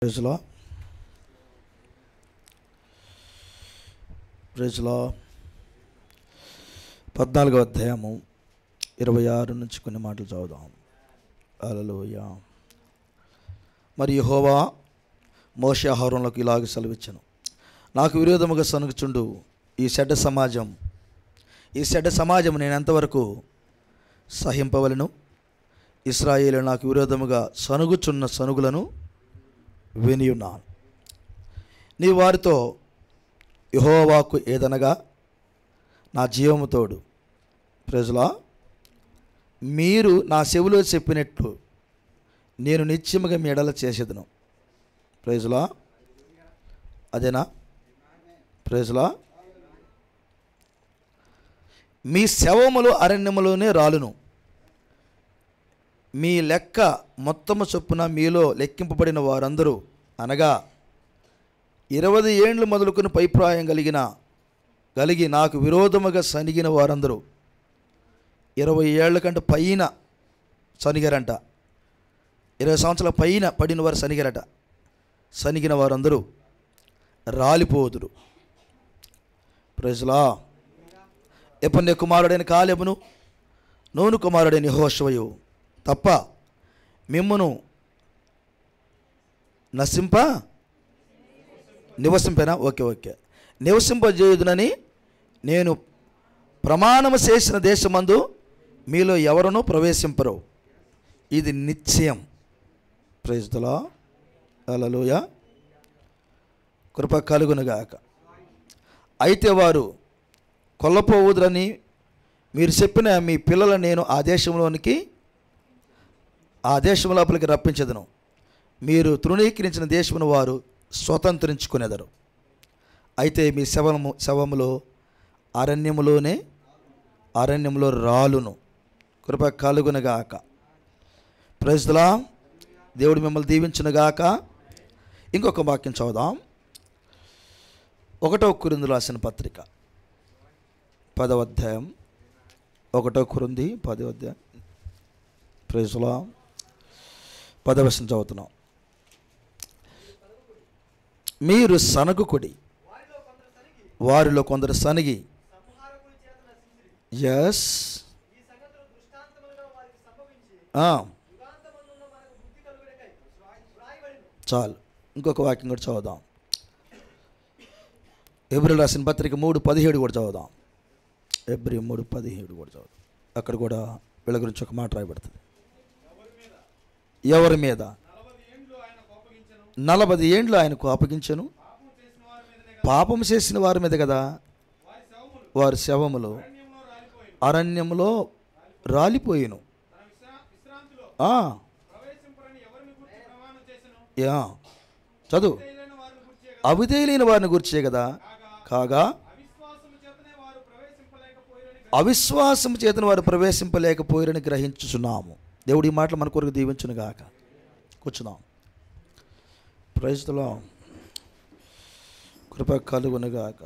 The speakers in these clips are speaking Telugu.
ప్రైజ్లో 14వ అధ్యాయము 26 నుంచి కొన్ని మాటలు చదువుదాం. హల్లెలూయా. మరి యెహోవా మోషే అహరోనులకు ఇలాగ సెలవిచ్చెను, నాకు విరోధముగా సనుగుచుండు ఈ చెడ్డ సమాజం నేను ఎంతవరకు సహింపవలను? ఇశ్రాయేలు నాకు విరోధముగా సనుగుచున్న సనుగులను వినియున్నాను. నీ వారితో యెహోవాకు ఏదనగా నా జీవము తోడు, ప్రజలా మీరు నా చెవిలో చెప్పినట్లు నేను నిత్యముగా మీ ఎడల చేసేదను. ప్రజలా అదేనా? ప్రజలా మీ శవములు అరణ్యములోనే రాలును, మీ లెక్క మొత్తము చొప్పున మీలో లెక్కింపబడిన వారందరూ అనగా 20 ఏండ్లు మొదలుకొని పైప్రాయం కలిగి నాకు విరోధముగా సనిగిన వారందరూ, 20 ఏళ్ల కంటే పైన సనిగారంట, 20 సంవత్సరాల పైన పడిన వారు సనిగారట. సనిగిన వారందరూ రాలిపోదురు. ప్రజలా యెఫున్నె కుమారుడైన కాలేబును, నూను కుమారుడైన యెహోషువయు తప్ప మిమ్మును నివసింపేనా? ఓకే నివసింపజేయుదునని నేను ప్రమాణము చేసిన దేశమందు మీలో ఎవరునూ ప్రవేశింపరు. ఇది నిశ్చయం. Praise the lord. హల్లెలూయా. కృప కలుగునుగాక. అయితే వారు కొల్లపోవుదురని మీరు చెప్పిన మీ పిల్లలను నేను ఆ దేశం లోపలికి రప్పించదను. మీరు తృణీకరించిన దేశమును వారు స్వతంత్రించుకునేదరు. అయితే మీ శవములో అరణ్యములో రాలును. కృప కలుగునుగాక. Praise the lord. దేవుడు మిమ్మల్ని దీవించునుగాక. ఇంకొక వాక్యం చదువుదాం. 1 కొరింథీయులకు రాసిన పత్రిక 10వ అధ్యాయం. 1 కొరింథీయులకు 10వ అధ్యాయం. Praise the lord. 10వ వచనం చదువుతున్నాం. మీరు సనగుకుడి, వారిలో కొందరు సనిగి. ఎస్, చాలు. ఇంకొక వాక్యం కూడా చదువుదాం. హెబ్రీయులకు రాసిన పత్రిక 3:17 కూడా చదువుదాం. హెబ్రీ 3:17 కూడా చదువుదాం. అక్కడ కూడా వీళ్ళ గురించి ఒక మాట రాయబడుతుంది. ఎవరి మీద? 40 ఏండ్లు ఆయనకు అప్పగించెను. పాపం చేసిన వారి మీద కదా. వారి శవములు అరణ్యంలో రాలిపోయిను. చదువు. అవిధేయులైన వారిని గుర్చే కదా. కాగా అవిశ్వాసం చేతను వారు ప్రవేశింపలేకపోయారని గ్రహించుచున్నాము. దేవుడి ఈ మాటలు మన కొరకు దీవించునుగాక. కూర్చున్నాం. Praise the lord. కృప కలుగునుగాక.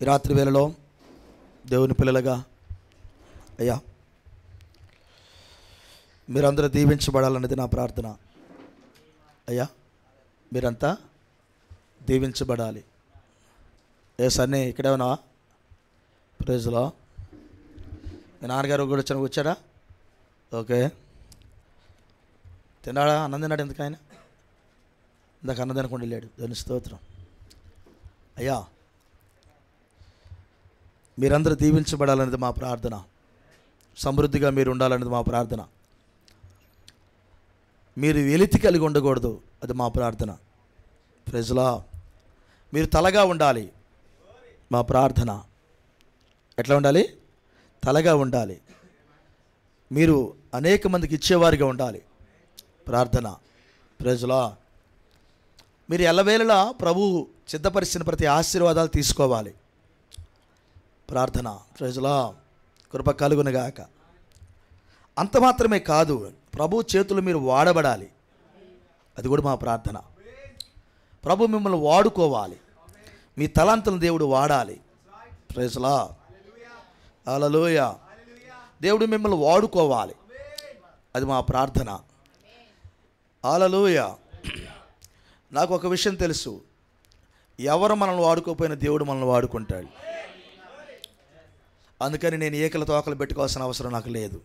ఈ రాత్రి వేళలో దేవుని పిల్లలుగా అయ్యా మీరందరూ దీవించబడాలన్నది నా ప్రార్థన. అయ్యా మీరంతా దీవించబడాలి. ఏ సన్నీ ఇక్కడే ఉన్నావా? Praise the lord. మీ నాన్నగారు కూడా వచ్చాడా? ఓకే. తిన్నాడా? అన్నం తిన్నాడు. ఎందుకు ఆయన ఇందాక అన్నం తినకుండా వెళ్ళాడు. దాని స్తోత్రం. అయ్యా మీరందరూ దీవించబడాలనేది మా ప్రార్థన. సమృద్ధిగా మీరు ఉండాలనేది మా ప్రార్థన. మీరు వెలితి కలిగి ఉండకూడదు, అది మా ప్రార్థన. Praise the lord. మీరు తలగా ఉండాలి, మా ప్రార్థన. ఎట్లా ఉండాలి? తలగా ఉండాలి. మీరు అనేక మందికి ఇచ్చేవారిగా ఉండాలి, ప్రార్థన. Praise the lord. మీరు ఎల్లవేళలా ప్రభువు సిద్ధపరిచిన ప్రతి ఆశీర్వాదాలు తీసుకోవాలి, ప్రార్థన. Praise the lord. కృప కలుగునుగాక. అంత మాత్రమే కాదు, ప్రభు చేతులు మీరు వాడబడాలి, అది కూడా మా ప్రార్థన. ప్రభు మిమ్మల్ని వాడుకోవాలి, మీ తలాంతులను దేవుడు వాడాలి. Praise the lord. హల్లెలూయా. దేవుడు మిమ్మల్ని వాడుకోవాలి, అది మా ప్రార్థన. హల్లెలూయా. నాకు ఒక విషయం తెలుసు, ఎవరు మనల్ని వాడుకోకపోయినా దేవుడు మనల్ని వాడుకుంటాడు. అందుకని నేను ఏకల తోకలు పెట్టుకోవాల్సిన అవసరం నాకు లేదు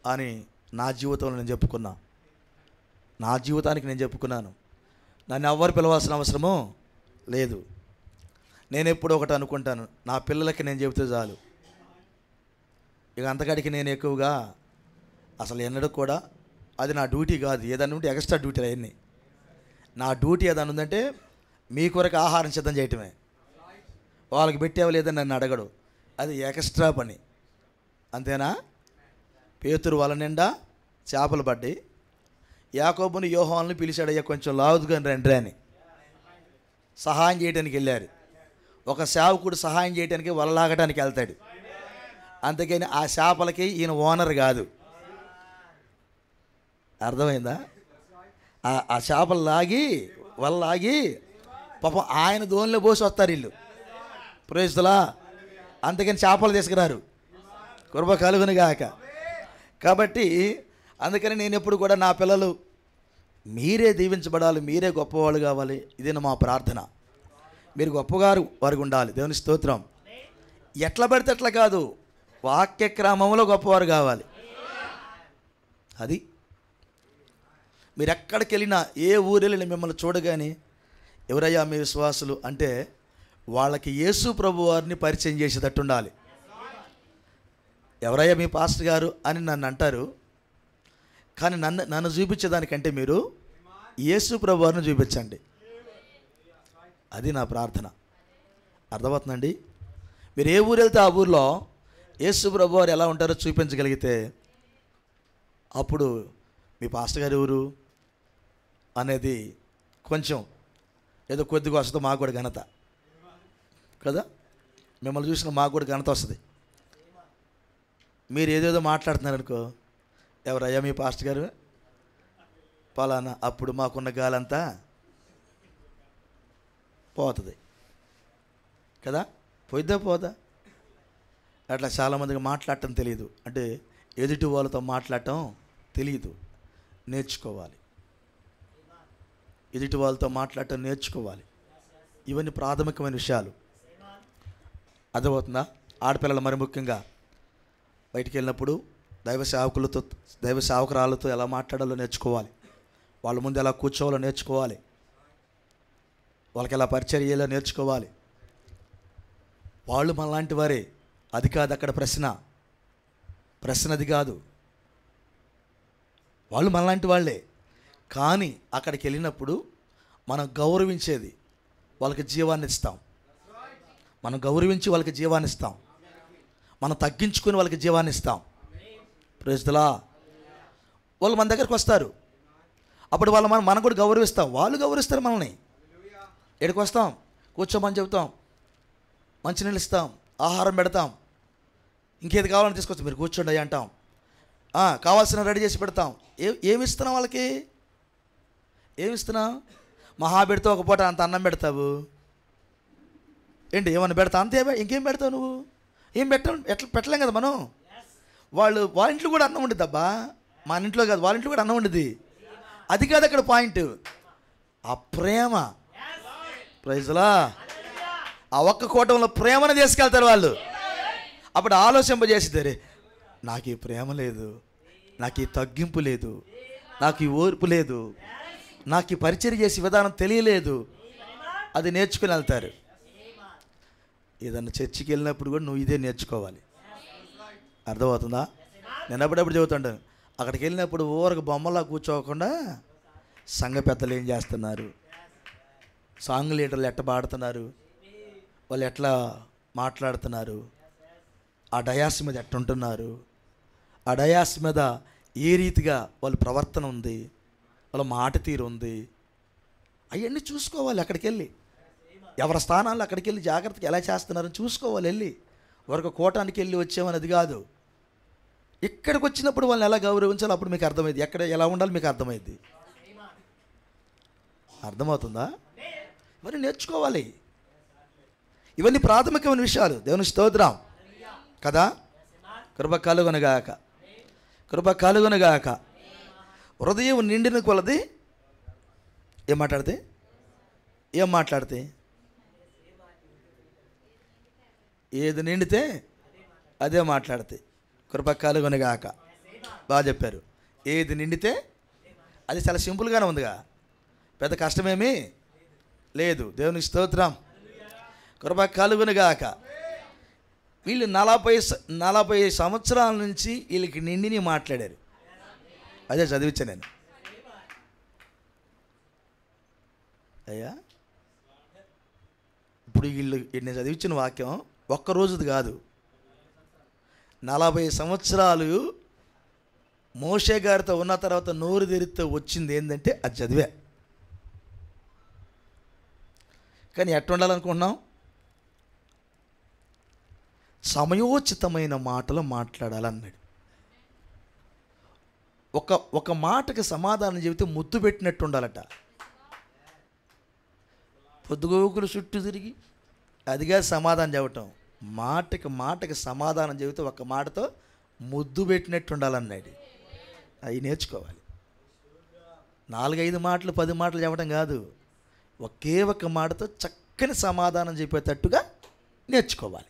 అని నా జీవితంలో నేను చెప్పుకున్నా. నా జీవితానికి నేను చెప్పుకున్నాను. నన్ను ఎవ్వరు పిలవాల్సిన అవసరమో లేదు. నేను ఎప్పుడు ఒకటి అనుకుంటాను, నా పిల్లలకి నేను చెబితే చాలు. ఇక అంతకాడికి నేను ఎక్కువగా అసలు ఎన్నడూ కూడా, అది నా డ్యూటీ కాదు. ఏదన్నా ఉంటే ఎక్స్ట్రా డ్యూటీలు అవన్నీ. నా డ్యూటీ ఏదన్నా ఉందంటే మీ కొరకు ఆహారం సిద్ధం చేయటమే. వాళ్ళకి పెట్టేవా లేదని నన్ను అడగడు, అది ఎక్స్ట్రా పని. అంతేనా? పేతురు వల నిండా చేపలు పడ్డాయి. యాకోబుని యోహానుని పిలిచాడయ్యా కొంచెం లావుదుగా రండి అని. సహాయం చేయడానికి వెళ్ళారు. ఒక సేవకుడు సహాయం చేయడానికి వలలాగటానికి వెళ్తాడు. అంతకని ఆ చేపలకి ఈయన ఓనర్ కాదు. అర్థమైందా? ఆ చేపలు లాగి వల లాగి పాపం ఆయన దోనిలో పోసి వస్తారు వీళ్ళు. ప్రైజ్లా. అందుకని చేపలు తీసుకురారు. కృప కలుగును గాక. కాబట్టి అందుకని నేను ఎప్పుడు కూడా నా పిల్లలు మీరే దీవించబడాలి, మీరే గొప్పవాళ్ళు కావాలి. ఇదే మా ప్రార్థన. మీరు గొప్పగారు వారికి ఉండాలి. దేవుని స్తోత్రం. ఎట్లా పడితే అట్లా కాదు, వాక్య క్రమంలో గొప్పవారు కావాలి. అది మీరు ఎక్కడికి వెళ్ళినా, ఏ ఊరు వెళ్ళినా మిమ్మల్ని చూడగానే ఎవరయ్యా మీ విశ్వాసులు అంటే వాళ్ళకి యేసు ప్రభు వారిని పరిచయం చేసేటట్టు ఉండాలి. ఎవరయ్యా మీ పాస్టర్ గారు అని నన్ను అంటారు, కానీ నన్ను చూపించేదానికంటే మీరు యేసు ప్రభు వారిని చూపించండి. అది నా ప్రార్థన. అర్థమవుతుందండి? మీరు ఏ ఊరు వెళ్తే ఆ ఊరిలో యేసు ప్రభు వారు ఎలా ఉంటారో చూపించగలిగితే అప్పుడు మీ పాస్టర్ గారు ఎవరు అనేది కొంచెం ఏదో కొద్దిగా వస్తుంది, మాకు కూడా ఘనత కదా. మిమ్మల్ని చూసిన మాకు కూడా ఘనత వస్తుంది. మీరు ఏదేదో మాట్లాడుతున్నారనుకో, ఎవరయ్యా మీ పాస్టర్ గారు పలానా, అప్పుడు మాకున్న గాలంతా పోతుంది కదా. పోయిద్దా పోదా? అట్లా చాలామందికి మాట్లాడటం తెలియదు. అంటే ఎదుటి వాళ్ళతో మాట్లాడటం తెలియదు. నేర్చుకోవాలి. ఎదుటి వాళ్ళతో మాట్లాడటం నేర్చుకోవాలి. ఇవన్నీ ప్రాథమికమైన విషయాలు. అర్థమవుతుందా? ఆడపిల్లలు మరి ముఖ్యంగా బయటికి వెళ్ళినప్పుడు దైవ సేవకురాలతో ఎలా మాట్లాడాలో నేర్చుకోవాలి. వాళ్ళ ముందు ఎలా కూర్చోవాలో నేర్చుకోవాలి. వాళ్ళకి ఎలా పరిచయం చేయాలో నేర్చుకోవాలి. వాళ్ళు మనలాంటి వారే. అది కాదు అక్కడ ప్రశ్న అది కాదు. వాళ్ళు మనలాంటి వాళ్ళే. కానీ అక్కడికి వెళ్ళినప్పుడు మనం గౌరవించేది వాళ్ళకి జీవాన్ని ఇస్తాం. మనం గౌరవించి వాళ్ళకి జీవాన్ని ఇస్తాం. మనం తగ్గించుకొని వాళ్ళకి జీవాన్ని ఇస్తాం. Praise the lord. వాళ్ళు మన దగ్గరికి వస్తారు, అప్పుడు వాళ్ళు మనం కూడా గౌరవిస్తాం. వాళ్ళు గౌరవిస్తారు మనల్ని. ఎక్కడికి వస్తాం, కూర్చోమని చెబుతాం, మంచినీళ్ళు ఇస్తాం, ఆహారం పెడతాం, ఇంకేది కావాలని తీసుకొస్తాం, మీరు కూర్చోండి అంటాం, కావాల్సిన రెడీ చేసి పెడతాం. ఏమి ఇస్తున్నాం వాళ్ళకి? ఏమి ఇస్తున్నావు? మహా పెడితే ఒక పూట అంత అన్నం పెడతావు ఏంటి? ఏమన్నా పెడతా అంతే? ఇంకేం పెడతావు నువ్వు? ఏం ఎట్లా పెట్టలేం కదా మనం. వాళ్ళ ఇంట్లో కూడా అన్నం ఉండిద్ది అబ్బా. మన ఇంట్లో కాదు, వాళ్ళ ఇంట్లో కూడా అన్నం ఉండిద్ది. అది కాదు అక్కడ పాయింట్. ఆ ప్రేమ. ప్రైజ్లా. ఆ ఒక్క కూటంలో ప్రేమను తీసుకెళ్తారు వాళ్ళు. అప్పుడు ఆలోచింపజేసిద్దరే, నాకు ఈ ప్రేమ లేదు, నాకు ఈ తగ్గింపు లేదు, నాకు ఈ ఓర్పు లేదు, నాకు ఈ పరిచయం చేసే విధానం తెలియలేదు. అది నేర్చుకుని వెళ్తారు. ఏదన్నా చర్చికి వెళ్ళినప్పుడు కూడా నువ్వు ఇదే నేర్చుకోవాలి. అర్థమవుతుందా? నేను అప్పుడప్పుడు చెబుతుంటాను, అక్కడికి వెళ్ళినప్పుడు ఊరకు బొమ్మలా కూర్చోకుండా సంఘ పెద్దలు ఏం చేస్తున్నారు, సాంగ్ లీడర్లు ఎట్లా పాడుతున్నారు, వాళ్ళు ఎట్లా మాట్లాడుతున్నారు, ఆ డయాస్ మీద ఎట్టుంటున్నారు, ఆ డయాస్ మీద ఏ రీతిగా వాళ్ళ ప్రవర్తన ఉంది, వాళ్ళ మాట తీరు ఉంది, అవన్నీ చూసుకోవాలి. అక్కడికి వెళ్ళి ఎవరి స్థానాల్లో అక్కడికి వెళ్ళి జాగ్రత్తగా ఎలా చేస్తున్నారని చూసుకోవాలి. వెళ్ళి వరకు కోటానికి వెళ్ళి వచ్చామనేది కాదు. ఇక్కడికి వచ్చినప్పుడు వాళ్ళని ఎలా గౌరవించాలో అప్పుడు మీకు అర్థమైంది. ఎక్కడ ఎలా ఉండాలి మీకు అర్థమైంది. అర్థమవుతుందా? మరి నేర్చుకోవాలి. ఇవన్నీ ప్రాథమికమైన విషయాలు. దేవుని స్తోత్రం కదా. కృప కలుగునగాక, కృప కలుగునగాక. హృదయం నిండిన కొలది ఏం మాట్లాడితే ఏం మాట్లాడితే ఏది నిండితే అదే మాట్లాడితే. కృపకాలు కొనగాక. బాగా చెప్పారు. ఏది నిండితే అది చాలా సింపుల్గానే ఉందిగా, పెద్ద కష్టమేమీ లేదు. దేవునికి స్తోత్రం. కృపకాలు కొనగాక. వీళ్ళు 40 సంవత్సరాల నుంచి వీళ్ళకి నిండిని మాట్లాడారు. అదే చదివించాను నేను. అయ్యా ఇప్పుడు వీళ్ళు నేను చదివించిన వాక్యం ఒక్కరోజుది కాదు, 40 సంవత్సరాలు మోషే గారితో ఉన్న తర్వాత నోరు తెరితో వచ్చింది ఏంటంటే అది చదివే. కానీ ఎట్లా ఉండాలనుకుంటున్నాం? సమయోచితమైన మాటలు మాట్లాడాలన్నాడు. ఒక మాటకి సమాధానం చెబితే ముద్దు పెట్టినట్టు ఉండాలట. పొద్దుగోకులు చుట్టూ తిరిగి అదిగా సమాధానం చెప్పటం. మాటకి సమాధానం చెబితే ఒక మాటతో ముద్దు పెట్టినట్టు ఉండాలన్నాడు. అవి నేర్చుకోవాలి. 4-5 మాటలు 10 మాటలు చెప్పడం కాదు, ఒకే ఒక మాటతో చక్కని సమాధానం చెప్పేటట్టుగా నేర్చుకోవాలి.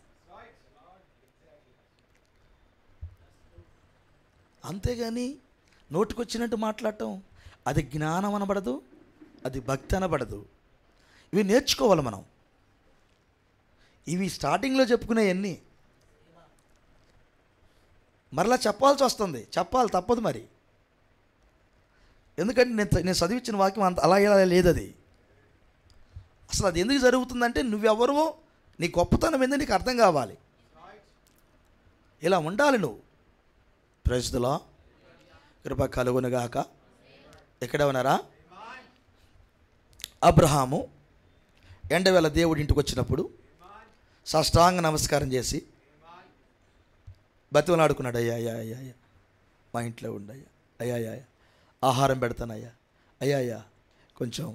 అంతేగాని నోటికొచ్చినట్టు మాట్లాడటం అది జ్ఞానం అనబడదు, అది భక్తి అనబడదు. ఇవి నేర్చుకోవాలి మనం. ఇవి స్టార్టింగ్లో చెప్పుకునేవన్నీ మరలా చెప్పాల్సి వస్తుంది. చెప్పాలి, తప్పదు మరి. ఎందుకంటే నేను చదివించిన వాక్యం అంత అలా ఇలా లేదు. అది అసలు అది ఎందుకు జరుగుతుందంటే నువ్వెవరో, నీ గొప్పతనం ఏందో నీకు అర్థం కావాలి. ఇలా ఉండాలి నువ్వు. Praise the lord. కృప కలుగునుగాక. ఎక్కడ ఉన్నారా? అబ్రహాము ఎండవేళ దేవుడి ఇంటికి వచ్చినప్పుడు సాష్టాంగ నమస్కారం చేసి బతిమలాడుకున్నాడు. అయ్యా అయ్యా అయ్యా అయ్యా మా ఇంట్లో ఉండయ్యా, అయ్యా అయ్యా ఆహారం పెడతానయ్యా, అయ్యా అయ్యా కొంచెం,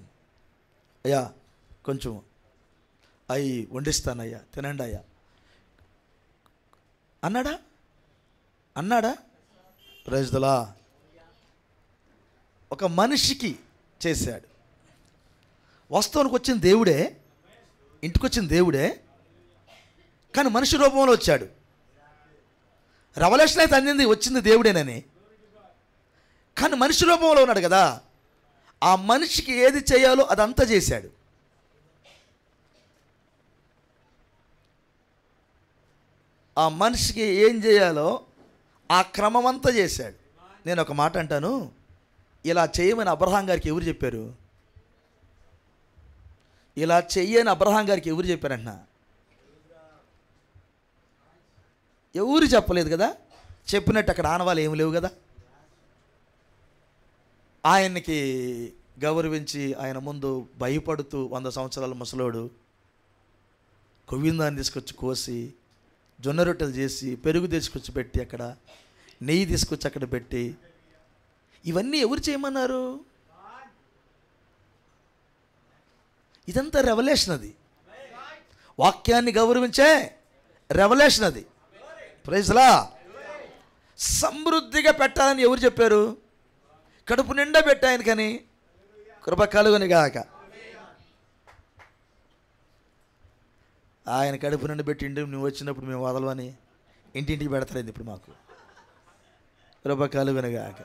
అయ్యా కొంచెం అవి వండిస్తానయ్యా, తినండి అయ్యా అన్నాడా? Praise the lord. ఒక మనిషికి చేశాడు. వాస్తవానికి వచ్చిన దేవుడే, ఇంటికి వచ్చిన దేవుడే, కానీ మనిషి రూపంలో వచ్చాడు. రెవల్యూషన్ అయితే అందింది వచ్చింది దేవుడేనని, కానీ మనిషి రూపంలో ఉన్నాడు కదా. ఆ మనిషికి ఏది చేయాలో అదంతా చేశాడు. ఆ మనిషికి ఏం చేయాలో ఆ క్రమం అంతా చేశాడు. నేను ఒక మాట అంటాను, ఇలా చేయమని అబ్రహాం గారికి ఎవరు చెప్పారు? ఇలా చెయ్యని అబ్రహాం గారికి ఎవరు చెప్పారంట? ఎవరు చెప్పలేదు కదా. చెప్పినట్టు అక్కడ ఆనవాళ్ళు ఏమి లేవు కదా. ఆయనకి గౌరవించి ఆయన ముందు భయపడుతూ 100 సంవత్సరాల ముసలోడు కొవ్విందాన్ని తీసుకొచ్చి కోసి జొన్న రొట్టెలు చేసి పెరుగు తీసుకొచ్చి పెట్టి అక్కడ నెయ్యి తీసుకొచ్చి అక్కడ పెట్టి, ఇవన్నీ ఎవరు చేయమన్నారు? ఇదంతా రెవల్యూషన్. అది వాక్యాన్ని గౌరవించే రెవల్యూషన్. అది ప్రైజ్ లా. సమృద్ధిగా పెట్టాలని ఎవరు చెప్పారు? కడుపు నిండా పెట్టాయని, కానీ కృప కలుగునుగాక. ఆయన కడుపు నిండా పెట్టిండు, నువ్వు వచ్చినప్పుడు మేము వదలవని ఇంటింటికి పెడతారు. ఇప్పుడు మాకు కృప కలుగునుగాక.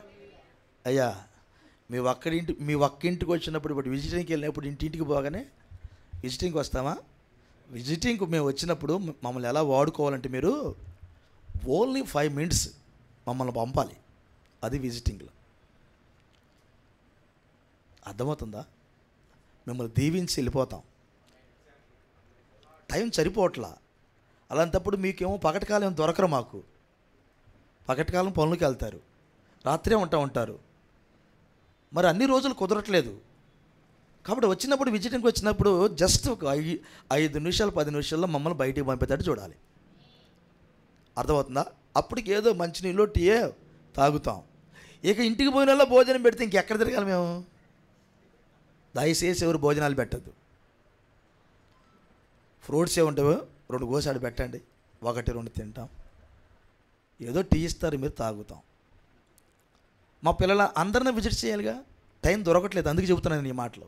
అయ్యా మీ ఒక్కింటికి వచ్చినప్పుడు, ఇప్పుడు విజిటింగ్కి వెళ్ళినప్పుడు ఇంటింటికి పోగానే విజిటింగ్కి వస్తామా? విజిటింగ్కి మేము వచ్చినప్పుడు మమ్మల్ని ఎలా వాడుకోవాలంటే మీరు ఓన్లీ 5 minutes మమ్మల్ని పంపాలి. అది విజిటింగ్లో. అర్థమవుతుందా? మిమ్మల్ని దీవించి వెళ్ళిపోతాం. టైం సరిపోవట్లా. అలాంటప్పుడు మీకేమో పగటికాలం ఏమో దొరకరు. మాకు పగటికాలం పనులకి వెళ్తారు, రాత్రే ఉంటారు. మరి అన్ని రోజులు కుదరట్లేదు. కాబట్టి వచ్చినప్పుడు విజిటింగ్కి వచ్చినప్పుడు జస్ట్ ఒక 5 నిమిషాలు 10 నిమిషాల్లో మమ్మల్ని బయటికి పంపేటట్టు చూడాలి. అర్థమవుతుందా? అప్పటికి ఏదో మంచినీళ్ళు టీయే తాగుతాం. ఇక ఇంటికి పోయిన భోజనం పెడితే ఇంకెక్కడ తిరగాలి మేము? దయచేసి ఎవరు భోజనాలు పెట్టద్దు. ఫ్రూట్స్ ఏముంటావో 2 కోసాడు పెట్టండి, 1-2 తింటాం. ఏదో టీ ఇస్తారు, మీరు తాగుతాం. మా పిల్లల అందరినీ విజిట్ చేయాలిగా. టైం దొరకట్లేదు, అందుకే చెబుతున్నాను ఈ మాటలు.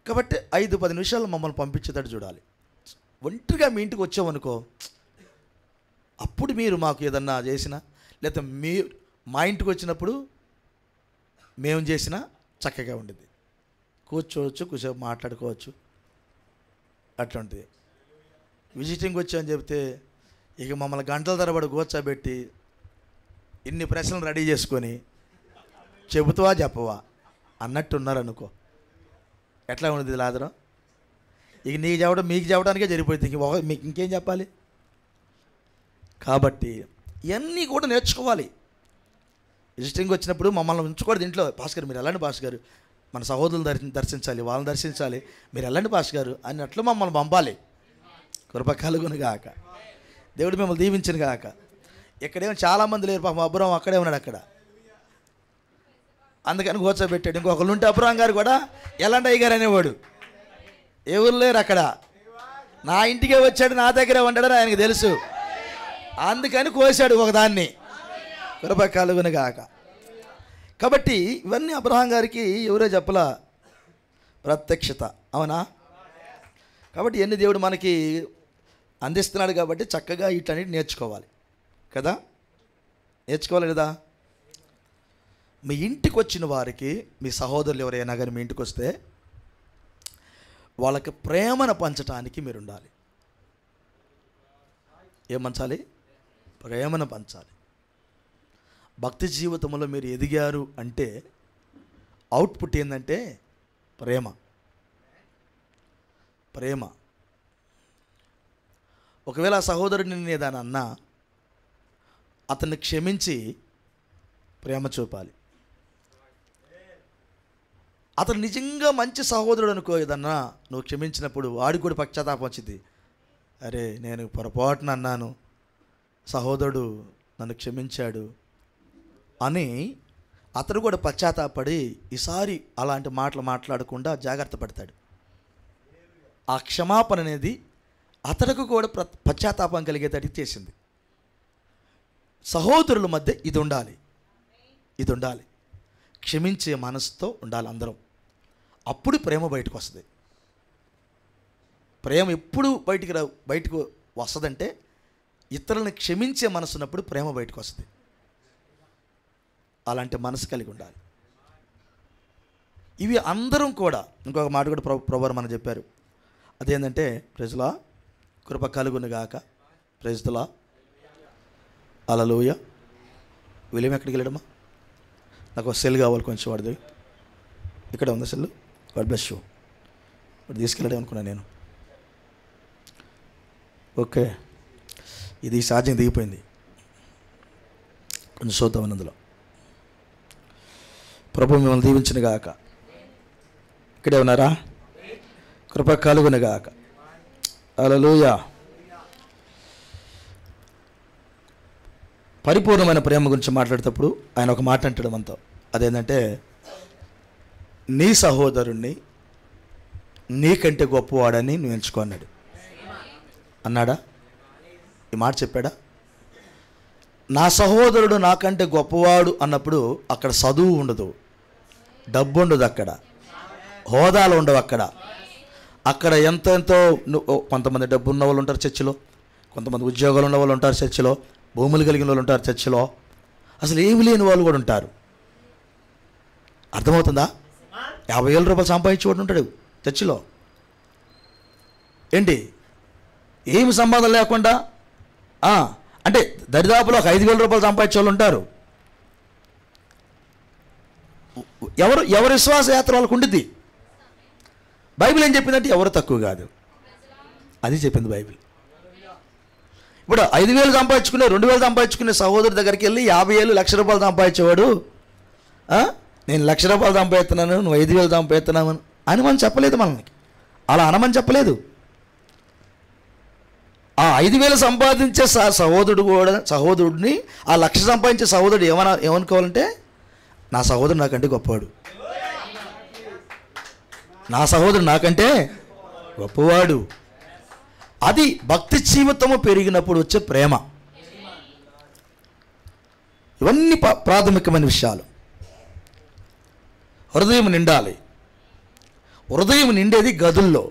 కాబట్టి 5-10 నిమిషాలు మమ్మల్ని పంపించేటట్టు చూడాలి. ఒంటరిగా మీ ఇంటికి వచ్చామనుకో, అప్పుడు మీరు మాకు ఏదన్నా చేసినా, లేకపోతే మీరు మా ఇంటికి వచ్చినప్పుడు మేము చేసినా చక్కగా ఉండేది. కూర్చోవచ్చు, కూర్చోపు మాట్లాడుకోవచ్చు. అట్లాంటిది. విజిటింగ్ వచ్చామని చెప్తే ఇక మమ్మల్ని గంటల తరబడి కూర్చోబెట్టి ఇన్ని ప్రశ్నలు రెడీ చేసుకొని చెబుతావా చెప్పవా అన్నట్టున్నారు అనుకో, ఎట్లా ఉండేది లాదరం? ఇక నీకు చెప్పడం మీకు చెప్పడానికే సరిపోతుంది, మీకు ఇంకేం చెప్పాలి? కాబట్టి ఇవన్నీ కూడా నేర్చుకోవాలి. విజిటింగ్ వచ్చినప్పుడు మమ్మల్ని ఉంచుకోవద్దు ఇంట్లో. పాస్ గారు మీరు వెళ్ళండి, పాస్ గారు మన సహోదరులను దర్శించాలి, వాళ్ళని దర్శించాలి, మీరు వెళ్ళండి పాస్ గారు అని అట్లా మమ్మల్ని పంపాలి. కృప కలుగును గాక. దేవుడు మిమ్మల్ని దీవించను గాక. ఇక్కడేమో చాలామంది లేరు, పాపం అబ్రహాం అక్కడే ఉన్నాడు అక్కడ, అందుకని కూర్చోబెట్టాడు. ఇంకొకళ్ళు ఉంటే అబ్రహాం గారు కూడా ఎలాంటి అయ్యగారు అనేవాడు, ఎవరు లేరు అక్కడ, నా ఇంటికే వచ్చాడు, నా దగ్గరే ఉంటాడని ఆయనకు తెలుసు, అందుకని కోసాడు ఒకదాన్ని. కృప కలుగును గాక. కాబట్టి ఇవన్నీ అబ్రహాం గారికి ఎవరో చెప్పలా, ప్రత్యక్షత. అవునా? కాబట్టి ఎన్ని దేవుడు మనకి అందిస్తున్నాడు కాబట్టి చక్కగా వీటన్నిటి నేర్చుకోవాలి కదా, నేర్చుకోవాలి కదా. మీ ఇంటికి వచ్చిన వారికి, మీ సహోదరులు ఎవరైనా కానీ మీ ఇంటికి వస్తే వాళ్ళకి ప్రేమను పంచటానికి మీరు ఉండాలి. ఏం పంచాలి? ప్రేమను పంచాలి. భక్తి జీవితంలో మీరు ఎదిగారు అంటే అవుట్పుట్ ఏంటంటే ప్రేమ. ప్రేమ. ఒకవేళ ఆ సహోదరుడిని నేను ఏదైనా అన్నా అతన్ని క్షమించి ప్రేమ చూపాలి. అతను నిజంగా మంచి సహోదరుడు అనుకో, ఏదన్నా నువ్వు క్షమించినప్పుడు వాడికి కూడా పశ్చాత్తాపం వచ్చింది, అరే నేను పొరపాటున అన్నాను, సహోదరుడు నన్ను క్షమించాడు అని అతడు కూడా పశ్చాత్తాపడి ఈసారి అలాంటి మాటలు మాట్లాడకుండా జాగ్రత్త పడతాడు. ఆ క్షమాపణ అనేది అతడికి కూడా పశ్చాత్తాపం కలిగేటట్టు చేసింది. సహోదరుల మధ్య ఇది ఉండాలి, ఇది ఉండాలి. క్షమించే మనసుతో ఉండాలి అందరం. అప్పుడు ప్రేమ బయటకు వస్తుంది. ప్రేమ ఎప్పుడు బయటకు వస్తుందంటే ఇతరులను క్షమించే మనసు ఉన్నప్పుడు ప్రేమ బయటకు వస్తుంది. అలాంటి మనసు కలిగి ఉండాలి. ఇవి అందరం కూడా, ఇంకొక మాట కూడా ప్రభువు మనం చెప్పారు, అదేంటంటే ప్రజలా కృప కలుగును గాక. ప్రజలా హల్లెలూయా. విలియం ఎక్కడికి వెళ్ళడమా? నాకు సెల్ కావాలి కొంచెం, వాడిది ఇక్కడ ఉందా సెల్? God bless you. వాడు తీసుకెళ్ళడం అనుకున్నాను నేను. ఓకే, ఇది ఛార్జింగ్ దిగిపోయింది, కొంచెం చూద్దామని అందులో. ప్రభు మిమ్మల్ని దీవించును గాక. ఇక్కడే ఉన్నారా? కృప కలుగును గాక. హల్లెలూయా. పరిపూర్ణమైన ప్రేమ గురించి మాట్లాడేటప్పుడు ఆయన ఒక మాట అంటాడు మనతో, అదేంటంటే నీ సహోదరుణ్ణి నీకంటే గొప్పవాడని నువ్వు ఎంచుకో అన్నాడు. అన్నాడా? ఈ మాట చెప్పాడా? నా సహోదరుడు నాకంటే గొప్పవాడు అన్నప్పుడు అక్కడ చదువు ఉండదు, డబ్బు ఉండదు, అక్కడ హోదాలు ఉండవు. అక్కడ ఎంతో కొంతమంది డబ్బు ఉన్న వాళ్ళు ఉంటారు చర్చిలో, కొంతమంది ఉద్యోగాలు ఉన్న వాళ్ళు ఉంటారు చర్చిలో, భూములు కలిగిన వాళ్ళు ఉంటారు చర్చిలో, అసలు ఏమి లేని వాళ్ళు కూడా ఉంటారు. అర్థమవుతుందా? 50,000 రూపాయలు సంపాదించేవాడు ఉంటాడు చర్చిలో. ఏంటి, ఏమి సంపాదన లేకుండా, అంటే దరిదాపులో ఒక 5,000 రూపాయలు సంపాదించే వాళ్ళు ఉంటారు. ఎవరి విశ్వాస యాత్ర వాళ్ళకు ఉండిద్ది. బైబిల్ ఏం చెప్పిందంటే ఎవరు తక్కువ కాదు, అది చెప్పింది బైబిల్. ఇప్పుడు 5,000 సంపాదించుకునే, 2,000 సంపాదించుకునే సహోదరు దగ్గరికి వెళ్ళి 50,000 1,00,000 రూపాయలు సంపాదించేవాడు నేను 1,00,000 రూపాయలు సంపాదిస్తున్నాను, నువ్వు 5,000 సంపాదిస్తున్నావు అని మనం చెప్పలేదు. మనకి అలా అనమని చెప్పలేదు. ఆ 5,000 సంపాదించే సహోదరుడిని ఆ 1,00,000 సంపాదించే సహోదరుడు ఏమనుకోవాలంటే నా సహోదరుడు నాకంటే గొప్పవాడు, నా సహోదరుడు నాకంటే గొప్పవాడు. అది భక్తి జీవితము పెరిగినప్పుడు వచ్చే ప్రేమ. ఇవన్నీ ప్రాథమికమైన విషయాలు. హృదయం నిండాలి. హృదయం నిండేది గదుల్లో.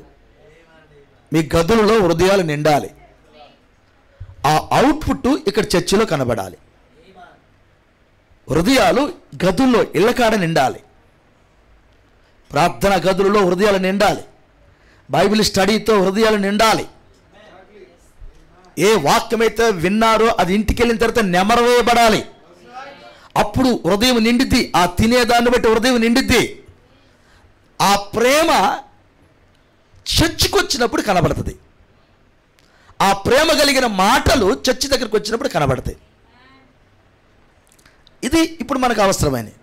మీ గదులలో హృదయాలు నిండాలి. ఆ అవుట్పుట్ ఇక్కడ చర్చిలో కనబడాలి. హృదయాలు గదుల్లో ఇళ్ళకాడ నిండాలి. ప్రార్థన గదులలో హృదయాలు నిండాలి. బైబిల్ స్టడీతో హృదయాలు నిండాలి. ఏ వాక్యమైతే విన్నారో అది ఇంటికి వెళ్ళిన తర్వాత నెమరవేయబడాలి. అప్పుడు హృదయం నిండిద్ది. ఆ తినేదాన్ని బట్టి హృదయం నిండిద్ది. ఆ ప్రేమ చర్చికి వచ్చినప్పుడు కనబడుతుంది. ఆ ప్రేమ కలిగిన మాటలు చర్చి దగ్గరికి వచ్చినప్పుడు కనబడతాయి. ఇది ఇప్పుడు మనకు అవసరమైనవి.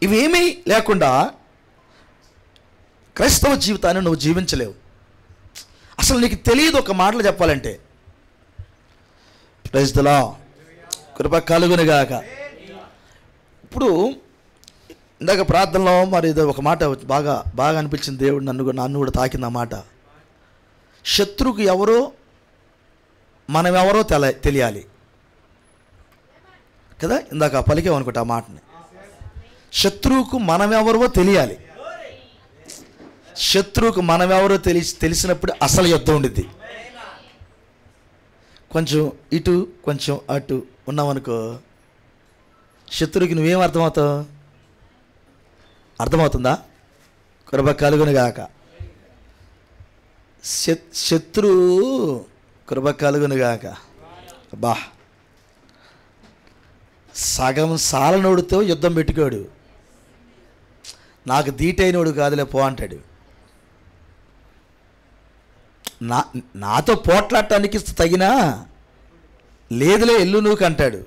ఇవేమీ లేకుండా క్రైస్తవ జీవితాన్ని నువ్వు జీవించలేవు. అసలు నీకు తెలియదు. ఒక మాటలు చెప్పాలంటే ప్రైజ్ ది లార్డ్, కృప కలుగునుగాక. ఇప్పుడు ఇందాక ప్రార్థనలో మరి ఇది ఒక మాట బాగా బాగా అనిపించింది. దేవుడు నన్ను కూడా తాకింది ఆ మాట. శత్రువుకు ఎవరో మనం ఎవరో తెలియాలి కదా. ఇందాక పలికేమనుకుంటా ఆ మాటని. శత్రువుకు మనమెవరో తెలియాలి. శత్రువుకు మనమెవరో తెలిసినప్పుడు అసలు యుద్ధం ఉండిద్ది. కొంచెం ఇటు కొంచెం అటు ఉన్నామనుకో, శత్రువుకి నువ్వేం అర్థమవుతావు? అర్థమవుతుందా? కృప కలుగునుగాక. శత్రువు కృప కలుగునుగాక. బా, సగం సాలనోడితో యుద్ధం పెట్టుకోడు. నాకు దీటైనోడు కాదులే పో అంటాడు. నాతో పోట్లాడటానికి తగినా లేదులే ఎల్లు నువ్వు అంటాడు.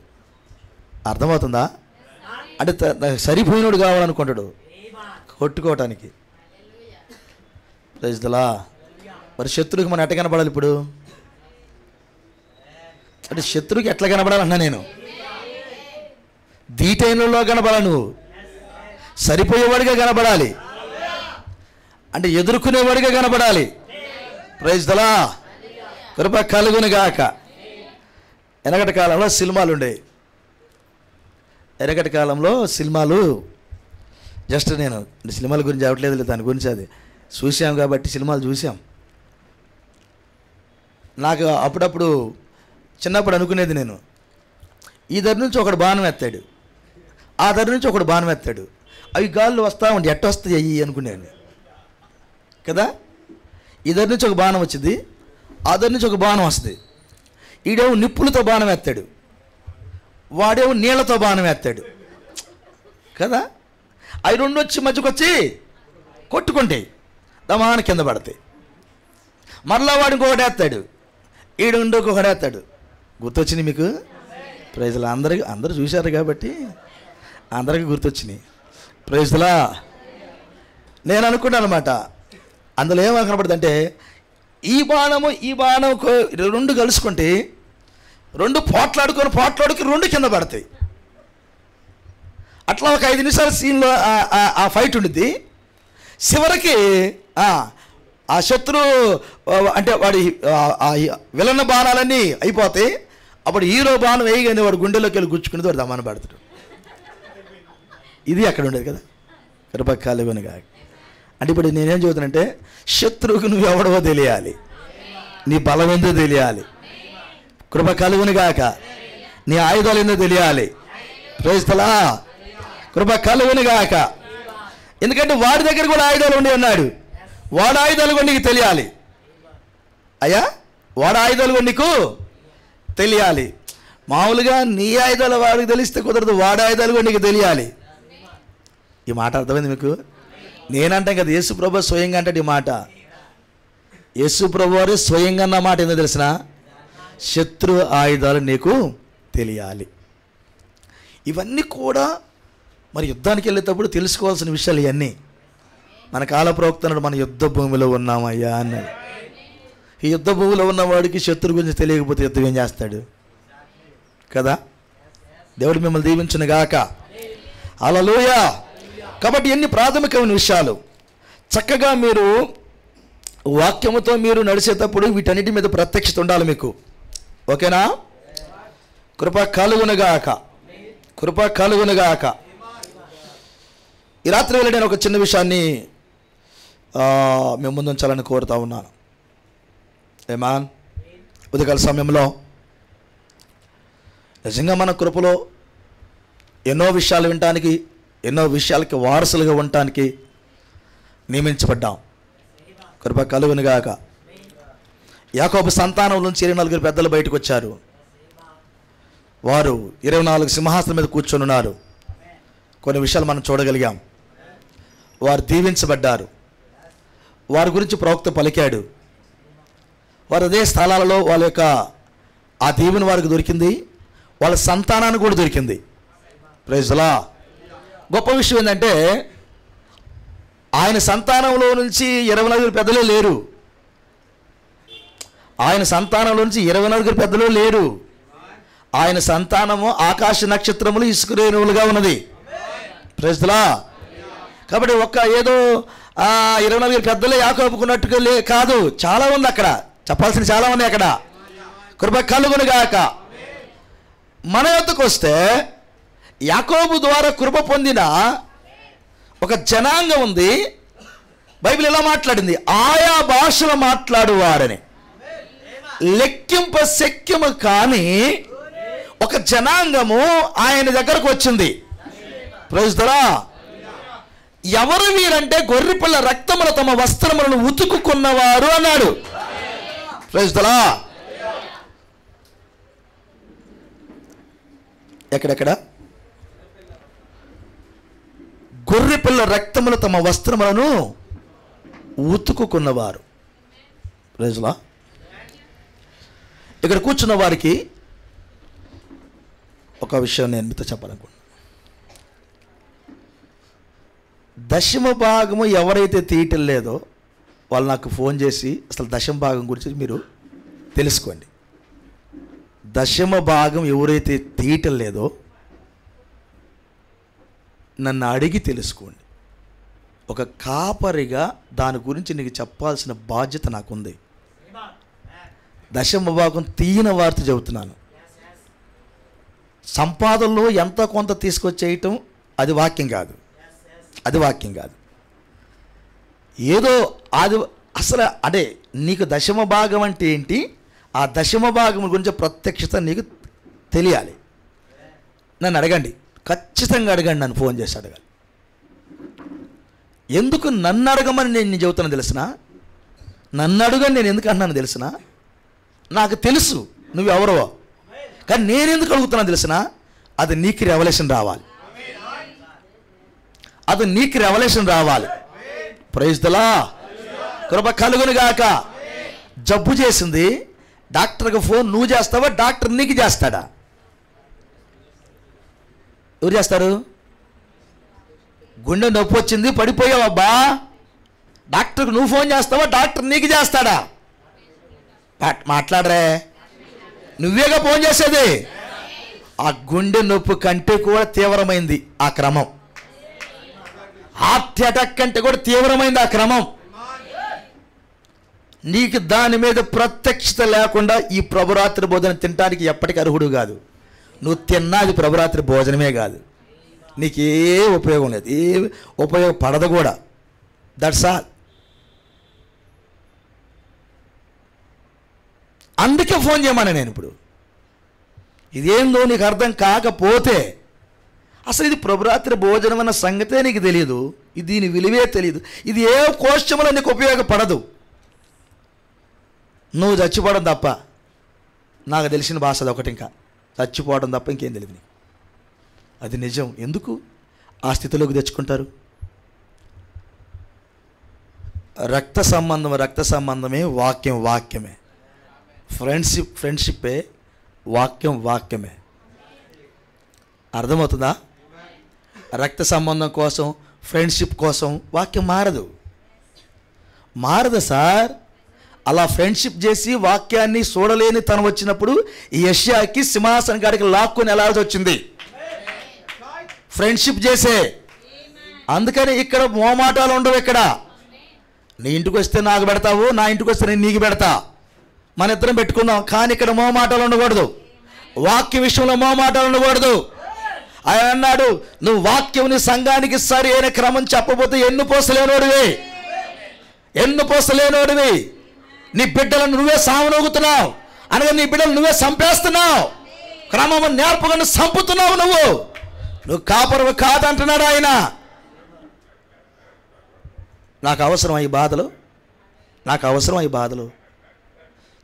అర్థమవుతుందా? అంటే సరిపోయినోడు కావాలనుకుంటాడు కొట్టుకోవటానికి. Praise the lord. మరి శత్రువుకి మనం ఎట్లా కనపడాలి ఇప్పుడు? అంటే శత్రువుకి ఎట్లా కనపడాలన్నా నేను దీటైనలో కనపడాలి. నువ్వు సరిపోయేవాడిగా కనపడాలి. అంటే ఎదుర్కొనేవాడిగా కనపడాలి. Praise the lord. కృప కలుగునుగాక. వెనకటి కాలంలో సినిమాలు ఉండేవి. వెనకటి కాలంలో సినిమాలు జస్ట్ నేను సినిమాల గురించి అవట్లేదు, దాని గురించి అది చూసాం కాబట్టి సినిమాలు చూసాం. నాకు అప్పుడప్పుడు చిన్నప్పుడు అనుకునేది, నేను ఈ దగ్గర నుంచి ఒకడు బాణం ఎత్తాడు, ఆ దగ్గర నుంచి ఒకడు బాణం ఎత్తాడు, అవి గాల్లో వస్తూ ఉండి ఎట్ట వస్తాయి అయ్యి అనుకునేది కదా. ఈ దగ్గర నుంచి ఒక బాణం వచ్చింది, ఆ దగ్గర నుంచి ఒక బాణం వస్తుంది. ఈడేమో నిప్పులతో బాణం ఎత్తాడు, వాడేమో నీళ్లతో బాణం ఎత్తాడు కదా. అవి రెండు వచ్చి మధ్యకు వచ్చి కొట్టుకుంటాయి, దమాన కింద పడతాయి. మరలా వాడు ఇంకొకటి వేస్తాడు, ఈడు ఇంకొకటి వేస్తాడు. గుర్తొచ్చింది మీకు? ప్రైజ్లా అందరూ చూశారు కాబట్టి అందరికీ గుర్తొచ్చినాయి. ప్రైజ్లా. నేను అనుకున్నాను అనమాట, అందులో ఏమో కనపడుతుందంటే ఈ బాణం రెండు కలుసుకుంటే రెండు పోట్లాడుకొని రెండు కింద పడతాయి. అట్లా ఒక 5 నిమిషాల సీన్లో ఆ ఫైట్ ఉండిద్ది. చివరికి ఆ శత్రువు అంటే వాడి విలన్న బాణాలన్నీ అయిపోతాయి. అప్పుడు హీరో బాణం వేయగానే వాడు గుండెలోకి వెళ్ళి గుచ్చుకునేది, వాడు దమాన పడతాడు. ఇది అక్కడ ఉండేది కదా. కృపకాలుగునుగా. అంటే ఇప్పుడు నేనేం చదువుతానంటే, శత్రువుకు నువ్వు ఎవడవో తెలియాలి, నీ బలం ఏందో తెలియాలి. కృప కలుగునుగాక. నీ ఆయుధాలు ఏందో తెలియాలి. Praise the lord. కృప కలుగునుగాక. ఎందుకంటే వాడి దగ్గర కూడా ఆయుధాలు ఉండి అన్నాడు. వాడు ఆయుధాలు కూడా నీకు తెలియాలి. అయ్యా, వాడు ఆయుధాలు కూడా నీకు తెలియాలి. మామూలుగా నీ ఆయుధాలు వాడికి తెలిస్తే కుదరదు, వాడి ఆయుధాలు కూడా నీకు తెలియాలి. ఈ మాట అర్థమైంది మీకు? నేనంటాం కదా, యేసు ప్రభు స్వయంగా అంటాడు ఈ మాట. యేసు ప్రభు వారు స్వయంగా అన్న మాట ఏందో తెలిసిన, శత్రు ఆయుధాలు నీకు తెలియాలి. ఇవన్నీ కూడా మరి యుద్ధానికి వెళ్ళేటప్పుడు తెలుసుకోవాల్సిన విషయాలు ఇవన్నీ. మన కాల ప్రవక్తనుడు మన యుద్ధ భూమిలో ఉన్నామయ్యా అన్నాడు. ఈ యుద్ధ భూమిలో ఉన్నవాడికి శత్రు గురించి తెలియకపోతే యుద్ధం ఏం చేస్తాడు కదా. దేవుడు మిమ్మల్ని దీవించును గాక. హల్లెలూయా. కాబట్టి ఎన్ని ప్రాథమికమైన విషయాలు చక్కగా మీరు వాక్యముతో మీరు నడిచేటప్పుడు వీటన్నిటి మీద ప్రత్యక్షత ఉండాలి మీకు. ఓకేనా? కృప కలుగునుగాక. కృప కలుగునుగాక. ఈ రాత్రి వేళ నేను ఒక చిన్న విషయాన్ని మేము ముందుంచాలని కోరుతా ఉన్నాను. ఏమాన్ ఉదయకాల సమయంలో నిజంగా మన కృపలో ఎన్నో విషయాలు వినటానికి, ఎన్నో విషయాలకి వారసులుగా ఉండటానికి నియమించబడ్డాం. కృప కలుగునుగాక. యాకోబు సంతానం నుంచి 24 పెద్దలు బయటకు వచ్చారు. వారు 24 సింహాసనం మీద కూర్చొని ఉన్నారు. కొన్ని విషయాలు మనం చూడగలిగాం. వారు దీవించబడ్డారు. వారి గురించి ప్రవక్త పలికాడు. వారు అదే స్థలాలలో వాళ్ళ యొక్క ఆ దీవెన వారికి దొరికింది, వాళ్ళ సంతానానికి కూడా దొరికింది. Praise the lord. గొప్ప విషయం ఏంటంటే ఆయన సంతానంలో నుంచి 24 పెద్దలే లేరు. ఆయన సంతానంలో నుంచి 24 పెద్దలు లేరు. ఆయన సంతానము ఆకాశ నక్షత్రములు ఇసుక రేణువులుగా ఉన్నది. Praise the lord. కాబట్టి ఒక్క ఏదో 24 పెద్దలే యాకోబుకున్నట్టుగా కాదు, చాలా ఉంది అక్కడ, చెప్పాల్సిన చాలా ఉన్నాయి అక్కడ. కృప కలుగునుగాక. మన యొద్దకు వస్తే యాకోబు ద్వారా కృప పొందిన ఒక జనాంగం ఉంది. బైబిల్ ఎలా మాట్లాడింది? ఆయా భాషలు మాట్లాడువారని, లెక్కింప శక్యము కాని ఒక జనాంగము ఆయన దగ్గరకు వచ్చింది. Praise the lord. ఎవరు వీరంటే గొర్రెపిల్ల రక్తముల తమ వస్త్రములను ఉతుకుకున్నవారు అన్నాడు. Praise the lord. ఎక్కడెక్కడ? గొర్రెపిల్ల రక్తములు తమ వస్త్రములను ఉతుకుకున్నవారు. Praise the lord. ఇక్కడ కూర్చున్న వారికి ఒక విషయం నేను మీతో చెప్పాలనుకుంటున్నాను. దశమ భాగము ఎవరైతే తీయటం లేదో వాళ్ళు నాకు ఫోన్ చేసి అసలు దశమ భాగం గురించి మీరు తెలుసుకోండి. దశమ భాగం ఎవరైతే తీయటం లేదో నన్ను అడిగి తెలుసుకోండి. ఒక కాపరిగా దాని గురించి నీకు చెప్పాల్సిన బాధ్యత నాకుంది. దశమ భాగం తీయన వార్త చెబుతున్నాను. సంపాదనలో ఎంత కొంత తీసుకొచ్చేయటం అది వాక్యం కాదు, అది వాక్యం కాదు. ఏదో అది అసలు అంటే నీకు దశమ భాగం అంటే ఏంటి, ఆ దశమ భాగం గురించి ప్రత్యక్షత నీకు తెలియాలి. నన్ను అడగండి, ఖచ్చితంగా అడగండి, నన్ను ఫోన్ చేసి అడగాలి. ఎందుకు నన్ను అడగమని నేను చెబుతాను తెలిసిన? నన్ను అడుగని నేను ఎందుకు అంటున్నాను తెలిసిన? నాకు తెలుసు నువ్వెవరో, కానీ నేను ఎందుకు అడుగుతున్నాను తెలిసిన? అది నీకు రెవల్యూషన్ రావాలి, అది నీకు రెవల్యూషన్ రావాలి. Praise the lord. కృప కలుగునుగాక. జబ్బు చేసింది, డాక్టర్కి ఫోన్ నువ్వు చేస్తావా, డాక్టర్ నీకు చేస్తాడా? ఎవరు చేస్తారు? గుండె నొప్పి వచ్చింది పడిపోయావబ్బా, డాక్టర్కి నువ్వు ఫోన్ చేస్తావా, డాక్టర్ నీకు చేస్తాడా? మాట్లాడరే, నువ్వేగా ఫోన్ చేసేది. ఆ గుండె నొప్పి కంటే కూడా తీవ్రమైంది ఆ క్రమం. హార్ట్ అటాక్ కంటే కూడా తీవ్రమైంది ఆ క్రమం. నీకు దాని మీద ప్రత్యక్షత లేకుండా ఈ ప్రభురాత్రి భోజనం తినడానికి ఎప్పటికీ అర్హుడు కాదు. నువ్వు తిన్నది ప్రభురాత్రి భోజనమే కాదు, నీకే ఉపయోగం లేదు, ఏ ఉపయోగపడదు కూడా. That's all. అందుకే ఫోన్ చేయమన్నా నేను ఇప్పుడు. ఇదేందో నీకు అర్థం కాకపోతే, అసలు ఇది ప్రభురాత్రి భోజనం అన్న సంగతే నీకు తెలియదు, ఇది దీని విలువే తెలియదు, ఇది ఏ కోశంలో నీకు ఉపయోగపడదు. నువ్వు చచ్చిపోవడం తప్ప, నాకు తెలిసిన భాష అది ఒకటి, ఇంకా చచ్చిపోవడం తప్ప ఇంకేం తెలియదు నీకు. అది నిజం. ఎందుకు ఆ స్థితిలోకి తెచ్చుకుంటారు? రక్త సంబంధమే, వాక్యం వాక్యమే, ఫ్రెండ్షిప్పే, వాక్యం వాక్యమే. అర్థమవుతుందా? రక్త సంబంధం కోసం, ఫ్రెండ్షిప్ కోసం వాక్యం మారదు సార్. అలా ఫ్రెండ్షిప్ చేసి వాక్యాన్ని చూడలేని తను వచ్చినప్పుడు ఈ యెషయాకి సింహాసనం కాడికి లాక్కొని వెళ్ళాల్సి వచ్చింది, ఫ్రెండ్షిప్ చేసే. అందుకని ఇక్కడ మోమాటాలు ఉండవు. ఇక్కడ నీ ఇంటికి వస్తే నాకు పెడతావు, నా ఇంటికి వస్తే నేను నీకు పెడతా, మన ఇద్దరం పెట్టుకుందాం. కానీ ఇక్కడ మోమాటాలు ఉండకూడదు, వాక్య విషయంలో మోమాటాలు ఉండకూడదు. ఆయన అన్నాడు, నువ్వు వాక్యం సంఘానికి సరి అయిన క్రమం చెప్పబోతే ఎన్నుపోసలేనోడివి, ఎన్నుపోసలేనోడివి. నీ బిడ్డలను నువ్వే సావనోగుతున్నావు, అనగా నీ బిడ్డలు నువ్వే చంపేస్తున్నావు, క్రమము నేర్పకుండా చంపుతున్నావు. నువ్వు కాపరవు కాదంటున్నాడు ఆయన. నాకు అవసరం ఈ బాధలు, నాకు అవసరం ఈ బాధలు.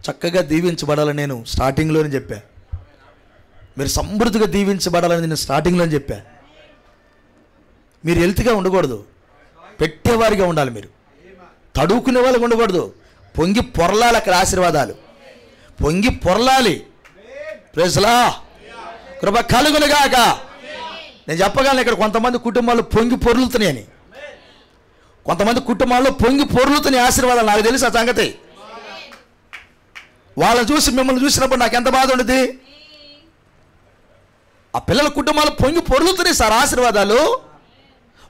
చక్కగా దీవించబడాలని నేను స్టార్టింగ్లోనే చెప్పా. మీరు సమృద్ధిగా దీవించబడాలని నేను స్టార్టింగ్లోనే చెప్పా. మీరు హెల్త్గా ఉండకూడదు, పెట్టేవారిగా ఉండాలి. మీరు తడుకునే వాళ్ళకి ఉండకూడదు. పొంగి పొరలాలి అక్కడ ఆశీర్వాదాలు, పొంగి పొరలాలి. ప్రైజ్లా, కృప కలుగునుగాక. నేను చెప్పగలను ఇక్కడ కొంతమంది కుటుంబాలు పొంగి పొర్లుతున్నాయని, కొంతమంది కుటుంబాల్లో పొంగి పొర్లుతున్నాయి ఆశీర్వాదాలు. నాకు తెలుసు ఆ సంగతి. వాళ్ళని చూసి మిమ్మల్ని చూసినప్పుడు నాకు ఎంత బాధ ఉండదు. ఆ పిల్లల కుటుంబాలు పొంగి పొర్లుతున్నాయి సార్ ఆశీర్వాదాలు.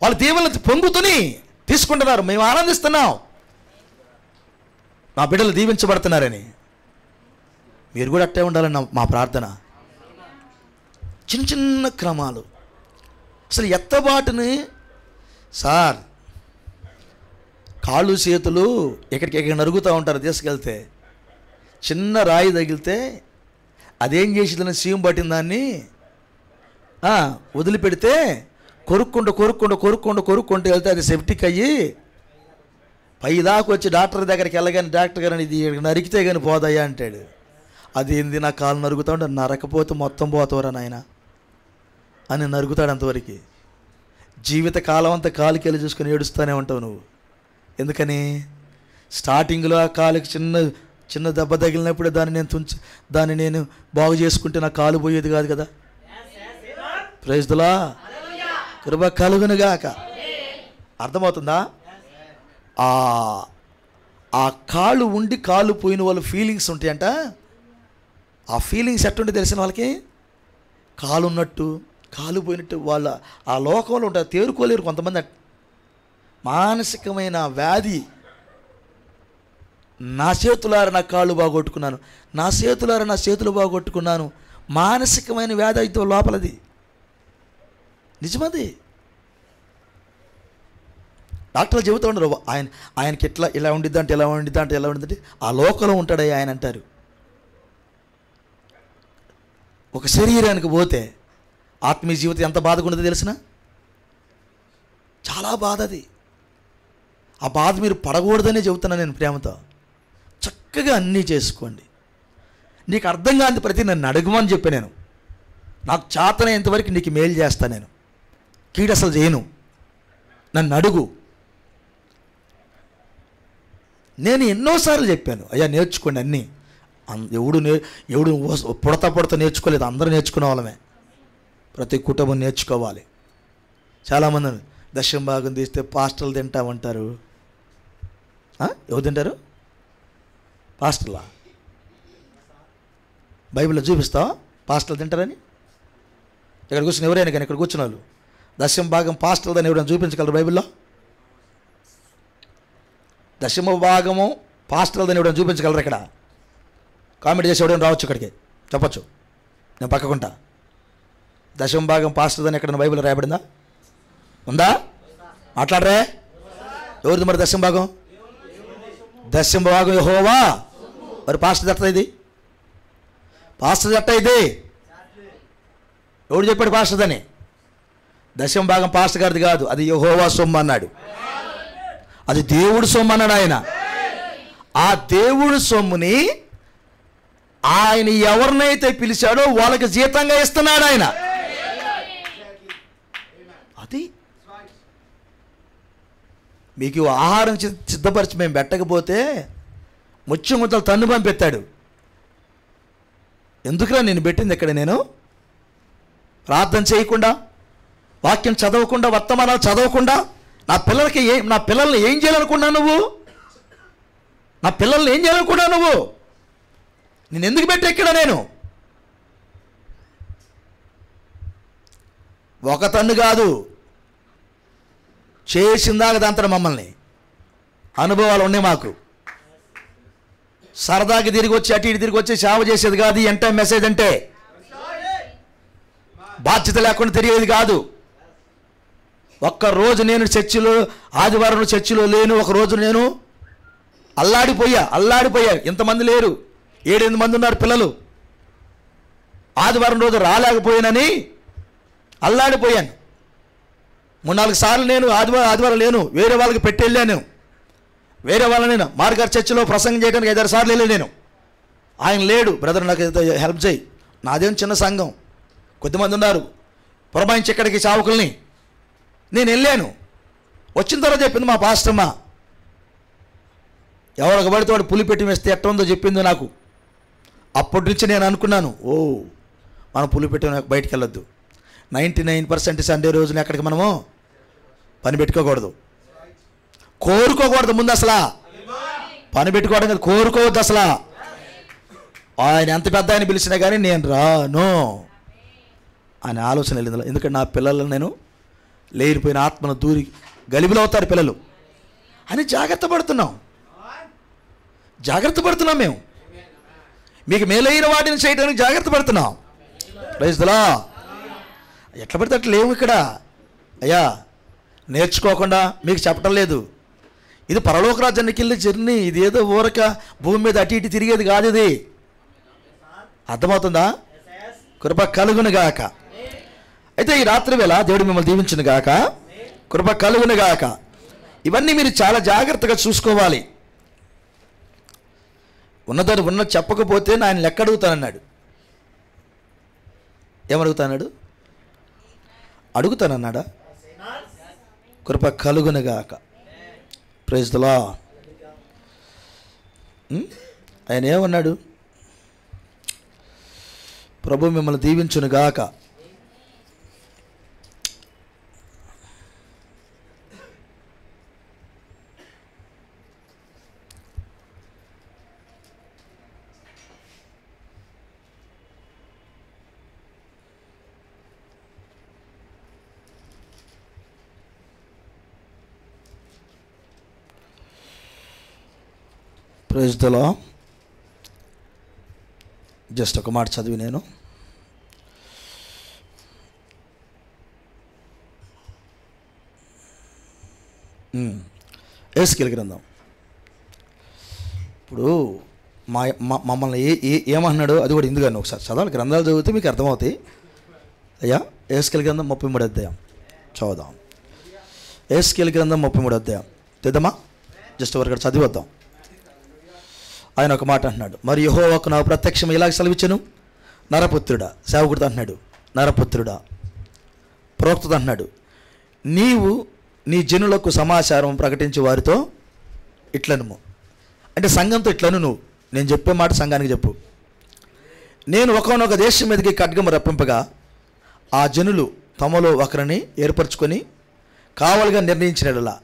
వాళ్ళ దీవెనలు పొంగుతుని తీసుకుంటున్నారు, మేము ఆనందిస్తున్నాం, మా బిడ్డలు దీవించబడుతున్నారని. మీరు కూడా అట్టే ఉండాలని మా ప్రార్థన. చిన్న చిన్న క్రమాలు అసలు ఎత్తబాటుని సార్, కాళ్ళు చేతులు ఎక్కడికి నరుగుతూ ఉంటారు. తీసుకెళ్తే చిన్న రాయి తగిలితే అదేం చేసిందని సీఎం పట్టిన దాన్ని వదిలిపెడితే కొరుక్కుంటూ వెళ్తే అది సెప్టిక్ అయ్యి పైదాకా వచ్చి డాక్టర్ దగ్గరికి వెళ్ళగానే డాక్టర్ గారు ఇది నరికితే కానీ పోదయ్యా అంటాడు. అది ఏంది, నా కాలు నరుగుతా ఉంటే నరకపోతే మొత్తం పోతావరా నాయన అని నరుగుతాడు. అంతవరకు జీవితకాలం అంతా కాలుకి వెళ్ళి చూసుకొని ఏడుస్తూనే ఉంటావు నువ్వు. ఎందుకని? స్టార్టింగ్లో ఆ కాలుకి చిన్న దెబ్బ తగిలినప్పుడే దాన్ని నేను బాగు చేసుకుంటే నా కాలు పోయేది కాదు కదా. ప్రైజ్ ది లార్డ్, కృప కలుగునుగాక. అర్థమవుతుందా? ఆ కాళ్ళు ఉండి కాళ్ళు పోయిన వాళ్ళు ఫీలింగ్స్ ఉంటాయంట. ఆ ఫీలింగ్స్ ఎట్టుంటే తెలిసిన వాళ్ళకి, కాలు ఉన్నట్టు కాలు పోయినట్టు వాళ్ళ ఆ లోకంలో ఉంటారు, తేరుకోలేరు కొంతమంది. మానసికమైన వ్యాధి. నా చేతులారా నా కాళ్ళు బాగొట్టుకున్నాను, నా చేతులారా నా చేతులు బాగొట్టుకున్నాను. మానసికమైన వ్యాధి అయితే లోపలది, నిజమది. డాక్టర్లు చెబుతూ ఉండరు ఆయనకి ఇలా ఉండిద్దంటే ఎలా ఉండిద్దంటే ఎలా ఉండిద్దంటే ఆ లోకంలో ఉంటాడయ్యా ఆయన అంటారు. ఒక శరీరానికి పోతే ఆత్మీయ జీవితం ఎంత బాధగా ఉండదో తెలిసిన, చాలా బాధ అది. ఆ బాధ మీరు పడకూడదనే చెబుతున్నాను నేను ప్రేమతో. చక్కగా అన్నీ చేసుకోండి. నీకు అర్థం కాని ప్రతి నన్ను అడగమని చెప్పి నేను, నాకు చేతనైనంతవరకు నీకు మేలు చేస్తాను, నేను కీడు అసలు చేయను, నన్ను అడుగు. నేను ఎన్నోసార్లు చెప్పాను, అయ్యా నేర్చుకోండి అన్నీ. ఎవడు పుడతా నేర్చుకోలేదు, అందరూ నేర్చుకునే వాళ్ళమే. ప్రతి కుటుంబం నేర్చుకోవాలి. చాలామంది దశమ భాగం తీస్తే పాస్టర్లు తింటామంటారు. ఎవరు తింటారు? పాస్టర్లా? బైబిల్లో చూపిస్తావా పాస్టర్లు తింటారని? ఇక్కడ కూర్చుని ఎవరైనా కానీ ఇక్కడ కూర్చున్న వాళ్ళు దశమ భాగం పాస్టర్లని ఎవరైనా చూపించగలరు బైబిల్లో? దశమ భాగము పాస్టర్లని ఎవరైనా చూపించగలరు? ఇక్కడ కామెంట్ చేసి ఎవరైనా రావచ్చు, ఇక్కడికి చెప్పచ్చు, నేను పక్కకుంటా. దశమ భాగం పాస్టర్దని ఎక్కడైనా బైబిల్లో రాయబడిందా? ఉందా? మాట్లాడరే. ఎవరిది మరి దశమ భాగం? దశమ భాగం యెహోవా. మరి పాస్టర్ జట్ట ఇది, పాస్టర్ జట్ట ఇది. ఎవడు చెప్పాడు పాస్టర్ అని? దశమ భాగం పాస్టర్ గారిది కాదు, అది యెహోవా సొమ్ము అన్నాడు. అది దేవుడు సొమ్ము అన్నాడు ఆయన. ఆ దేవుడు సొమ్ముని ఆయన ఎవరినైతే పిలిచాడో వాళ్ళకి జీతంగా ఇస్తున్నాడు ఆయన. అది మీకు ఆహారం సిద్ధపరిచి మేము పెట్టకపోతే ముత్యం ముద్దలు తన్ను పంపెత్తాడు. ఎందుకురా నేను పెట్టింది ఇక్కడ? నేను ప్రార్థన చేయకుండా, వాక్యం చదవకుండా, వర్తమానాలు చదవకుండా నా పిల్లల్ని ఏం చేయాలనుకున్నావు నువ్వు? నా పిల్లల్ని ఏం చేయాలనుకున్నావు నువ్వు? నేను ఎందుకు పెట్టా ఇక్కడ? నేను ఒక తన్ను కాదు, చేసిందాక దాంతో మమ్మల్ని అనుభవాలు ఉన్నాయి మాకు. సరదాకి తిరిగి వచ్చి అటు ఇటు తిరిగి వచ్చి సేవ చేసేది కాదు. అంటే మెసేజ్ అంటే బాధ్యత లేకుండా తిరిగేది కాదు. ఒక్కరోజు నేను చర్చిలో, ఆదివారం చర్చిలో లేను, ఒకరోజు నేను అల్లాడిపోయా. ఇంతమంది లేరు, 7-8 మంది ఉన్నారు పిల్లలు. ఆదివారం రోజు రాలేకపోయానని అల్లాడిపోయాను. 3-4 సార్లు నేను ఆదివారం లేను, వేరే వాళ్ళకి పెట్టి వెళ్ళాను. వేరే వాళ్ళని మార్గార్ చర్చిలో ప్రసంగం చేయడానికి 5-6 సార్లు వెళ్ళాను నేను. ఆయన లేడు, బ్రదర్ నాకు హెల్ప్ చేయి. నాదేం చిన్న సంఘం, కొద్దిమంది ఉన్నారు, పురమాయించి ఇక్కడికి చావుకుల్ని. నేను వెళ్ళాను. వచ్చిన తర్వాత చెప్పింది మా పాస్టమ్మ, ఎవరికి పడితే వాడు పులి పెట్టి వేస్తే ఎట్ట ఉందో చెప్పింది నాకు. అప్పటి నుంచి నేను అనుకున్నాను, మనం పులి పెట్టి బయటికి వెళ్ళొద్దు. 99% సండే రోజున ఎక్కడికి మనము పని పెట్టుకోకూడదు, కోరుకోకూడదు. ముందు అసలు పని పెట్టుకోవడం కదా, కోరుకోవద్దు అసలు. ఆయన ఎంత పెద్ద ఆయన పిలిచినా కానీ నేను రాను అనే ఆలోచన వెళ్ళింది. ఎందుకంటే నా పిల్లలను నేను లేరిపోయిన ఆత్మను దూరి గలిబిలో అవుతారు పిల్లలు అని జాగ్రత్త పడుతున్నాం మేము. మీకు మేలైన వాటిని చేయడానికి జాగ్రత్త పడుతున్నాం. Praise the Lord. ఎట్లా పడితే అట్లా లేవు ఇక్కడ. అయ్యా నేర్చుకోకుండా మీకు చెప్పటం లేదు. ఇది పరలోక రాజ్యానికి వెళ్ళే జర్నీ. ఇది ఏదో ఊరక భూమి మీద అటు ఇటు తిరిగేది కాదు. ఇది అర్థమవుతుందా? కృప కలుగును గాక. అయితే ఈ రాత్రి వేళ దేవుడు మిమ్మల్ని దీవించును గాక, కృప కలుగును గాక. ఇవన్నీ మీరు చాలా జాగ్రత్తగా చూసుకోవాలి. ఉన్నదని ఉన్న చెప్పకపోతే ఆయన లెక్క అడుగుతానన్నాడు. ఏమడుగుతాన్నాడు? అడుగుతానన్నాడా? కృప కలుగును గాక. Praise the Lord. ఆయన ఏమన్నాడు? ప్రభు మిమ్మల్ని దీవించును గాక. Praise the lord. జస్ట్ ఒక మాట చదివి నేను యేసుకేలు గ్రంథం. ఇప్పుడు మమ్మల్ని ఏమన్నాడు అది కూడా ఇందుగానే ఒకసారి చదవాలి. గ్రంథాలు చదివితే మీకు అర్థమవుతాయి. అయ్యా యేసుకేలు గ్రంథం 33వ అధ్యాయం చదువుదాం. యేసుకేలు గ్రంథం 33వ అధ్యాయం తెద్దామా? జస్ట్ వరకు చదివద్దాం. ఆయన ఒక మాట అంటున్నాడు, మరి యెహోవాకు నాకు ప్రత్యక్షం ఇలాగ సెలవిచ్చెను, నరపుత్రుడా, సేవకుడితో అంటున్నాడు, నరపుత్రుడా, ప్రవక్తతో అంటున్నాడు, నీవు నీ జనులకు సమాచారం ప్రకటించే వారితో ఇట్లనుము. అంటే సంఘంతో ఇట్లను నువ్వు, నేను చెప్పే మాట సంఘానికి చెప్పు. నేను ఒకనొక దేశం మీదకి ఖడ్గము రప్పింపగా ఆ జనులు తమలో ఒకరిని ఏర్పరచుకొని కావాలిగా నిర్ణయించినలా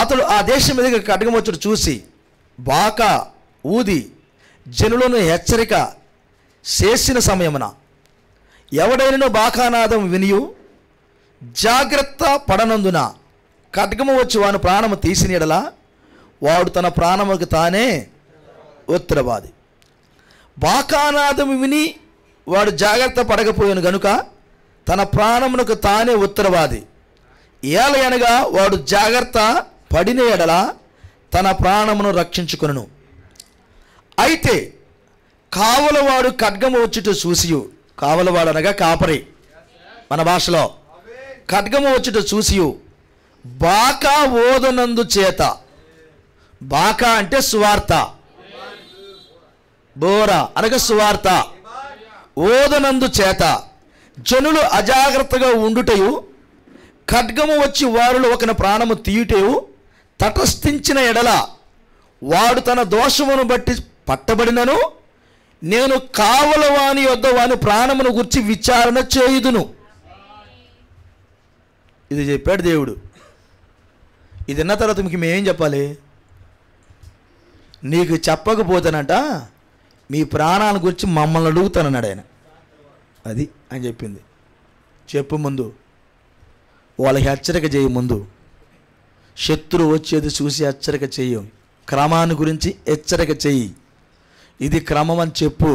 అతడు ఆ దేశం మీదకి ఖడ్గం వచ్చుడు చూసి బాకా ఊది జనులను హెచ్చరిక చేసిన సమయమున ఎవడైనా బాకానాదం వినియు జాగ్రత్త పడనందున ఖడ్గము వచ్చి వాని ప్రాణము తీసిన యెడల వాడు తన ప్రాణముకు తానే ఉత్తరవాది. బాకానాదం విని వాడు జాగ్రత్త పడకపోయాను గనుక తన ప్రాణమునకు తానే ఉత్తరవాది. ఏలయనగా వాడు జాగ్రత్త పడిన యెడల తన ప్రాణమును రక్షించుకొనును. అయితే కావలవాడు ఖడ్గము వచ్చుట చూసియు, కావలవాడు అనగా కాపరి మన భాషలో, ఖడ్గము వచ్చుట చూసియు బాకా ఓదనందు చేత, బాకా అంటే సువార్త, బోరా అనగా సువార్త, ఓదనందు చేత జనులు అజాగ్రత్తగా ఉండుటయు ఖడ్గము వచ్చి వారిలో ఒకని ప్రాణము తీయుటయు తటస్థించిన ఎడల వాడు తన దోషమును బట్టి పట్టబడినను నేను కావలవాని యొద్ద వాని ప్రాణమును గురించి విచారణ చేయుదును. ఇది చెప్పాడు దేవుడు. ఇది విన్న తర్వాత మీకు మేమేం చెప్పాలి? నీకు చెప్పకపోతేనట మీ ప్రాణాల గురించి మమ్మల్ని అడుగుతానన్నాడు ఆయన. అది అని చెప్పింది. చెప్పు ముందు, వాళ్ళకి హెచ్చరిక చేయి. ముందు శత్రువు వచ్చేది చూసి హెచ్చరిక చెయ్యి. క్రమాన్ని గురించి హెచ్చరిక చెయ్యి. ఇది క్రమం అని చెప్పు.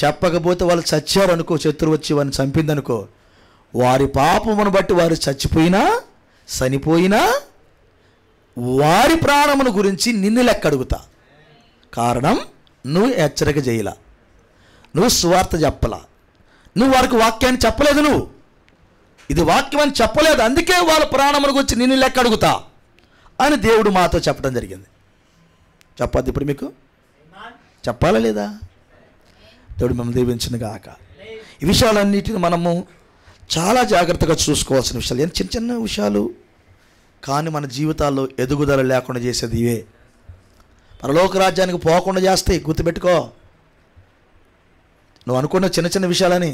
చెప్పకపోతే వాళ్ళు చచ్చారు అనుకో, శత్రువు వచ్చి వారిని చంపిందనుకో, వారి పాపమును బట్టి వారు చచ్చిపోయినా చనిపోయినా వారి ప్రాణమును గురించి నిన్ను లెక్క అడుగుతా. కారణం నువ్వు హెచ్చరిక చేయలా, నువ్వు సువార్త చెప్పలా, నువ్వు వారికి వాక్యాన్ని చెప్పలేదు, నువ్వు ఇది వాక్యం అని చెప్పలేదు, అందుకే వాళ్ళ ప్రాణమును గురించి నిన్ను లెక్క అడుగుతా అని దేవుడు మాతో చెప్పడం జరిగింది. చెప్పద్దు ఇప్పుడు మీకు చెప్పాలా లేదా? దేవుడు మిమ్మల్ని దీవించును గాక. ఈ విషయాలన్నిటిని మనము చాలా జాగ్రత్తగా చూసుకోవాల్సిన విషయాలు, చిన్న చిన్న విషయాలు కానీ మన జీవితాల్లో ఎదుగుదల లేకుండా చేసేది ఇవే. పరలోక రాజ్యానికి పోకుండా చేస్తాయి. గుర్తుపెట్టుకో, నువ్వు అనుకున్న చిన్న చిన్న విషయాలని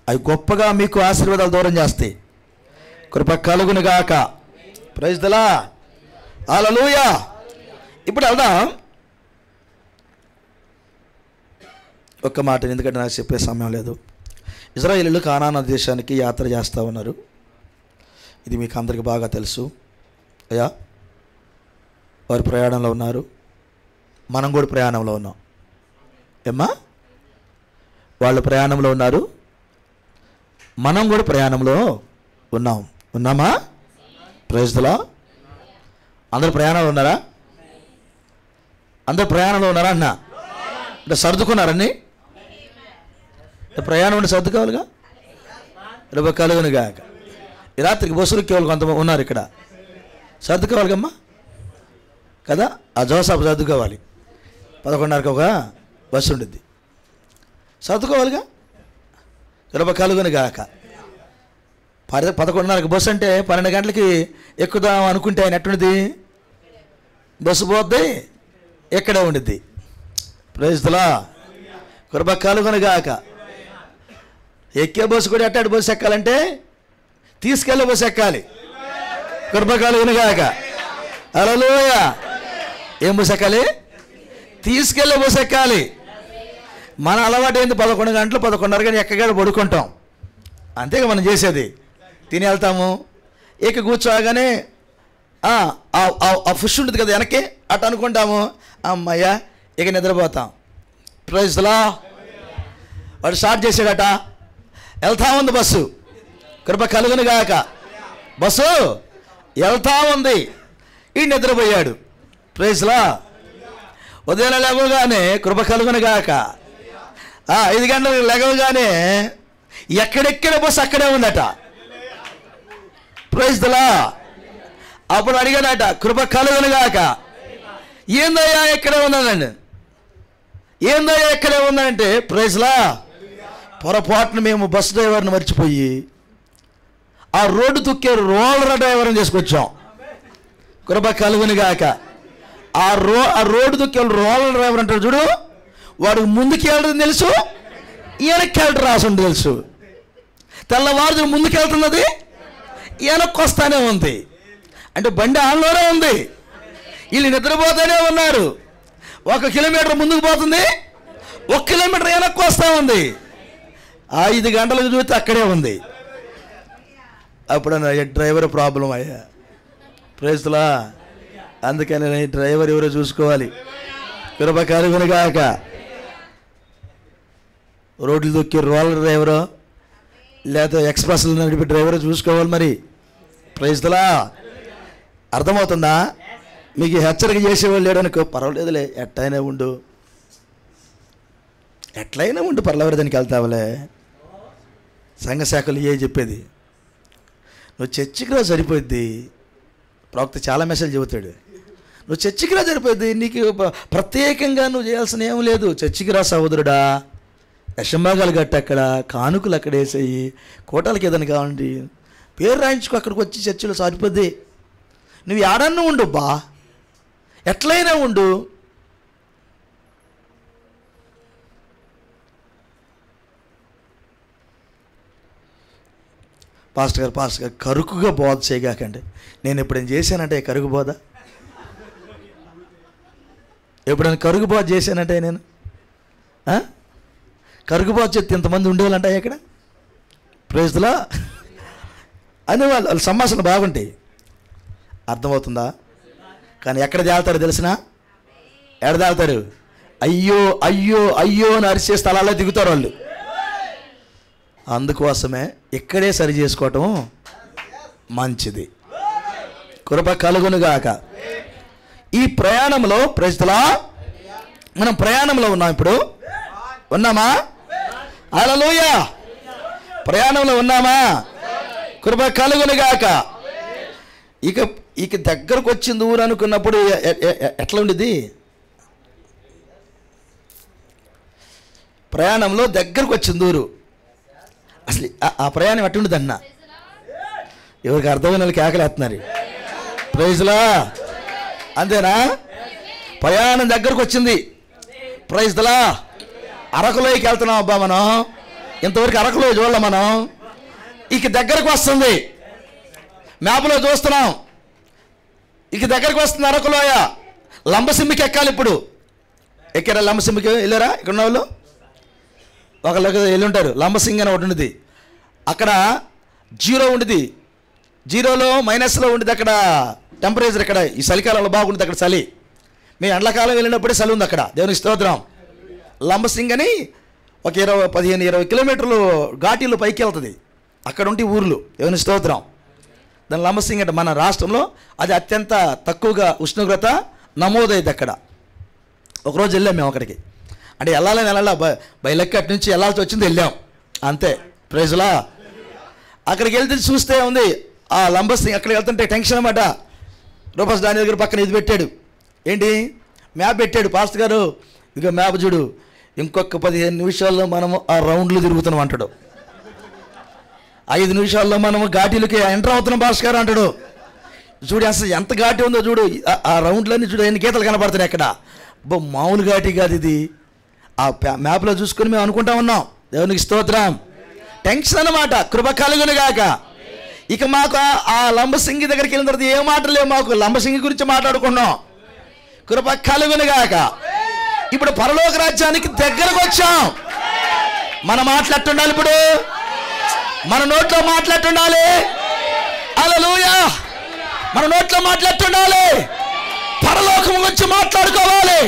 అవి గొప్పగా మీకు ఆశీర్వాదాలు దూరం చేస్తాయి. కృప కలుగును గాక. Praise the lord. హల్లెలూయా. ఇప్పుడు వెళ్దాం ఒక్క మాట, ఎందుకంటే నాకు చెప్పే సమయం లేదు. ఇజ్రాయేలీలు కానాను దేశానికి యాత్ర చేస్తూ ఉన్నారు. ఇది మీకు అందరికీ బాగా తెలుసు. అయ్యా, వారు ప్రయాణంలో ఉన్నారు, మనం కూడా ప్రయాణంలో ఉన్నాం. ఏమ్మా, వాళ్ళు ప్రయాణంలో ఉన్నారు, మనం కూడా ప్రయాణంలో ఉన్నామా? Praise the Lord. అందరు ప్రయాణంలో ఉన్నారా? అందరు ప్రయాణంలో ఉన్నారా అన్న? అంటే సర్దుకున్నారని ప్రయాణం ఉండి సర్దుకోవాలిగా. రేపు కలుగునుగా. ఈ రాత్రికి బస్సులు కేవలం కొంతమంది ఉన్నారు ఇక్కడ, సర్దుకోవాలిగమ్మా కదా. ఆ జోసాపు సర్దుకోవాలి. 11:30కి ఒక బస్సు ఉండిద్ది, సర్దుకోవాలిగా. రేపు కలుగునుగాక. 11:30కి బస్సు అంటే 12 గంటలకి ఎక్కుదాం అనుకుంటే ఆయన ఎట్టుండిద్ది? బస్సు పోద్ది, ఎక్కడే ఉండిద్ది. Praise the lord. కృప కలుగునుగాక. ఎక్కే బస్సు కూడా ఎట్టాడు బస్సు ఎక్కాలంటే తీసుకెళ్ళే బస్సు ఎక్కాలి. కృప కలుగునుగాక. హల్లెలూయా. ఏం బస్సు ఎక్కాలి? తీసుకెళ్ళే బస్సు ఎక్కాలి. మన అలవాటు ఏంది? 11 గంటలు 11:30 గంటలు ఎక్కగానే పడుకుంటాం, అంతేగా మనం చేసేది. తిని వెళ్తాము, ఇక కూర్చోగానే ఆ ఫుష్ ఉంటుంది కదా వెనక్కి, అటు అనుకుంటాము, అమ్మయ్యా ఇక నిద్రపోతాం. Praise the lord. వాడు స్టార్ట్ చేసాడట, వెళ్తా ఉంది బస్సు. కృప కలుగునుగాక. బస్సు వెళ్తా ఉంది, ఈ నిద్రపోయాడు. Praise the lord. ఉదయం లేవగానే కృప కలుగునుగాక. 5 గంటలకు లేవగానే ఎక్కడెక్కడ బస్సు అక్కడే ఉందట. Praise the lord. అప్పుడు అడిగాడట, కృప కలుగునుగాక, ఏందయ్యా ఎక్కడే ఉన్నానండి, ఏందయ్యా ఎక్కడే ఉన్నానంటే, ప్రైజ్ ది లార్డ్, పొరపాటున మేము బస్ డ్రైవర్ని మర్చిపోయి ఆ రోడ్డు తుక్కే రోలర్ డ్రైవర్ని చేసుకొచ్చాం. కృప కలుగునుగాక. ఆ రోడ్డు తుక్కే రోలర్ డ్రైవర్ అంటారు చూడు, వాడు ముందుకు వెళ్ళడం తెలుసు, వెనక్కి వెళ్ళడం రాసుండి తెలుసు. తెల్లవారు ముందుకు వెళ్తున్నది, వెనక్కి వస్తానే ఉంది. అంటే బండి ఆన్లోనే ఉంది, వీళ్ళు నిద్రపోతూనే ఉన్నారు. 1 కిలోమీటర్ ముందుకు పోతుంది, 1 కిలోమీటర్ వెనక్కి వస్తూ ఉంది. 5 గంటలకు చూస్తే అక్కడే ఉంది. అప్పుడు డ్రైవర్ ప్రాబ్లం అయ్యా. Praise the Lord. అందుకని డ్రైవర్ ఎవరో చూసుకోవాలి. కృప కలుగునుగాక. రోడ్లు దొక్కి రోలర్ డ్రైవరో లేకపోతే ఎక్స్ప్రెస్లు నడిపి డ్రైవర్ చూసుకోవాలి మరి. Praise the Lord. అర్థమవుతుందా? మీకు హెచ్చరిక చేసేవాళ్ళు లేడనుకో, పర్వాలేదులే, ఎట్లయినా ఉండు పర్వాలేదానికి వెళ్తావులే. సంఘశాఖలు ఏ చెప్పేది, నువ్వు చర్చికి రా సరిపోద్ది. ప్రవక్త చాలా మెసేజ్ చెబుతాడు, నువ్వు చర్చికి రా సరిపోద్ది, నీకు ప్రత్యేకంగా నువ్వు చేయాల్సిన ఏం లేదు. చర్చికి రా సహోదరుడా, దశంభాగాలు కట్టి అక్కడ కానుకలు అక్కడ వేసేయి, కోటాలకి ఏదైనా కావండి, పేరు రాయించుకో, అక్కడికి వచ్చి చర్చిలో సరిపోద్ది. నువ్వు ఏడన్నా ఉండు బా, ఎట్లయినా ఉండు. పాస్టర్ గారు కరుకుగా బోధ చేయగాకండి. నేను ఎప్పుడైనా చేశానంటే కరుగు బోధ, ఎప్పుడైనా కరుగు బోధ చేశానంటే నేను కరుగు బోధ చెప్తే ఇంతమంది ఉండేవాళ్ళంట ఇక్కడ. ప్రైజ్ ది లార్డ్ అని వాళ్ళ సంభాషణలు బాగుంటాయి. అర్థమవుతుందా? కానీ ఎక్కడ తేలుతారు తెలిసినా? ఎక్కడ తేలుతారు? అయ్యో అయ్యో అయ్యో అని అరిసే స్థలాల్లో దిగుతారు వాళ్ళు. అందుకోసమే ఇక్కడే సరి చేసుకోవటం మంచిది. కృప కలుగునుగాక. ఈ ప్రయాణంలో ప్రజలా మనం ప్రయాణంలో ఉన్నాం. ఇప్పుడు ఉన్నామా? హల్లెలూయా. ప్రయాణంలో ఉన్నామా? కృప కలుగునుగాక. ఇక దగ్గరకు వచ్చింది ఊరు అనుకున్నప్పుడు ఎట్లా ఉండేది? ప్రయాణంలో దగ్గరకు వచ్చింది ఊరు, అసలు ఆ ప్రయాణం ఎట్టుండదు అన్న. ఎవరికి అర్థమైన వాళ్ళకి ఆకలేస్తున్నారు. ప్రైజ్లా. అంతేనా? ప్రయాణం దగ్గరకు వచ్చింది. ప్రైజ్లా. అరకులోకి వెళ్తున్నాం అబ్బా మనం. ఇంతవరకు అరకులో చూడాలి మనం. ఇక దగ్గరకు వస్తుంది. మ్యాప్లో చూస్తున్నాం. ఇక దగ్గరకు వస్తుంది అరకులోయ. లంబసింగికి ఎక్కాలి ఇప్పుడు. ఎక్కారా? లంబసింగికి వెళ్ళారా? ఇక్కడ ఉన్న వాళ్ళు ఒకళ్ళకి వెళ్ళి ఉంటారు. లంబసింగి అని ఒకటి ఉండేది. అక్కడ జీరో ఉండేది. జీరోలో మైనస్లో ఉండేది అక్కడ టెంపరేచర్. ఇక్కడ ఈ చలికాలంలో బాగుంటుంది అక్కడ చలి. మేము ఎండాకాలం వెళ్ళినప్పుడే చలి ఉంది అక్కడ. దేవునికి స్తోత్రం. లంబసింగ్ అని ఒక 15-20 కిలోమీటర్లు ఘాటీలు పైకి వెళ్తుంది. అక్కడ ఉంటే ఊర్లు. దేవునికి స్తోత్రం. దాని లంబసింగ్ అంటే మన రాష్ట్రంలో అది అత్యంత తక్కువగా ఉష్ణోగ్రత నమోదైంది అక్కడ. ఒకరోజు వెళ్ళాం మేము అక్కడికి. అంటే వెళ్ళాలా బై లెక్క అటు నుంచి వెళ్ళాల్సి వచ్చింది, వెళ్ళాం అంతే. ప్రైజ్లా. అక్కడికి వెళ్తే చూస్తే ఉంది ఆ లంబసింగ్. అక్కడికి వెళ్తుంటే టెన్షన్ అన్నమాట. రూపస్ దాని దగ్గర పక్కన ఇది పెట్టాడు. ఏంటి? మ్యాప్ పెట్టాడు. పాస్టర్ గారు ఇక మ్యాప్ చూడు, ఇంకొక 15 నిమిషాల్లో మనము ఆ రౌండ్లు తిరుగుతున్నాం అంటాడు. 5 నిమిషాల్లో మనము ఘాటీలకి ఎంటర్ అవుతున్నాం పాస్టర్ గారు అంటాడు. చూడు అసలు ఎంత ఘాటీ ఉందో చూడు. ఆ రౌండ్లన్నీ చూడు, ఎన్ని గీతలు కనపడుతున్నాయి అక్కడ. మామూలు ఘాటీ కాదు ఇది. ఆ మ్యాప్లో చూసుకొని మేము అనుకుంటా ఉన్నాం. దేవునికి స్తోత్రం. టెన్షన్ అన్నమాట. కృప కలుగునుగాక. ఇక మాకు ఆ లంబసింగి దగ్గరికి వెళ్ళిన తర్వాత ఏ మాటలు లేవు మాకు. లంబసింగి గురించి మాట్లాడుకున్నాం. కృప కలుగునుగాక. ఇప్పుడు పరలోక రాజ్యానికి దగ్గరకు వచ్చాం. మన మాట్లాడుతుండాలి. ఇప్పుడు మన నోట్లో మాట్లాడుతుండాలి. హల్లెలూయా. మన నోట్లో మాట్లాడుతుండాలి. పరలోకం గురించి మాట్లాడుకోవాలి.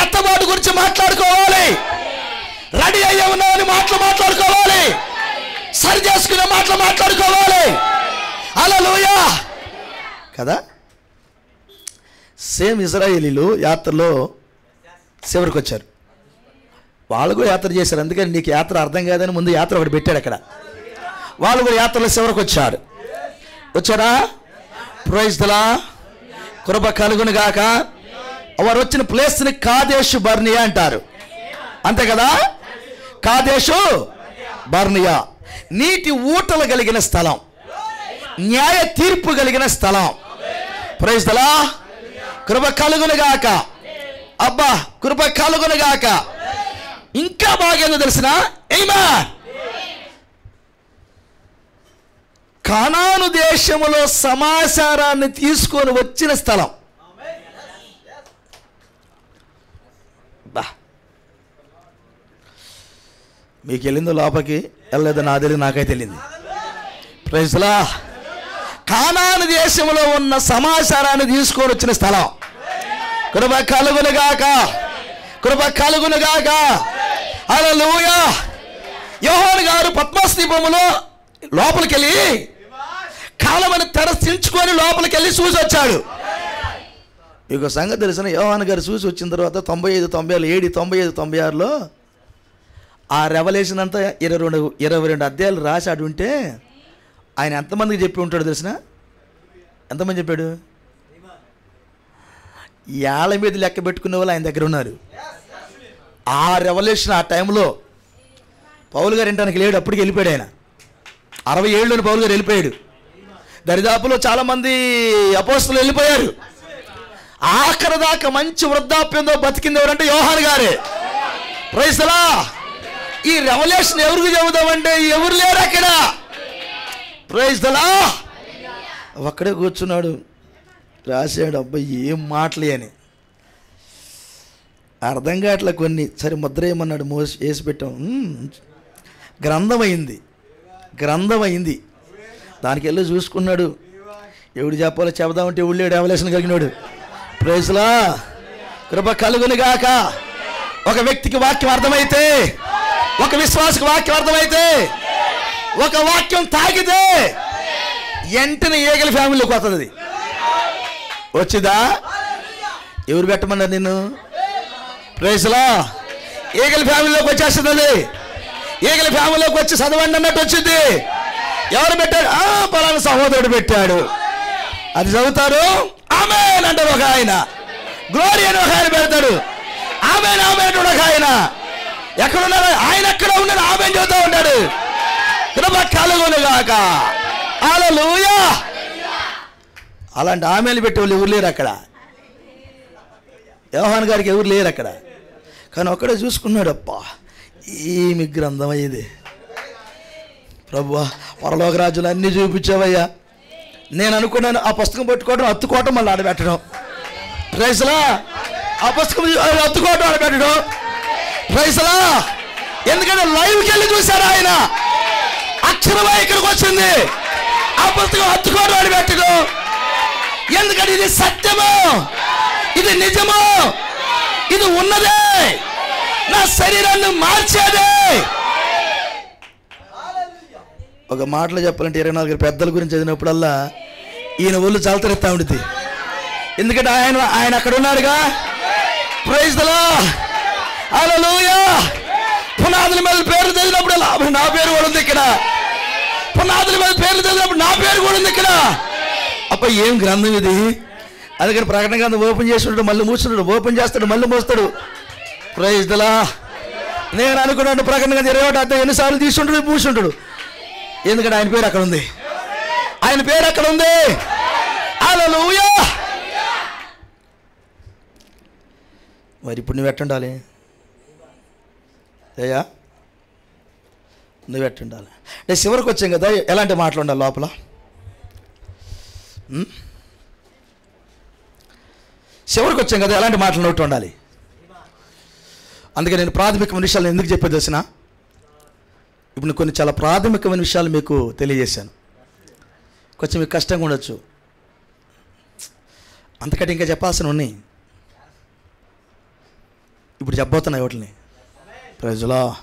ఎత్తబాటు గురించి మాట్లాడుకోవాలి. రెడీ అయ్యే ఉన్నామని మాట్లాడుకోవాలి. సరి చేసుకునే మాట్లాడుకోవాలి. హల్లెలూయా కదా. సేమ్ ఇశ్రాయేలీలు యాత్రలో చివరికి వచ్చారు. వాళ్ళు కూడా యాత్ర చేశారు. అందుకని నీకు యాత్ర అర్థం కాదని ముందు యాత్ర ఒకటి పెట్టాడు అక్కడ. వాళ్ళు కూడా యాత్రలో చివరికి వచ్చారా? Praise the lord. కృప కలుగునుగాక. వారు వచ్చిన ప్లేస్ని కాదేశు బర్నియా అంటారు. అంతే కదా? కాదేశు బర్నియా. నీటి ఊటలు కలిగిన స్థలం, న్యాయ తీర్పు కలిగిన స్థలం. Praise the lord. కృప కలుగునుగాక. అబ్బా కృప కలుగునుగాక. ఇంకా బాగా తెలిసిన ఆమేన్. కానాను దేశములో సమాచారాన్ని తీసుకొని వచ్చిన స్థలం. మీకు వెళ్ళిందో లోపలికి వెళ్ళలేదో నా తెలియదు, నాకైతే వెళ్ళింది. Praise the lord. కానాను దేశంలో ఉన్న సమాచారాన్ని తీసుకొని వచ్చిన స్థలం. కృప కలుగునుగాక. కృప కలుగునుగాక. హల్లెలూయా. యోహాను గారు పద్మస్ దీపములో లోపలికి వెళ్ళి కాలమని తెరచించుకొని లోపలికి వెళ్ళి చూసి వచ్చాడు. మీకు సంగతి తెలిసిన యోహాను గారు చూసి వచ్చిన తర్వాత 95, 97, 95, 96లో ఆ రెవల్యూషన్ అంతా 22 అధ్యాయాలు రాసి అటు ఉంటే ఆయన ఎంతమందికి చెప్పి ఉంటాడు తెలిసిన? ఎంతమంది చెప్పాడు? ఏళ్ళ మీద లెక్క పెట్టుకునే వాళ్ళు ఆయన దగ్గర ఉన్నారు. ఆ రెవల్యూషన్ ఆ టైంలో పౌలు గారు ఇంటానికి లేడు, అప్పటికి వెళ్ళిపోయాడు ఆయన. 60 ఏళ్ళలోని పౌలు గారు వెళ్ళిపోయాడు. దరిదాపులో చాలామంది అపోస్తలులు వెళ్ళిపోయారు. ఆఖరి దాకా మంచి వృద్ధాప్యంతో బతికింది ఎవరంటే యోహాను గారే. Praise the Lord. ఈ రెవల్యూషన్ ఎవరికి చెబుదామంటే ఎవరు లేరు అక్కడ. Praise the Lord. ఒక్కడే కూర్చున్నాడు, రాశాడు. అబ్బాయి ఏం మాటలే అని అర్థం కావట్లే కొన్ని. సరే ముద్ర ఏమన్నాడు, వేసి పెట్టాం. గ్రంథమైంది. దానికి వెళ్ళి చూసుకున్నాడు. ఎవడు చెప్పాలో చెబుదామంటే ఎవడు లేడు రెవల్యూషన్ కలిగినాడు. Praise the lord. కృప కలుగునుగాక. ఒక వ్యక్తికి వాక్యం అర్థమైతే, ఒక విశ్వాసకు వాక్యం అర్థమైతే, ఒక వాక్యం తాకితే వెంటనే ఏగల ఫ్యామిలీలోకి వస్తుంది. వచ్చిందా? ఎవరు పెట్టమన్నారు నిన్ను? ప్రైజ్ లా. ఏగల ఫ్యామిలీలోకి వచ్చేస్తుంది. ఏగల ఫ్యామిలీలోకి వచ్చి చదవండి అన్నట్టు వచ్చింది. ఎవరు పెట్టాడు? పలానా సహోదరుడు పెట్టాడు. అది చదువుతారు, ఆమేన్ అంటారు ఒక ఆయన. గ్లోరీ అని ఒక ఆయన పెడతాడు, ఆమేన్ ఆమేన్ ఒక ఆయన. ఎక్కడున్నాడు ఆయన? ఎక్కడ ఉన్నాడు? ఆమేన్ చదువుతూ ఉంటాడు. కృప కలుగునుగాక. హల్లెలూయా. అలాంటి ఆమెలు పెట్టి వాళ్ళు ఎవరు లేరు అక్కడ. యోహాను గారికి ఎవరు లేరు అక్కడ. కానీ ఒక్కడే చూసుకున్నాడు. అబ్బా ఏమి గ్రంథం అయ్యేది ప్రభువా, పరలోక రాజులు అన్నీ చూపించావయ్యా. నేను అనుకున్నాను ఆ పుస్తకం పట్టుకోవడం, అత్తుకోవటం, మళ్ళీ ఆడబెట్టడం. ప్రైజ్లా. ఆ పుస్తకం అత్తుకోవటం, ఆడబెట్టడం. ప్రైజ్లా. ఎందుకంటే లైవ్కి వెళ్ళి చూశారు ఆయన. అక్షరమా ఇక్కడికి వచ్చింది. ఆ పుస్తకం అత్తుకోవడం, ఆడబెట్టడం. ఎందుకంటే ఇది సత్యము, ఇది నిజము, ఇది ఉన్నదే, నా శరీరాన్ని మార్చేదే. ఒక మాటలో చెప్పాలంటే 24 పెద్దల గురించి చదివినప్పుడల్లా ఈయన ఒళ్ళు చలతరెత్తా ఉంటుంది. ఎందుకంటే ఆయన అక్కడ ఉన్నాడుగా. Praise the lord. హల్లెలూయా. పునాదుల మీద పేర్లు చదివినప్పుడల్లా నా పేరు కూడా ఉంది ఇక్కడ. పునాదుల మీద పేర్లు చదివినప్పుడు నా పేరు కూడా ఉంది ఇక్కడ. అప్ప ఏం గ్రంథం ఇది. అందుకని ప్రకటన గ్రంథం ఓపెన్ చేస్తుంటాడు, మళ్ళీ మూస్తున్నాడు, ఓపెన్ చేస్తాడు, మళ్ళీ మూస్తాడు. Praise the lord. నేను అనుకున్నాను ప్రకటన గ్రంథం 21 అధ్యాయం ఎన్నిసార్లు తీసుకుంటాడు, మూసుంటాడు. ఎందుకంటే ఆయన పేరు అక్కడ ఉంది. ఆయన పేరు అక్కడ ఉంది. హల్లెలూయా. మరి ఇప్పుడు నువ్వు ఎట్టుండాలి అయ్యా? నువ్వు ఎట్టుండాలి? నేను చివరికి వచ్చాం కదా, ఎలాంటి మాటలు ఉండాలి లోపల? చివరికి వచ్చాం కదా, ఎలాంటి మాటలు నోటి ఉండాలి? అందుకే నేను ప్రాథమికమైన విషయాలు ఎందుకు చెప్పేది వచ్చినా, ఇప్పుడు కొన్ని చాలా ప్రాథమికమైన విషయాలు మీకు తెలియజేశాను. కొంచెం మీకు కష్టంగా ఉండొచ్చు, అంతకంటే ఇంకా చెప్పాల్సిన ఉన్నాయి. ఇప్పుడు చెప్పబోతున్నాయి వాటిని. Praise the lord.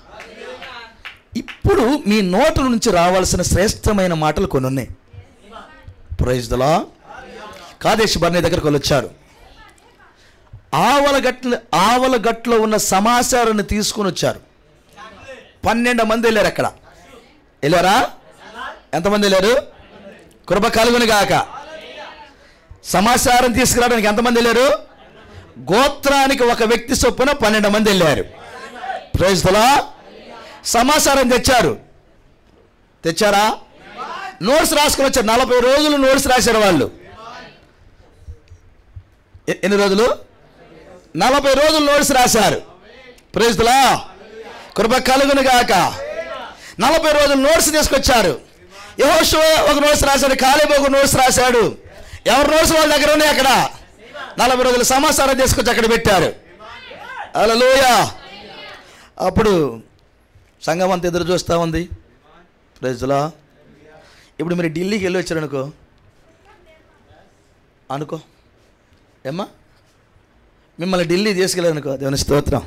ఇప్పుడు మీ నోట్ల నుంచి రావాల్సిన శ్రేష్టమైన మాటలు కొన్ని ఉన్నాయి. Praise the lord. Kadesh Barnea దగ్గరకు వాళ్ళు వచ్చారు. ఆవలగట్లో ఉన్న సమాచారాన్ని తీసుకుని వచ్చారు. 12 మంది వెళ్ళారు. అక్కడ వెళ్ళారా? ఎంతమంది వెళ్ళారు? కృప కలుగునుగాక. సమాచారం తీసుకురావడానికి ఎంతమంది వెళ్ళారు? గోత్రానికి ఒక వ్యక్తి చొప్పున 12 మంది వెళ్ళారు. Praise the Lord. సమాచారం తెచ్చారా? నోట్స్ రాసుకొని వచ్చారు. 40 రోజులు నోట్స్ రాశారు వాళ్ళు. ఎన్ని రోజులు? 40 రోజులు నోట్స్ రాశారు. Praise the lord. కృప కలుగునుగాక. 40 రోజులు నోట్స్ తీసుకొచ్చారు. యెహోషువ ఒక నోట్స్ రాశాడు, కాలేబు ఒక నోట్స్ రాశాడు. ఎవరి నోట్స్ వాళ్ళ దగ్గర ఉన్నాయి. అక్కడ 40 రోజుల సమాచారం తీసుకొచ్చి అక్కడ పెట్టారు. హల్లెలూయా. అప్పుడు సంఘం అంతా ఎదురు చూస్తూ ఉంది. Praise the lord. ఇప్పుడు మీరు ఢిల్లీకి వెళ్ళి వచ్చారు అనుకో ఏమ్మా, మిమ్మల్ని ఢిల్లీ తీసుకెళ్ళారు అనుకో, దేవుని స్తోత్రం.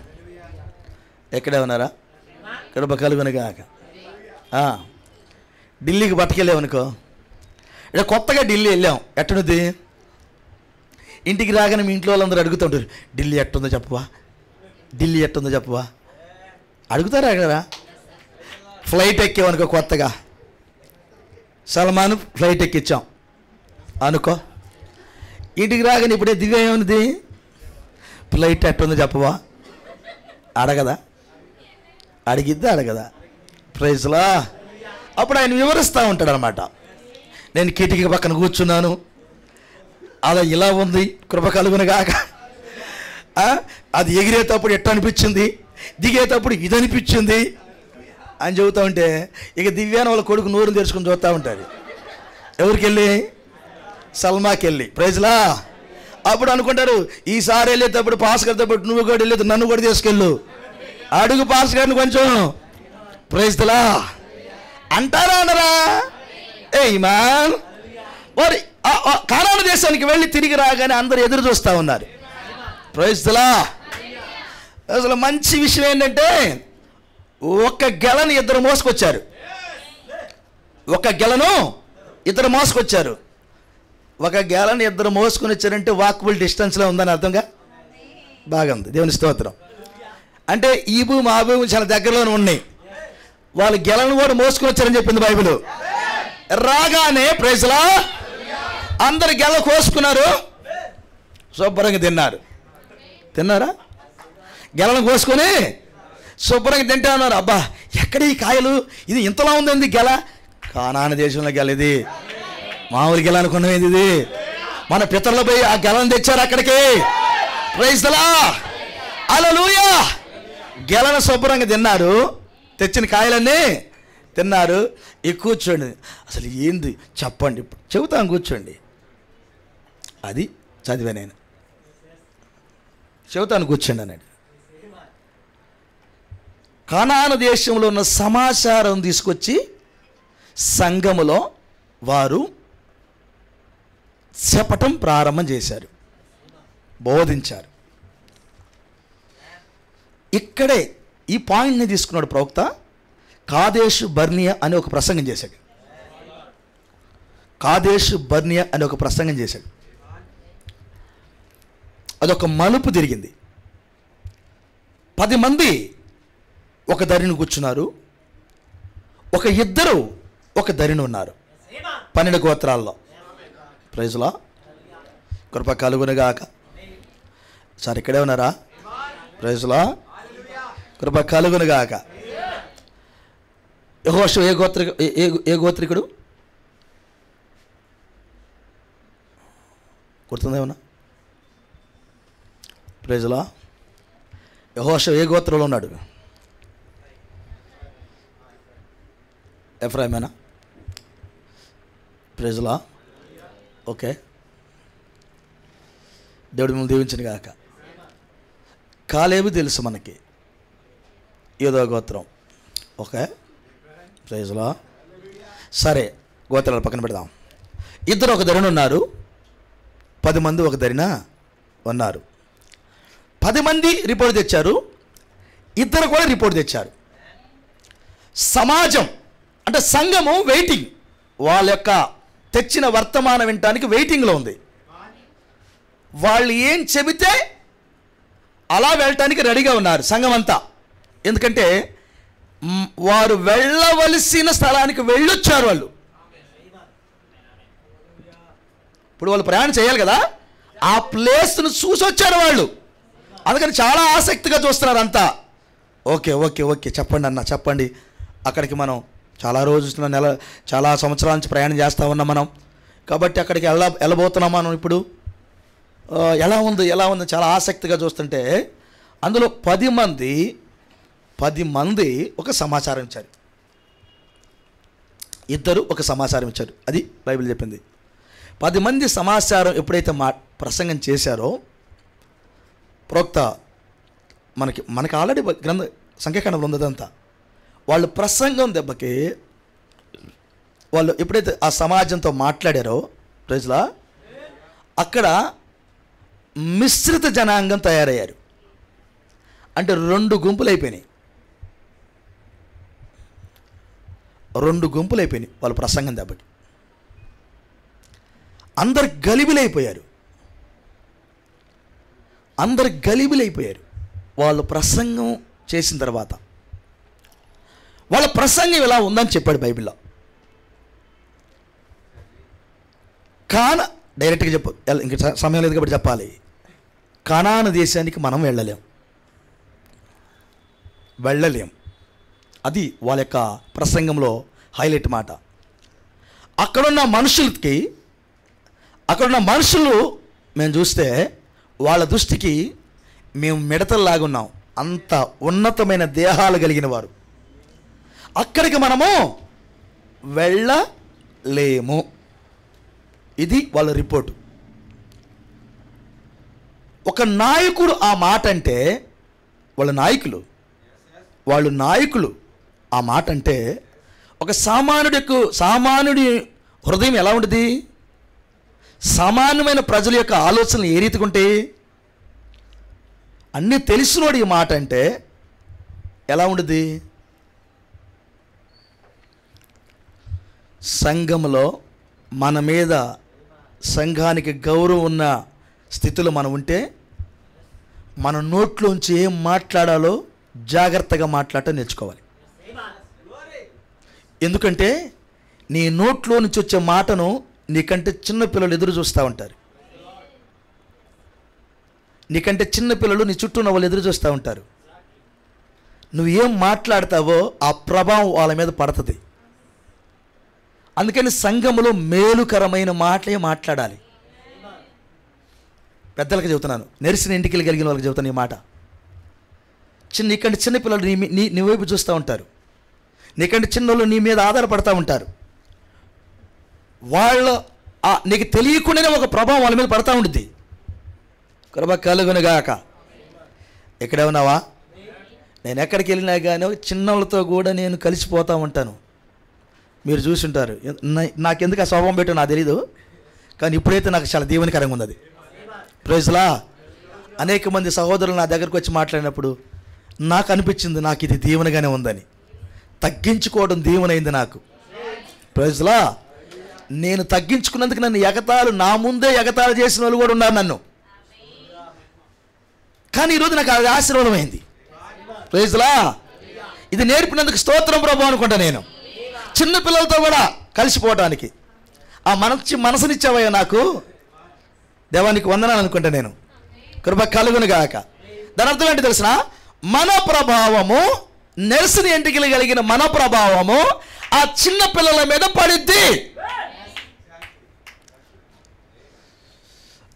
ఎక్కడే ఉన్నారా? కృప కలుగునుగాక. ఢిల్లీకి పట్టుకెళ్ళామనుకో, ఇక్కడ కొత్తగా ఢిల్లీ వెళ్ళాం, ఎట్టనుద్ది? ఇంటికి రాగానే మీ ఇంట్లో వాళ్ళందరూ అడుగుతుంటారు, ఢిల్లీ ఎట్టుందో చెప్పవా, ఢిల్లీ ఎట్టుందో చెప్పవా అడుగుతారా? కదా ఫ్లైట్ ఎక్కామనుకో, కొత్తగా సల్మాన్ ఫ్లైట్ ఎక్కించాం అనుకో, ఇంటికి రాగానే ఇప్పుడే దివ్య ఏమన్నది, ఫ్లైట్ ఎట్టుందో చెప్పవా అడగదా? అడిగిద్దా? అడగదా? Praise the lord. అప్పుడు ఆయన వివరిస్తూ ఉంటాడు అనమాట. నేను కిటికీ పక్కన కూర్చున్నాను, అలా ఇలా ఉంది, కృప కలుగునుగాక. అది ఎగిరేటప్పుడు ఎట్ట అనిపించింది, దిగేటప్పుడు ఇది అనిపించింది అని చెబుతూ ఉంటే ఇక దివ్యాన వాళ్ళ కొడుకు నోరు తెరుచుకుని చూస్తూ ఉంటుంది. ఎవరికి వెళ్ళి? సల్మాకి వెళ్ళి. Praise the lord. అప్పుడు అనుకుంటారు, ఈసారి వెళ్ళేటప్పుడు పాస్ కడేటప్పుడు నువ్వు కూడా వెళ్ళేది, నన్ను కూడా తీసుకెళ్ళు, అడుగు పాస్ గారిని కొంచెం. Praise the Lord. అంటారా అనరా? ఏమాన్. మరి కానాను దేశానికి వెళ్ళి తిరిగి రాగానే అందరూ ఎదురు చూస్తూ ఉన్నారు. Praise the Lord. అసలు మంచి విషయం ఏంటంటే ఒక గెలను ఇద్దరు మోసుకొచ్చారు. ఒక గెలను ఇద్దరు మోసుకొచ్చారు. ఒక గెలను ఇద్దరు మోసుకొని వచ్చారంటే వాకబుల్ డిస్టెన్స్లో ఉందని అర్థంగా బాగా ఉంది. దేవుని స్తోత్రం. అంటే ఈ భూమి ఆ భూమి చాలా దగ్గరలోనే ఉన్నాయి. వాళ్ళు గెలను కూడా మోసుకొని వచ్చారని చెప్పింది బైబిల్. రాగానే ప్రైజ్ లా అందరు గెల కోసుకున్నారు, శుభ్రంగా తిన్నారు. తిన్నారా? గెలను కోసుకొని శుభ్రంగా తింటా ఉన్నారు. అబ్బా ఎక్కడ ఈ కాయలు, ఇది ఇంతలా ఉందండి గెల. కానాను దేశంలో గెల ఇది, మామూలు గెల అనుకున్నది ఇది. మన పితరులు పోయి ఆ గెలను తెచ్చారు అక్కడికి. ప్రైజ్ ది లార్డ్, హల్లెలూయా. గెలను శుభ్రంగా తిన్నారు, తెచ్చిన కాయలన్నీ తిన్నారు. ఈ కూర్చోండి, అసలు ఏంది చెప్పండి, ఇప్పుడు చెబుతాను కూర్చోండి. అది చదివా నేను, చెబుతాను కూర్చోండి అన్నాడు. కానాను దేశంలో ఉన్న సమాచారం తీసుకొచ్చి సంఘములో వారు చెప్పటం ప్రారంభం చేశారు, బోధించారు. ఇక్కడే ఈ పాయింట్ని తీసుకున్నాడు ప్రవక్త. కాదేశు బర్నియా అని ఒక ప్రసంగం చేశాడు. కాదేశు బర్నియా అని ఒక ప్రసంగం చేశాడు. అదొక మలుపు తిరిగింది. 10 మంది ఒక దరిని కూర్చున్నారు, ఒక ఇద్దరు ఒక దరిని ఉన్నారు. 12 గోత్రాల్లో. ప్రైజ్ లా, కృప కలుగునుగాక. సార్ ఇక్కడే ఉన్నారా? ప్రైజ్ లా, కృప కలుగునుగాక. యెహోషువ ఏ గోత్రికుడు గుర్తుందేమన్నా? ప్రైజ్ లా, యెహోషువ ఏ గోత్రంలో ఉన్నాడు? ఎఫ్రాయిమేనా? ప్రైజ్ లా, ఓకే. దేవుడి మిమ్మల్ని దీవించను గాక. కాలేబు తెలుసు మనకి, ఏదో గోత్రం, ఓకే. ప్రైజ్ లా. సరే, గోత్రాలు పక్కన పెడదాం. ఇద్దరు ఒక దరిన ఉన్నారు, 10 మంది ఒక దరిన ఉన్నారు. 10 మంది రిపోర్ట్ తెచ్చారు, ఇద్దరు కూడా రిపోర్ట్ తెచ్చారు. సమాజం అంటే సంఘము వెయిటింగ్, వాళ్ళ యొక్క తెచ్చిన వర్తమానం వినటానికి వెయిటింగ్లో ఉంది. వాళ్ళు ఏం చెబితే అలా వెళ్ళటానికి రెడీగా ఉన్నారు సంఘం అంతా. ఎందుకంటే వారు వెళ్ళవలసిన స్థలానికి వెళ్ళొచ్చారు. వాళ్ళు ఇప్పుడు వాళ్ళు ప్రయాణం చేయాలి కదా, ఆ ప్లేస్ను చూసి వచ్చారు వాళ్ళు. అందుకని చాలా ఆసక్తిగా చూస్తున్నారు అంతా. ఓకే ఓకే ఓకే చెప్పండి అన్న, చెప్పండి. అక్కడికి మనం చాలా రోజులు చాలా సంవత్సరాల నుంచి ప్రయాణం చేస్తూ ఉన్నాం మనం, కాబట్టి అక్కడికి వెళ్ళబోతున్నాం మనం. ఇప్పుడు ఎలా ఉంది చాలా ఆసక్తిగా చూస్తుంటే అందులో 10 మంది ఒక సమాచారం ఇచ్చారు, ఇద్దరు ఒక సమాచారం ఇచ్చారు. అది బైబిల్ చెప్పింది. 10 మంది సమాచారం ఎప్పుడైతే ప్రసంగం చేశారో, ప్రోక్త మనకి ఆల్రెడీ గ్రంథ సంఖ్యాకాండంలో ఉంది అదంతా. వాళ్ళు ప్రసంగం దెబ్బకి వాళ్ళు ఎప్పుడైతే ఆ సమాజంతో మాట్లాడారో, ప్రైజ్లా, అక్కడ మిశ్రిత జనాంగం తయారయ్యారు. అంటే 2 గుంపులు అయిపోయినాయి. 2 గుంపులు అయిపోయినాయి వాళ్ళ ప్రసంగం దెబ్బకి. అందరు గలిబిలైపోయారు. వాళ్ళు ప్రసంగం చేసిన తర్వాత వాళ్ళ ప్రసంగం ఎలా ఉందని చెప్పాడు బైబిల్లో. డైరెక్ట్గా చెప్పు, ఇంకా సమయం లేదు కాబట్టి చెప్పాలి. కానాను దేశానికి మనం వెళ్ళలేం. అది వాళ్ళ యొక్క ప్రసంగంలో హైలైట్ మాట. అక్కడున్న మనుషులు మేము చూస్తే వాళ్ళ దృష్టికి మేము మిడతల్లాగున్నాం. అంత ఉన్నతమైన దేహాలు కలిగిన వారు. అక్కడికి మనము వెళ్ళలేము. ఇది వాళ్ళ రిపోర్టు. ఒక నాయకుడు ఆ మాట అంటే, వాళ్ళు నాయకులు ఆ మాట అంటే, ఒక సామాన్యుడి హృదయం ఎలా ఉంటుంది? సామాన్యమైన ప్రజల యొక్క ఆలోచనలు ఏ రీతిగా ఉంటాయి? అన్నీ తెలిసినోడు ఈ మాట అంటే ఎలా ఉండదు? సంఘంలో మన మీద సంఘానికి గౌరవం ఉన్న స్థితిలో మనం ఉంటే మన నోట్లోంచి ఏం మాట్లాడాలో జాగ్రత్తగా మాట్లాడటం నేర్చుకోవాలి. ఎందుకంటే నీ నోట్లో నుంచి వచ్చే మాటను నీకంటే చిన్న పిల్లలు ఎదురు చూస్తూ ఉంటారు. నీకంటే చిన్న పిల్లలు నీ చుట్టూ ఉన్న వాళ్ళు ఎదురు చూస్తూ ఉంటారు. నువ్వు ఏం మాట్లాడతావో ఆ ప్రభావం వాళ్ళ మీద పడుతుంది. అందుకని సంఘములో మేలుకరమైన మాటలే మాట్లాడాలి. పెద్దలకు చెబుతున్నాను, నెరిసిన ఇంటికి కలిగిన వాళ్ళకి చెబుతాను ఈ మాట. నీకంటే చిన్న పిల్లలు నీ వైపు చూస్తూ ఉంటారు. నీకంటే చిన్నోళ్ళు నీ మీద ఆధారపడతా ఉంటారు. వాళ్ళ నీకు తెలియకుండానే ఒక ప్రభావం వాళ్ళ మీద పడతా ఉంటుంది. కృప కలుగునుగాక. ఎక్కడే ఉన్నావా? నేను ఎక్కడికి వెళ్ళినా కానీ చిన్నోళ్ళతో కూడా నేను కలిసిపోతూ ఉంటాను. మీరు చూసుంటారు. నాకెందుకు ఆ స్వభావం పెట్టో నాకు తెలీదు, కానీ ఇప్పుడైతే నాకు చాలా దీవెనకరంగా ఉంది అది. ప్రైజ్లా. అనేక మంది సహోదరులు నా దగ్గరకు వచ్చి మాట్లాడినప్పుడు నాకు అనిపించింది నాకు ఇది దీవెనగానే ఉందని. తగ్గించుకోవడం దీవెనైంది నాకు. ప్రైజ్లా. నేను తగ్గించుకున్నందుకు నన్ను ఎగతాళి, నా ముందే ఎగతాళి చేసిన వాళ్ళు కూడా ఉన్నారు నన్ను. కానీ ఈరోజు నాకు అది ఆశీర్వాదమైంది. ప్రైజ్లా. ఇది నేర్పినందుకు స్తోత్రం ప్రభు అనుకుంటా. నేను చిన్నపిల్లలతో కూడా కలిసిపోవటానికి ఆ మనసునిచ్చావయ్యా నాకు, దేవానికి వందనాలు అనుకుంటా నేను. కృప కలుగునుగాక. దాని అర్థం ఏంటి తెలిసిన? మన ప్రభావము, నెర్సిన ఎంటికలు కలిగిన మన ప్రభావము ఆ చిన్న పిల్లల మీద పడిద్ది.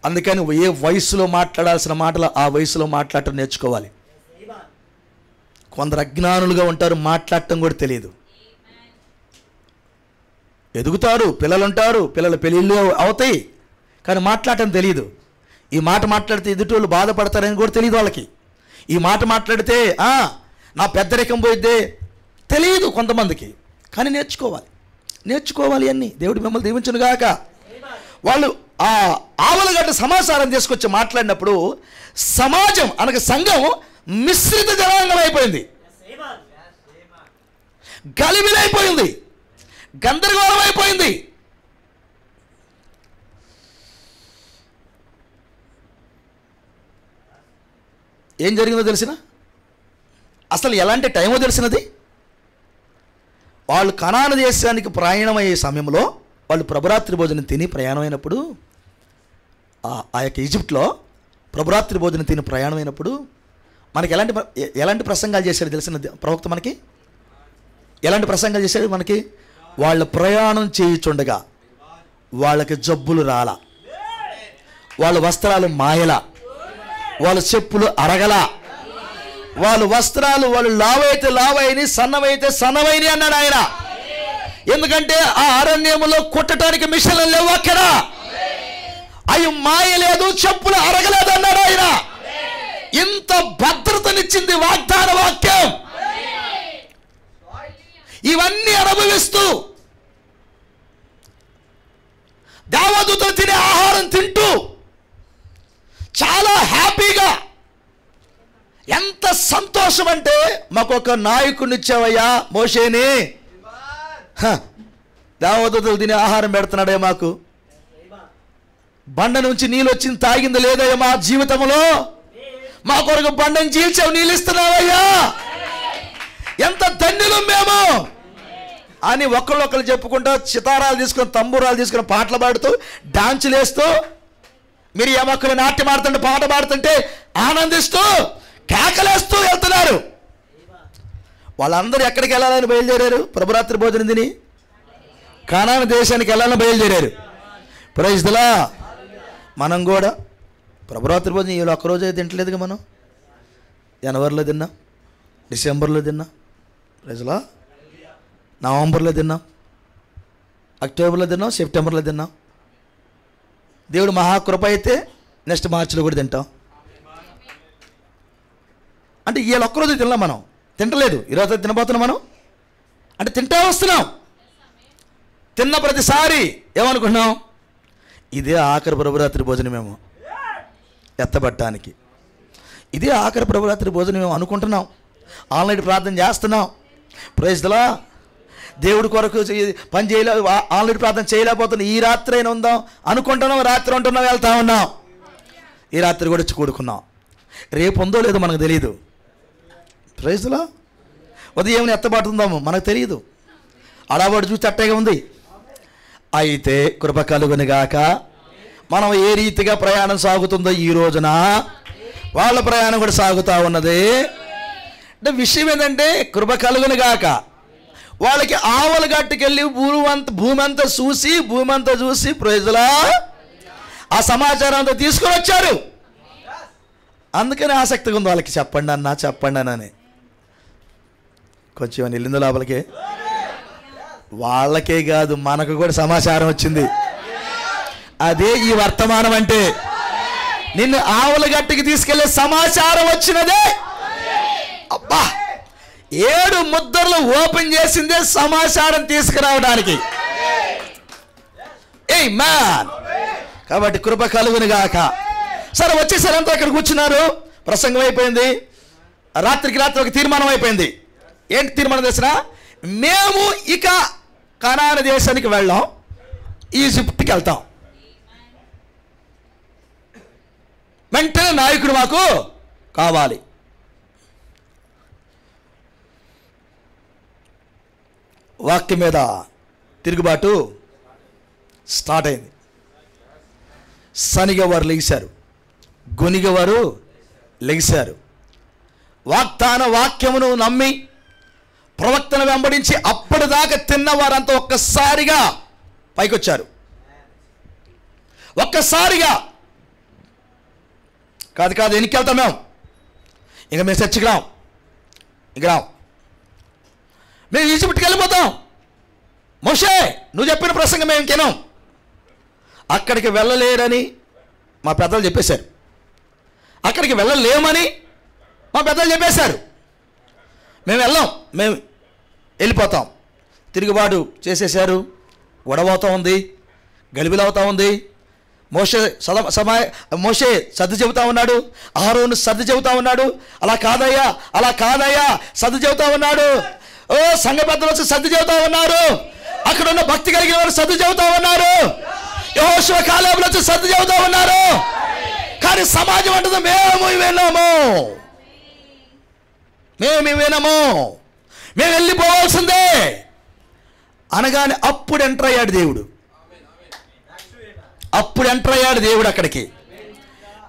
అందుకని ఏ వయసులో మాట్లాడాల్సిన మాటలు ఆ వయసులో మాట్లాడటం నేర్చుకోవాలి. కొందరు అజ్ఞానులుగా ఉంటారు, మాట్లాడటం కూడా తెలియదు. ఎదుగుతారు, పిల్లలు ఉంటారు, పిల్లల పెళ్ళిళ్ళు అవుతాయి, కానీ మాట్లాడటం తెలియదు. ఈ మాట మాట్లాడితే ఎదుటోళ్ళు బాధపడతారని కూడా తెలియదు వాళ్ళకి. ఈ మాట మాట్లాడితే నా పెద్దరికం పోయిద్దే తెలియదు కొంతమందికి. కానీ నేర్చుకోవాలి అన్నీ. దేవుడు మిమ్మల్ని దీవించునుగాక. వాళ్ళు ఆ ఆవలగడ్డ సమాచారం తీసుకొచ్చి మాట్లాడినప్పుడు సమాజం అనగా సంఘం మిశ్రిత జనాంగం అయిపోయింది, గలిబిలైపోయింది, గందరగోళం అయిపోయింది. ఏం జరిగిందో తెలిసిన? అసలు ఎలాంటి టైమో తెలిసినది? వాళ్ళు కనాను దేశానికి ప్రయాణమయ్యే సమయంలో వాళ్ళు ప్రభురాత్రి భోజనం తిని ప్రయాణమైనప్పుడు, ఆ యొక్క ఈజిప్ట్లో ప్రభురాత్రి భోజనం తిని ప్రయాణమైనప్పుడు మనకి ఎలాంటి ప్రసంగాలు చేశాడు తెలిసిన ప్రవక్త? మనకి ఎలాంటి ప్రసంగాలు చేశాడు మనకి? వాళ్ళ ప్రయాణం చేయుచుండగా వాళ్ళకి జబ్బులు రాలా, వాళ్ళ వస్త్రాలు మాయలా, వాళ్ళ చెప్పులు అరగలా, వాళ్ళ వస్త్రాలు వాళ్ళు లావైతే లావైని, సన్నమైతే సన్నమైని అన్నాడు ఆయన. ఎందుకంటే ఆ అరణ్యములో కుట్టడానికి మిషన్లు లేవు అక్కడ. అవి మాయ లేదు, చెప్పులు అరగలేదు అన్నాడు ఆయన. ఇంత భద్రతనిచ్చింది వాగ్దాన వాక్యం. ఇవన్నీ అనుభవిస్తూ దేవదూతలు తినే ఆహారం తింటూ చాలా హ్యాపీగా, ఎంత సంతోషం అంటే మాకొక నాయకుడిని ఇచ్చావయ్యా మోషేని, దేవదూతలు తినే ఆహారం పెడుతున్నాడే మాకు, బండ నుంచి నీళ్ళు వచ్చింది తాగింది లేదయ్యా మా జీవితంలో, మా కొరకు బండని చీల్చావు, నీళ్ళు ఇస్తున్నావయ్యా, ఎంత ధన్యులు మేము అని ఒకళ్ళొకళ్ళు చెప్పుకుంటూ సితారాలు తీసుకుని తంబూరాలు తీసుకుని పాటలు పాడుతూ డాన్సులు వేస్తూ, మీరు ఏ మొక్కలు నాట్యం ఆడుతుంటే పాట పాడుతుంటే ఆనందిస్తూ కేకలేస్తూ వెళ్తున్నారు. వాళ్ళందరూ ఎక్కడికి వెళ్ళాలని బయలుదేరారు? ప్రభురాత్రి భోజనం తిని కానాను దేశానికి వెళ్ళాలని బయలుదేరారు. Praise the Lord. మనం కూడా ప్రభురాత్రి భోజనం ఈ ఒక్కరోజు అయితే తింటలేదుగా. మనం జనవరిలో తిన్నాం, డిసెంబర్లో తిన్నాం, ప్రైజ్ ది లార్డ్, నవంబర్లో తిన్నాం, అక్టోబర్లో తిన్నాం, సెప్టెంబర్లో తిన్నాం. దేవుడు మహాకృప అయితే నెక్స్ట్ మార్చిలో కూడా తింటాం. అంటే ఇవాళ ఒక్కరోజు తినలేం, మనం తింటలేదు, ఈరోజు తినబోతున్నాం మనం. అంటే తింటా వస్తున్నాం. తిన్న ప్రతిసారి ఏమనుకున్నాం? ఇదే ఆఖరి ప్రభురాత్రి భోజనమేమో ఎత్తబట్టానికి. ఇదే ఆఖరి ప్రభురాత్రి భోజనం మేము అనుకుంటున్నాం, ఆన్లైన్ ప్రార్థన చేస్తున్నాం. Praise the Lord. దేవుడి కొరకు పని చేయలే, ఆన్లైన్ ప్రార్థన చేయలేకపోతున్నాం. ఈ రాత్రి అయినా ఉందాం అనుకుంటున్నాం, రాత్రి ఉంటున్నాం, వెళ్తా ఉన్నాం. ఈ రాత్రి కూడా వచ్చి కూడుకున్నాం. రేపు ఉందో లేదో మనకు తెలియదు. Praise the lord. ఉదయం ఎత్తబాటుందాము మనకు తెలియదు. అడాబడి చూసి అట్టగా ఉంది. అయితే కృప కలుగునుగాక. మనం ఏ రీతిగా ప్రయాణం సాగుతుందో ఈ రోజున వాళ్ళ ప్రయాణం కూడా సాగుతూ ఉన్నది. అంటే విషయం ఏంటంటే కృప కలుగునుగాక. వాళ్ళకి ఆవల గట్టుకెళ్ళి భూమి అంతా చూసి ప్రైజ్ ది లార్డ్ ఆ సమాచారం అంతా తీసుకొని వచ్చారు. అందుకని ఆసక్తిగా ఉంది వాళ్ళకి. చెప్పండి అన్న అని. కొంచెం వెళ్ళింది లోపలికి. వాళ్ళకే కాదు మనకు కూడా సమాచారం వచ్చింది. అదే ఈ వర్తమానం అంటే. నిన్ను ఆవుల గట్టుకి తీసుకెళ్లే సమాచారం వచ్చినదే. అబ్బా, 7 ముద్రలు ఓపెన్ చేసిందే సమాచారం తీసుకురావడానికి. ఆమేన్. కాబట్టి కృప కలుగునుగాక. సరే, వచ్చేసరి అంతా అక్కడ కూర్చున్నారు. ప్రసంగం అయిపోయింది. రాత్రికి రాత్రి ఒక తీర్మానం అయిపోయింది. ఏంటి తీర్మానం చేసిన? మేము ఇక కనాను దేశానికి వెళ్ళాం, ఈజిప్ట్కి వెళ్తాం. వెంటనే నాయకుడు మాకు కావాలి. వాక్యం మీద తిరుగుబాటు స్టార్ట్ అయింది. సనిగవారు లెగిశారు, గొనిగవారు లెగిశారు. వాగ్దాన వాక్యమును నమ్మి ప్రవక్తను వెంబడించి అప్పటిదాకా తిన్నవారంతా ఒక్కసారిగా పైకొచ్చారు. ఒక్కసారిగా కాదు ఎన్నికి వెళ్తాం మేము, ఇక మేము చర్చికి రాం, ఇక రాం, మేము ఈజిప్ట్కి వెళ్ళిపోతాం. మోషే నువ్వు చెప్పిన ప్రసంగం మేము ఇంకేనాం. అక్కడికి వెళ్ళలేరని మా పెద్దలు చెప్పేశారు, అక్కడికి వెళ్ళలేమని మా పెద్దలు చెప్పేశారు. మేము వెళ్ళాం, మేము వెళ్ళిపోతాం. తిరుగుబాటు చేసేశారు. గొడవవుతూ ఉంది, గలిబిలవుతూ ఉంది. మోషే సర్ది చెబుతా ఉన్నాడు, అహరోను సర్ది చెబుతా ఉన్నాడు. అలా కాదయ్యా సర్ది చెబుతా ఉన్నాడు. ఓ సంఘ పెద్దలు వచ్చి సర్ది చెబుతా ఉన్నారు. అక్కడ ఉన్న భక్తి కలిగిన వారు సర్ది చెబుతా ఉన్నారు. యెహోషువ కాలేబులు వచ్చి సర్ది చెబుతా ఉన్నారు. కానీ సమాజం అంటుంది మేము వినము, మేము వెళ్ళిపోవాల్సిందే అనగానే అప్పుడు ఎంటర్ అయ్యాడు దేవుడు. అక్కడికి.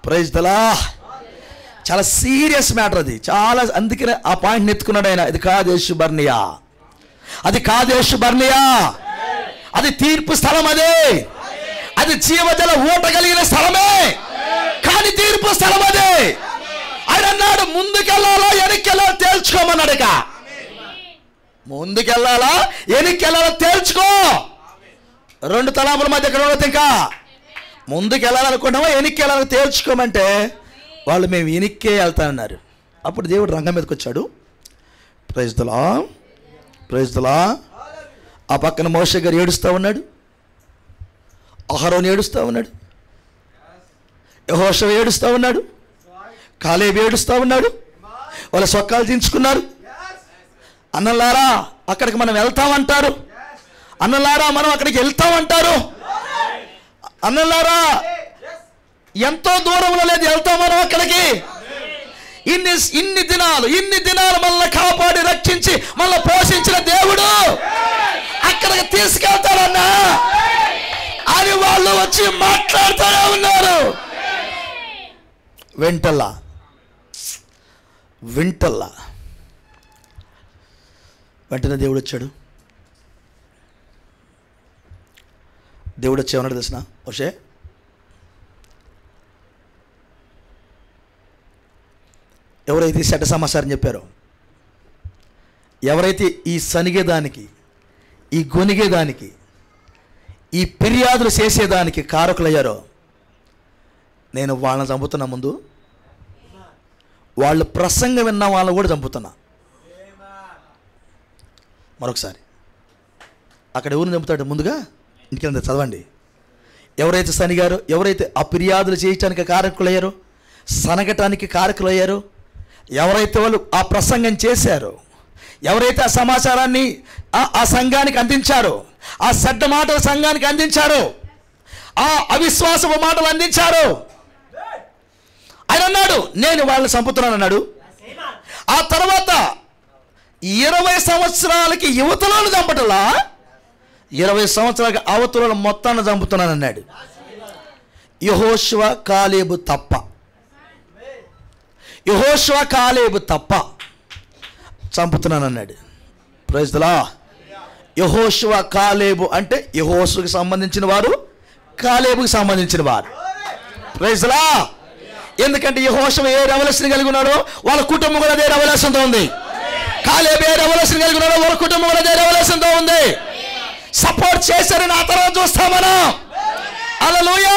Praise the Lord. చాలా సీరియస్ మ్యాటర్ అది, చాలా. అందుకనే ఆ పాయింట్ ఎత్తుకున్నాడు ఆయన. అది కాదేశు బర్నియా, అది తీర్పు స్థలం, అది జీవజల ఊట కలిగిన స్థలమే, కానీ తీర్పు స్థలం అదే. ఆయన అన్నాడు ముందుకెళ్ళాలా వెనక్కెళ్ళాలో తేల్చుకోమన్నాడు. ఇక ముందుకెళ్ళాలా వెనక్కెళ్ళాలో తేల్చుకో. 2 తలాముల మధ్య ఎక్కడ ఉండదు. ఇంకా ముందుకు వెళ్ళాలనుకుంటామా వెనక్కి వెళ్ళాలని తేల్చుకోమంటే వాళ్ళు మేము వెనక్కే వెళ్తానన్నారు. అప్పుడు దేవుడు రంగం మీదకి వచ్చాడు. Praise the Lord. ఆ పక్కన మోషే గారు ఏడుస్తూ ఉన్నాడు, అహరోను ఏడుస్తూ ఉన్నాడు, యెహోషువ ఏడుస్తూ ఉన్నాడు, కాలేబు ఏడుస్తూ ఉన్నాడు. వాళ్ళ సొక్కాలు దించుకున్నారు. అన్నలారా అక్కడికి మనం వెళ్తామంటారు, అన్నలారా మనం అక్కడికి వెళ్తామంటారు, అన్నలారా ఎంతో దూరంలో లేదు వెళ్తాం మనం అక్కడికి. ఇన్ని దినాలు మనల్ని కాపాడి రక్షించి మనల్ని పోషించిన దేవుడు అక్కడికి తీసుకెళ్తారన్నా అని వాళ్ళు వచ్చి మాట్లాడుతూనే ఉన్నారు. వింటల్లా వెంటనే దేవుడు వచ్చాడు. దేవుడు వచ్చి ఏమన్నాడు తెలిసిన? మోషే ఎవరైతే చెడ్డ సమాచారం చెప్పారో, ఎవరైతే ఈ సనిగేదానికి, ఈ గొనిగేదానికి, ఈ ఫిర్యాదులు చేసేదానికి కారకులయ్యారో నేను వాళ్ళని చంపుతున్నా. ముందు వాళ్ళు ప్రసంగం విన్న వాళ్ళని కూడా చంపుతున్నా. మరొకసారి అక్కడ ఎవరిని చంపుతాడు? ముందుగా ఇంకెంత చదవండి. ఎవరైతే సనిగారో, ఎవరైతే ఆ ఫిర్యాదులు చేయటానికి కారకులయ్యారో, సనగటానికి కారకులయ్యారు ఎవరైతే వాళ్ళు ఆ ప్రసంగం చేశారో, ఎవరైతే ఆ సమాచారాన్ని ఆ సంఘానికి అందించారో, ఆ చెడ్డ మాటల సంఘానికి అందించారో, ఆ అవిశ్వాసపు మాటలు అందించారో, ఆయన అన్నాడు నేను వాళ్ళని చంపుతున్నాను అన్నాడు. ఆ తర్వాత 20 సంవత్సరాలకి యువతలను చంపటలా 20 సంవత్సరాలకి అవతలను మొత్తాన్ని చంపుతున్నాను అన్నాడు. యెహోషువ కాలేబు తప్ప, యెహోషువ కాలేబు తప్ప చంపుతున్నాను అన్నాడు. Praise the Lord. యెహోషువ కాలేబు అంటే యెహోషువకు సంబంధించిన వారు, కాలేబుకి సంబంధించిన వారు. Praise the Lord. ఎందుకంటే యెహోషువ ఏ రెవల్యూషన్ కలిగి ఉన్నాడో వాళ్ళ కుటుంబం కూడా అదే రెవల్యూషన్తో ఉంది. కాలేబు ఏ రెవల్యూషన్ కలిగి ఉన్నాడో వాళ్ళ కుటుంబం కూడా అదే రెవల్యూషన్తో ఉంది. సపోర్ట్ చేశారని ఆ తర్వాత చూస్తాం మనం. హల్లెలూయా.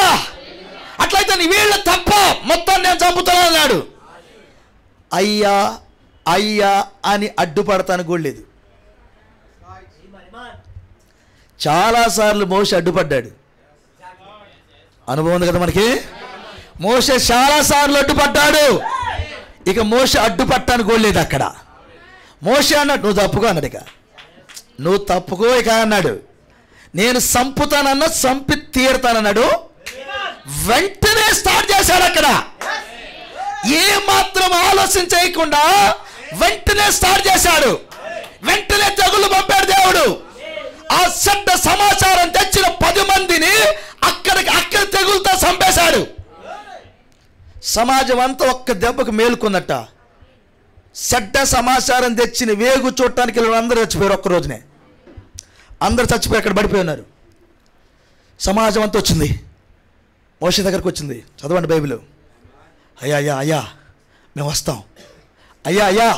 అట్లయితే వీళ్ళు తప్ప మొత్తం నేను చంపుతున్నాను అన్నాడు. అయ్యా అయ్యా అని అడ్డుపడతాను కూడా లేదు. చాలాసార్లు మోషే అడ్డుపడ్డాడు. అనుభవం ఉంది కదా మనకి. మోషే చాలాసార్లు అడ్డుపడ్డాడు. ఇక మోషే అడ్డుపట్టాను కూడా లేదు. అక్కడ మోషే అన్నాడు నువ్వు తప్పుకో అన్నాడు. ఇక నువ్వు తప్పుకో ఇక అన్నాడు. నేను చంపుతానన్నా చంపి తీరుతానన్నాడు. వెంటనే స్టార్ట్ చేశాడు. అక్కడ ఏ మాత్రం ఆలోచన చేయకుండా వెంటనే స్టార్ట్ చేశాడు. వెంటనే తెగులు పంపాడు దేవుడు. ఆ చెడ్డ సమాచారం తెచ్చిన 10 మందిని అక్కడ తెగులతో చంపేశాడు. సమాజం అంతా ఒక్క దెబ్బకు మేలుకున్నట్ట. చెడ్డ సమాచారం తెచ్చిన వేగు చూడటానికి అందరూ చచ్చిపోయారు. ఒక్క రోజునే అందరు చచ్చిపోయి అక్కడ పడిపోయి ఉన్నారు. సమాజం అంతా వచ్చింది, మోషే దగ్గరకు వచ్చింది. చదవండి బైబిల్. అయ్యా అయ్యా అయ్యా మేము వస్తాం, అయ్యా అయ్యా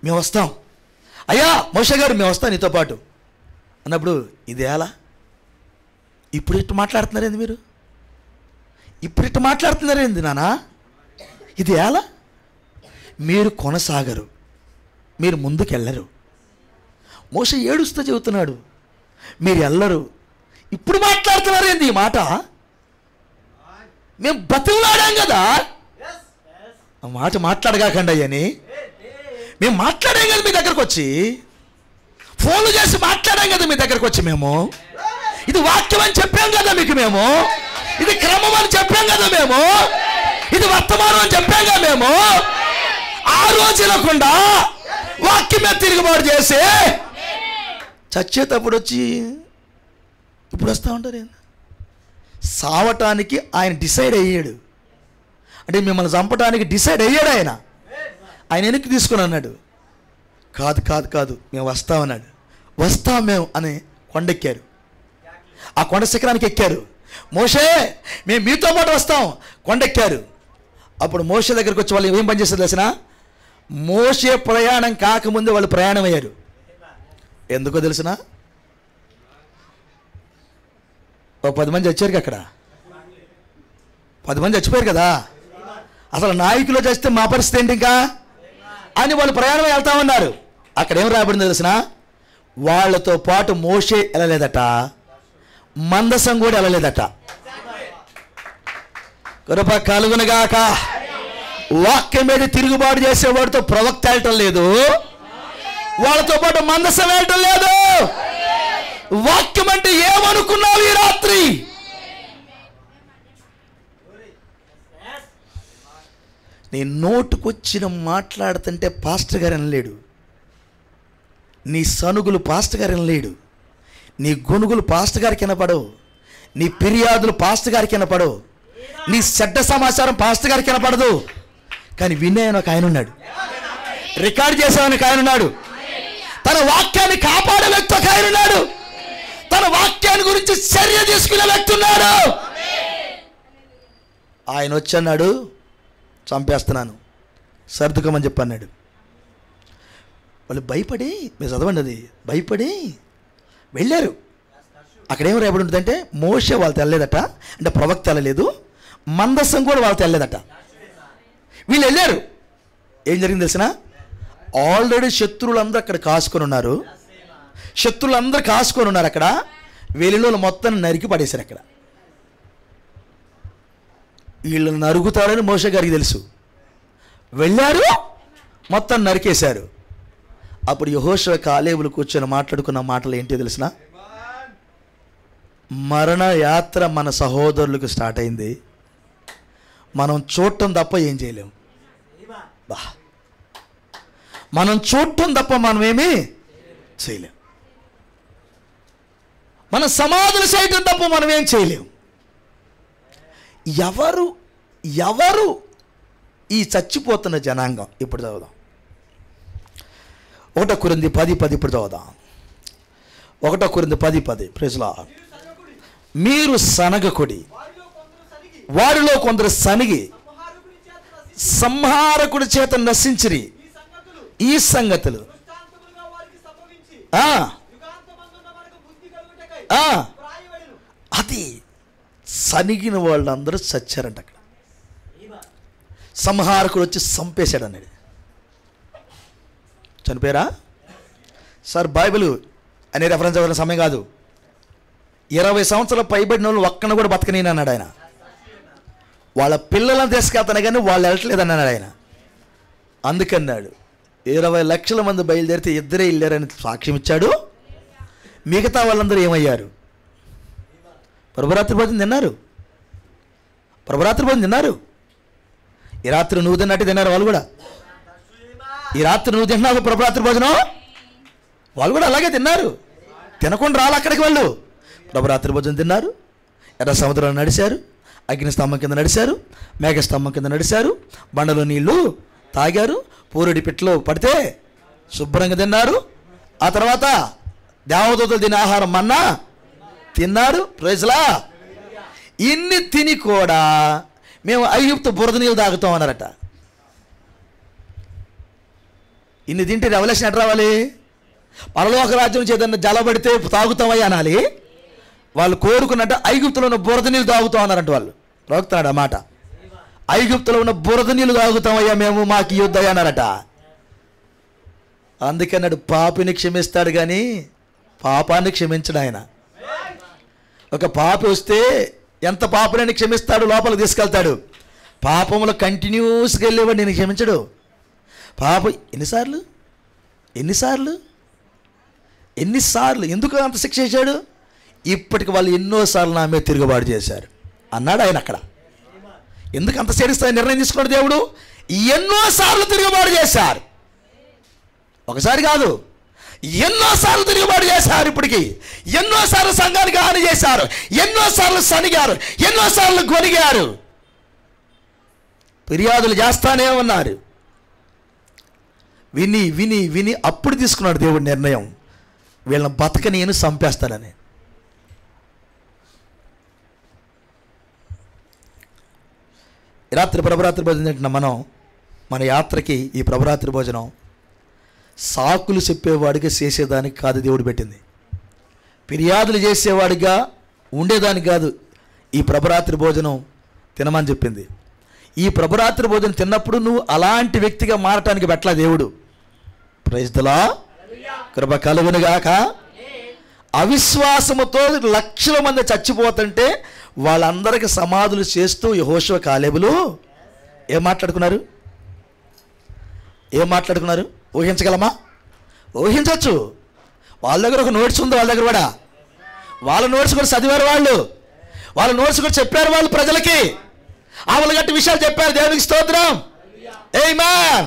మేము వస్తాం, అయ్యా మోషే గారు మేము వస్తాం నీతో పాటు అన్నప్పుడు ఇది ఎలా ఇప్పుడు ఇట్టు మాట్లాడుతున్నారేంది మీరు? ఇప్పుడు ఇట్టు మాట్లాడుతున్నారేంది నానా? ఇది ఎలా? మీరు కొనసాగరు, మీరు ముందుకెళ్ళరు. మోషే ఏడుస్తూ చెబుతున్నాడు మీరు వెళ్ళరు. ఇప్పుడు మాట్లాడుతున్నారేంది ఈ మాట? మేము బతుకులాడాం కదా. ఆ మాట మాట్లాడగాకండి అయ్యని. మేము మాట్లాడాం కదా మీ దగ్గరకు వచ్చి, ఫోన్లు చేసి మాట్లాడాం కదా మీ దగ్గరకు వచ్చి. మేము ఇది వాక్యం అని చెప్పాం కదా మీకు. మేము ఇది క్రమం అని చెప్పాం కదా. మేము ఇది వర్తమానం అని చెప్పాం కదా. మేము ఆ రోజు వినకుండా వాక్యమే తిరుగుబాటు చేసి చచ్చేటప్పుడు వచ్చి ఇప్పుడు వస్తూ ఉంటారు. సావటానికి ఆయన డిసైడ్ అయ్యాడు. అంటే మిమ్మల్ని చంపడానికి డిసైడ్ అయ్యాడు ఆయన. ఆయన వెనక్కి తీసుకుని అన్నాడు కాదు కాదు కాదు మేము వస్తామన్నాడు. వస్తాం మేము అని కొండెక్కారు. ఆ కొండ శిఖరానికి ఎక్కారు. మోషే మేము మీతో పాటు వస్తాం కొండెక్కారు. అప్పుడు మోషే దగ్గరికి వచ్చి వాళ్ళు ఏం పని చేస్తారు తెలిసిన? మోషే ప్రయాణం కాకముందు వాళ్ళు ప్రయాణం అయ్యారు. ఎందుకో తెలిసిన? ఓ 10 మంది చచ్చారు అక్కడ. 10 మంది చచ్చిపోయారు కదా. అసలు నాయకులు చేస్తే మా పరిస్థితి ఏంటి ఇంకా అని వాళ్ళు ప్రయాణం వెళ్తామన్నారు. అక్కడ ఏం రాబడిందో తెలిసిన? వాళ్ళతో పాటు మోషే వెళ్ళలేదట, మందసం కూడా వెళ్ళలేదట. కృప కలుగునుగాక. వాక్యం మీద తిరుగుబాటు చేసేవాడితో ప్రవక్త వెళ్ళటం లేదు, వాళ్ళతో పాటు మందసం వెళ్ళటం లేదు. వాక్యం అంటే ఏమనుకున్నావు ఈ రాత్రి? నీ నోటుకొచ్చిన మాట్లాడుతుంటే పాస్టర్ గారు అనలేడు, నీ సనుగులు పాస్టర్ గారు అనలేడు, నీ గొనుగులు పాస్టర్ గారికి వినపడవు, నీ ఫిర్యాదులు పాస్టర్ గారికి వినపడవు, నీ చెడ్డ సమాచారం పాస్టర్ గారికి వినపడదు. కానీ వినేయని ఒక ఆయన ఉన్నాడు, రికార్డ్ చేసేవానికి ఆయన ఉన్నాడు, తన వాక్యాన్ని కాపాడే వ్యక్తి ఒక ఆయన ఉన్నాడు, తన వాక్యాన్ని గురించి చర్య తీసుకునే వ్యక్తి ఉన్నాడు. ఆయన వచ్చన్నాడు చంపేస్తున్నాను సర్దుకోమని చెప్పన్నాడు. వాళ్ళు భయపడి, మీరు చదవండి, అది భయపడి వెళ్ళారు. అక్కడేమో రేపడి ఉంటుందంటే మోషే వాళ్ళు తెల్లలేదట, అంటే ప్రవక్త వెళ్ళలేదు, మందసం కూడా వాళ్ళు తెల్లలేదట. వీళ్ళు వెళ్ళారు. ఏం జరిగింది తెలిసిన? ఆల్రెడీ శత్రువులందరూ అక్కడ కాసుకొని ఉన్నారు. శత్రువులందరూ కాసుకొని ఉన్నారు అక్కడ. వీళ్ళలో మొత్తం నరికి పడేశారు అక్కడ. వీళ్ళని నరుగుతారని మోషే గారికి తెలుసు. వెళ్ళారు, మొత్తం నరికేశారు. అప్పుడు యెహోషువ కాలేబులు కూర్చొని మాట్లాడుకున్న మాటలు ఏంటో తెలిసిన? మరణ యాత్ర మన సహోదరులకు స్టార్ట్ అయింది. మనం చూడటం తప్ప ఏం చేయలేము. మనం చూడటం తప్ప మనం ఏమీ చేయలేం. మన సమాధులు చేయటం తప్ప మనం ఏం చేయలేము. ఎవరు ఈ చచ్చిపోతున్న జనాంగం? ఇప్పుడు చదువుదాం. 1 కొరింథీ 10:10 ఇప్పుడు చదువుదాం. 1 కొరింథీ 10:10. Praise lord. మీరు సనగకుడి, వారిలో కొందరు సనిగి సంహారకుడి చేత నశించిరి. ఈ సంగతులు అది సనిగిన వాళ్ళందరూ చచ్చారంట. అక్కడ సంహారకుడు వచ్చి చంపేశాడు అన్నాడు. చనిపోయారా సార్? బైబిల్ అనే రెఫరెన్స్ అవ్వాల్సిన సమయం కాదు. 20 సంవత్సరాలు పైబడిన వాళ్ళు ఒక్కన కూడా బతకనేని అన్నాడు ఆయన. వాళ్ళ పిల్లలను తీసుకెళ్తాను కానీ వాళ్ళు వెళ్ళట్లేదు అన్నాడు ఆయన. అందుకన్నాడు 20 లక్షల మంది బయలుదేరితే 2 వెళ్ళారని సాక్ష్యం ఇచ్చాడు. మిగతా వాళ్ళందరూ ఏమయ్యారు? ప్రభరాత్రి భోజనం తిన్నారు. ప్రభరాత్రి భోజనం తిన్నారు. ఈ రాత్రి నువ్వు తిన్నట్టు తిన్నారు వాళ్ళు కూడా. ఈ రాత్రి నువ్వు తిన్నావు ప్రభరాత్రి భోజనం, వాళ్ళు కూడా అలాగే తిన్నారు. తినకుండా రాలి అక్కడికి వాళ్ళు ప్రభరాత్రి భోజనం తిన్నారు. ఎర్ర సముద్రంలో నడిచారు, అగ్ని స్తంభం కింద నడిచారు, మేఘ స్తంభం కింద నడిచారు, బండలో నీళ్లు తాగారు, పూరుడి పిట్లో పడితే శుభ్రంగా తిన్నారు. ఆ తర్వాత దేవదూతలు తినే ఆహారం మన్నా తిన్నారు. ప్రైజ్లా. ఇన్ని తిని కూడా మేము ఐగుప్తు బురద నీళ్ళు తాగుతాం అన్నారట. ఇన్ని తింటే రెవల్యూషన్ ఎట్లా రావాలి? పరలోక రాజ్యం చేదన్న జలబడితే తాగుతామయ్యా అనాలి. వాళ్ళు కోరుకున్నట్టు ఐగుప్తులో ఉన్న బురద నీళ్ళు తాగుతాం అన్నారంట. వాళ్ళు రోగుతున్నాడు ఆ మాట. ఐగుప్తులో ఉన్న బురద నీళ్ళు తాగుతామయ్యా మేము, మాకు యుద్ధయ్యా అన్నారట. అందుకన్నాడు పాపిని క్షమిస్తాడు కానీ పాపాన్ని క్షమించడు ఆయన. ఒక పాపి వస్తే ఎంత పాపనని క్షమిస్తాడు, లోపలికి తీసుకెళ్తాడు. పాపంలో కంటిన్యూస్గా వెళ్ళేవాడు నేను క్షమించడు. పాప ఎన్నిసార్లు ఎందుకు అంత శిక్ష చేశాడు? ఇప్పటికి వాళ్ళు ఎన్నోసార్లు నా మీద తిరుగుబాటు చేశారు అన్నాడు ఆయన అక్కడ. ఎందుకు అంత సీరియస్గా నిర్ణయం తీసుకున్నాడు దేవుడు? ఎన్నోసార్లు తిరుగుబాటు చేశారు. ఒకసారి కాదు, ఎన్నోసార్లు తిరుగుబాటు చేశారు. ఇప్పటికి ఎన్నోసార్లు సంఘానికి హాని చేశారు, ఎన్నోసార్లు సనిగారు, ఎన్నోసార్లు గొనిగారు, ఫిర్యాదులు చేస్తానే ఉన్నారు. విని విని విని అప్పుడు తీసుకున్నాడు దేవుడు నిర్ణయం, వీళ్ళని బతకని చంపేస్తాడని. రాత్రి ప్రభరాత్రి భోజనం తింటున్నాం మనం. మన యాత్రకి ఈ ప్రభరాత్రి భోజనం సాకులు చెప్పేవాడిగా చేసేదానికి కాదు దేవుడు పెట్టింది. ఫిర్యాదులు చేసేవాడిగా ఉండేదానికి కాదు ఈ ప్రభరాత్రి భోజనం తినమని చెప్పింది. ఈ ప్రభరాత్రి భోజనం తిన్నప్పుడు నువ్వు అలాంటి వ్యక్తిగా మారటానికి పెట్టలా దేవుడు. Praise the lord. కృప కలుగునుగాక. అవిశ్వాసముతో లక్షల మంది చచ్చిపోతుంటే వాళ్ళందరికీ సమాధులు చేస్తూ యెహోషువ కాలేబులు ఏం మాట్లాడుకున్నారు? ఊహించగలమా? ఊహించవచ్చు. వాళ్ళ దగ్గర ఒక నోట్స్ ఉంది. వాళ్ళ దగ్గర కూడా వాళ్ళ నోట్స్ కూడా చదివారు. వాళ్ళ నోట్స్ కూడా చెప్పారు వాళ్ళు ప్రజలకి. ఆవులు గట్టి విషయాలు చెప్పారు. దేవునికి స్తోత్రం. ఆమేన్.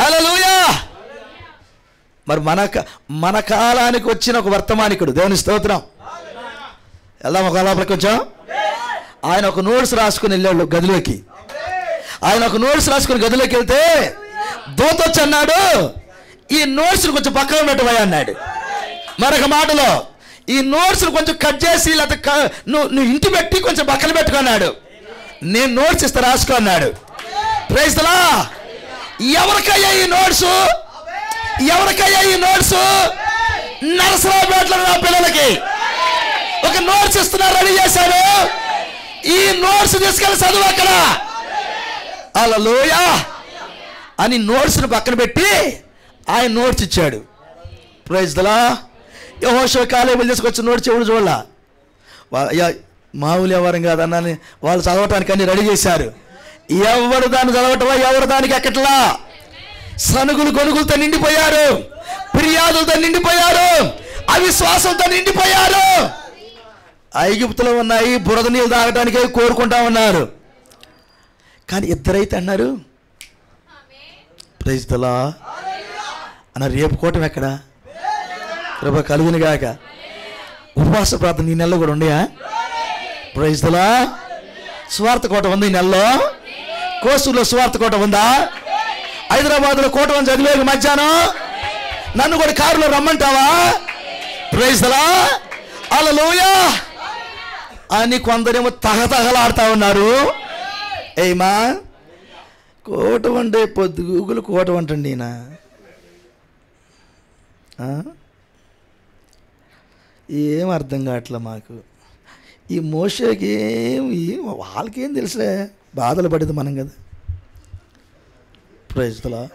హల్లెలూయా. మరి మన కాలానికి వచ్చిన ఒక వర్తమానికుడు, దేవుని స్తోత్రం. వెళ్దాం ఒక లోపలికి కొంచెం. ఆయన ఒక నోట్స్ రాసుకుని వెళ్ళాడు గదిలోకి. వెళ్తే దూత వచ్చి అన్నాడు, ఈ నోట్స్ని కొంచెం పక్కన పెట్టవా అన్నాడు. మరొక మాటలో ఈ నోట్స్ని కొంచెం కట్ చేసి లేకపోతే నువ్వు ఇంటి పెట్టి కొంచెం పక్కన పెట్టుకున్నాడు. నేను నోట్స్ ఇస్తా రాసుకో అన్నాడు. Praise the lord. ఎవరికయ్యా ఈ నోట్స్? నరసరావుపేటలో నా పిల్లలకి ఒక నోట్స్ ఇస్తున్నారు, రెడీ చేశారు. ఈ నోట్స్ తీసుకెళ్ళి చదువు అక్కడ. హల్లెలూయా అని నోట్స్ని పక్కన పెట్టి ఆయన నోట్స్ ఇచ్చాడు. Praise the Lord. యెహోషువ కాలేబులు తీసుకొచ్చి నోట్స్ ఎవరు చూడాల. మామూలు ఎవరం కాదన్నాని వాళ్ళు చదవటానికి అన్ని రెడీ చేశారు. ఎవరు దాన్ని చదవటంలా, ఎవరు దానికి ఎక్కట్లా. సనుగులు గొనుగులతో నిండిపోయారు, ఫిర్యాదులతో నిండిపోయారు, అవిశ్వాసంతో నిండిపోయారు. ఐగుప్తులో ఉన్నాయి, బురద నీళ్ళు తాగడానికే కోరుకుంటా ఉన్నారు. కానీ ఇద్దరైతే అన్నారు ప్రైజ్ ది లార్డ్ అన్న, రేపు కూటమి ఎక్కడ? కృప కలుగును గాక. ఉపవాస ప్రార్థన ఈ నెలలో కూడా ఉన్నాయా? Praise the Lord. స్వార్థ కోట ఉంది ఈ నెలలో. కోసూరులో స్వార్థ కోట ఉందా? హైదరాబాద్లో కోట ఉంది. చదివేది మధ్యాహ్నం నన్ను కూడా కారులో రమ్మంటావా? ప్రైజ్ ది లార్డ్, హల్లెలూయా అని కొందరేమో తహతహలాడుతూ ఉన్నారు. ఏమా కోట వండే పొద్దు గూగుల్ కోట వంటండి ఈయన. ఏం అర్థం కావట్లే మాకు. ఈ మోషేకి వాళ్ళకేం తెలుసులే, బాధలు పడేది మనం కదా. Praise the lord.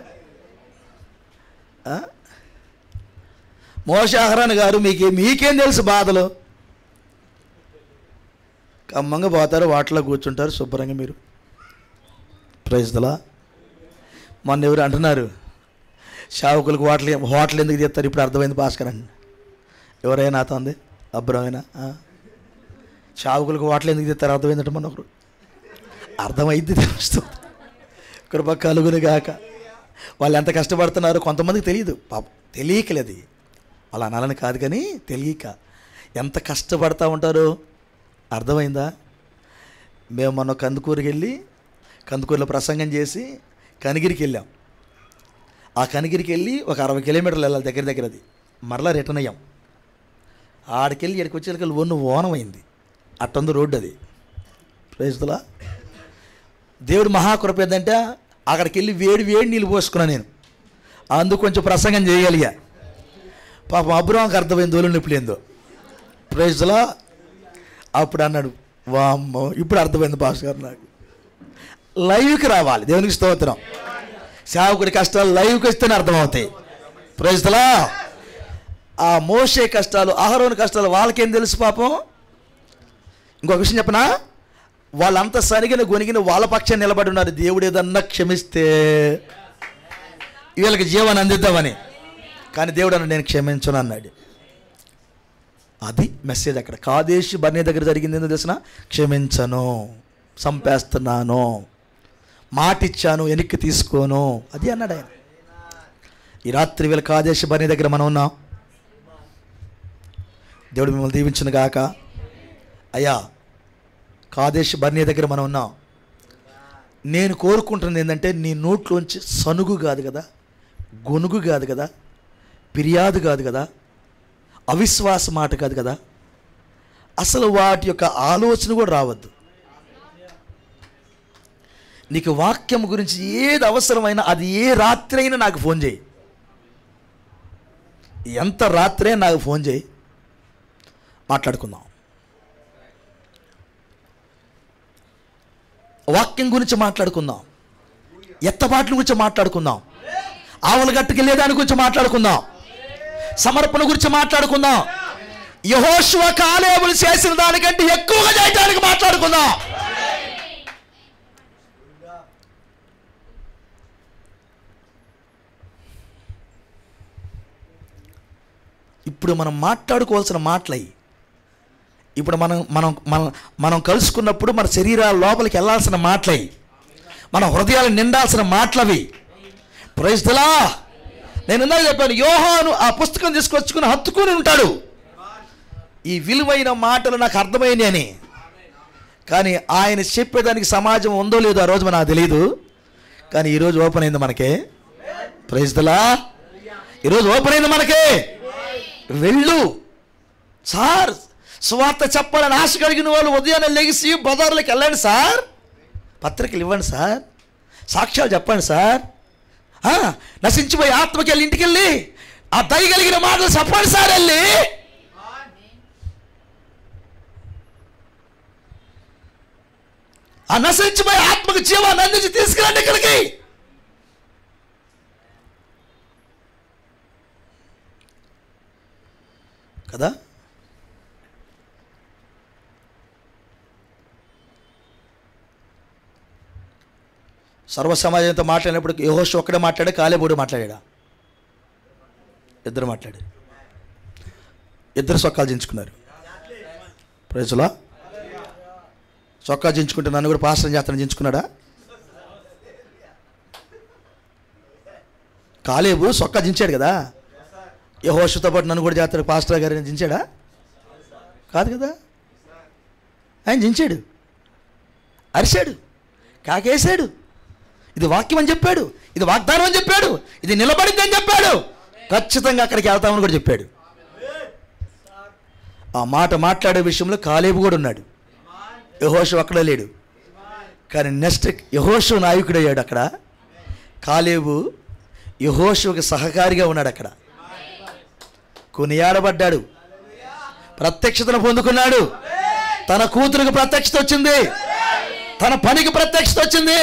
మోషే అహరోను గారు మీకేం తెలుసు బాధలు? కమ్మంగా పోతారు, వాటిలో కూర్చుంటారు శుభ్రంగా మీరు. Praise the Lord. మొన్న ఎవరు అంటున్నారు సేవకులకు హోటల్ ఎందుకు తీస్తారు? ఇప్పుడు అర్థమైంది భాస్కర్ అండి. ఎవరైనా నాతో ఉంది అబ్రమైనా సేవకులకు హోటల్ ఎందుకు తీస్తారు అర్థమైందంటే మొన్న ఒకరు అర్థమైంది తెలుస్తుంది. కృప కలుగును గాక. వాళ్ళు ఎంత కష్టపడుతున్నారో కొంతమందికి తెలియదు, పాపం తెలియకలేదు. అలా అనాలని కాదు కానీ తెలియక ఎంత కష్టపడతా ఉంటారో అర్థమైందా? మేము మొన్న కందుకూరుకి వెళ్ళి కందుకూరులో ప్రసంగం చేసి కనిగిరికి వెళ్ళాం. ఆ కనిగిరికి వెళ్ళి ఒక 60 కిలోమీటర్లు వెళ్ళాలి దగ్గర అది. మరలా రిటర్న్ అయ్యాం. ఆడికెళ్ళి ఇక్కడికి వచ్చేసరికి ఓనం అయింది. అట్టందు రోడ్డు అది. Praise the lord. దేవుడు మహాకృప ఏంటంటే అక్కడికి వెళ్ళి వేడి నీళ్ళు పోసుకున్నాను నేను. అందుకు కొంచెం ప్రసంగం చేయగలిగా. పాపం అబ్రహాంకి అర్థమైంది దోలు నొప్పి ఏందో. Praise the lord. అప్పుడు అన్నాడు వామ్మో ఇప్పుడు అర్థమైంది భాస్కర్ గారు నాకు. లైవ్కి రావాలి, దేవునికి స్తోత్రం. సేవకుడి కష్టాలు లైవ్కి వస్తేనే అర్థమవుతాయి. Praise the Lord. ఆ మోషే కష్టాలు, అహరోను కష్టాలు వాళ్ళకేం తెలుసు పాపం. ఇంకొక విషయం చెప్పనా, వాళ్ళంతా సరిగిన గొనిగిన వాళ్ళ పక్షాన్ని నిలబడి ఉన్నారు. దేవుడు ఏదన్నా క్షమిస్తే వీళ్ళకి జీవాన్ని అందిద్దామని. కానీ దేవుడు అన్న నేను క్షమించను అన్నాడు. అది మెసేజ్. అక్కడ కాదేశి బర్నే దగ్గర జరిగింది ఎందుకు తెలిసిన? క్షమించను, చంపేస్తున్నాను, మాటిచ్చాను, వెనక్కి తీసుకోను, అది అన్నాడు ఆయన. ఈ రాత్రి వీళ్ళ కాదేశి బర్నే దగ్గర మనం ఉన్నాం. దేవుడు మిమ్మల్ని దీవించును గాక. అయ్యా కాదేశి బర్నే దగ్గర మనం ఉన్నాం. నేను కోరుకుంటున్నది ఏంటంటే నీ నోట్లోంచి సనుగు కాదు కదా, గొనుగు కాదు కదా, ఫిర్యాదు కాదు కదా, అవిశ్వాస మాట కాదు కదా, అసలు వాటి యొక్క ఆలోచన కూడా రావద్దు. నీకు వాక్యం గురించి ఏది అవసరమైనా అది ఏ రాత్రి అయినా నాకు ఫోన్ చేయి. ఎంత రాత్రే నాకు ఫోన్ చేయి, మాట్లాడుకుందాం. వాక్యం గురించి మాట్లాడుకుందాం, ఎత్తబాట్ల గురించి మాట్లాడుకుందాం, ఆవుల గట్టుకు వెళ్ళేదాని గురించి మాట్లాడుకుందాం, సమర్పణ గురించి మాట్లాడుకుందాం, యెహోషువ కాలేబులు చేసిన దానికంటే ఎక్కువగా చేయడానికి మాట్లాడుకుందాం. ఇప్పుడు మనం మాట్లాడుకోవాల్సిన మాటలయ్యి. ఇప్పుడు మనం కలుసుకున్నప్పుడు మన శరీరాల లోపలికి వెళ్ళాల్సిన మాటలయ్యి, మన హృదయాలు నిండాల్సిన మాటలవి. Praise the lord. నేను ఇందాక చెప్పాను, యోహాను ఆ పుస్తకం తీసుకొచ్చుకుని హత్తుకుని ఉంటాడు. ఈ విలువైన మాటలు నాకు అర్థమైనవి అని. కానీ ఆయన చెప్పేదానికి సమాజం ఉందో లేదో ఆ రోజు నాకు తెలియదు. కానీ ఈరోజు ఓపెన్ అయింది మనకే. Praise the Lord. ఈరోజు ఓపెన్ అయింది మనకే. వెళ్ళు సార్, సువార్త చెప్పాలని ఆశ కలిగిన వాళ్ళు ఉదయాన్నే లెగిసి బజార్లోకి వెళ్ళండి సార్, పత్రికలు ఇవ్వండి సార్, సాక్ష్యాలు చెప్పండి సార్, నశించిపోయి ఆత్మకి వెళ్ళి ఇంటికి వెళ్ళి ఆ దయ కలిగిన మాటలు చెప్పండి సార్. వెళ్ళి ఆ నశించిపోయి ఆత్మకు జీవాన్ని అందించి తీసుకురండి ఇక్కడికి. కదా సర్వ సమాజంతో మాట్లాడినప్పుడు యెహోషువ ఒక్కడే మాట్లాడా, కాలేబు మాట్లాడా? ఇద్దరు మాట్లాడారు. ఇద్దరు సొక్కాలు దించుకున్నారు. ప్రైజ్లా. సొక్కా దించుకుంటే నన్ను కూడా పాస్టర్ చేస్తాను దించుకున్నాడా? కాలేబు సొక్కా దించాడు కదా. యెహోషువతో పాటు నన్ను కూడా చేస్తాడు పాస్టర్ గారిని దించాడా? కాదు కదా. ఆయన దించాడు, అరిశాడు, కాకేశాడు. ఇది వాక్యం అని చెప్పాడు, ఇది వాగ్దానం అని చెప్పాడు, ఇది నిలబడింది అని చెప్పాడు. ఖచ్చితంగా అక్కడికి వెళ్తామని కూడా చెప్పాడు. ఆ మాట మాట్లాడే విషయంలో కాలేబు కూడా ఉన్నాడు. యెహోషువ అక్కడ లేడు. కానీ నెక్స్ట్ యెహోషువ నాయకుడయ్యాడు అక్కడ. కాలేబు యెహోషువకి సహకారిగా ఉన్నాడు అక్కడ. కొనియాడబడ్డాడు, ప్రత్యక్షతను పొందుకున్నాడు. తన కూతురికి ప్రత్యక్షత వచ్చింది, తన పనికి ప్రత్యక్షత వచ్చింది.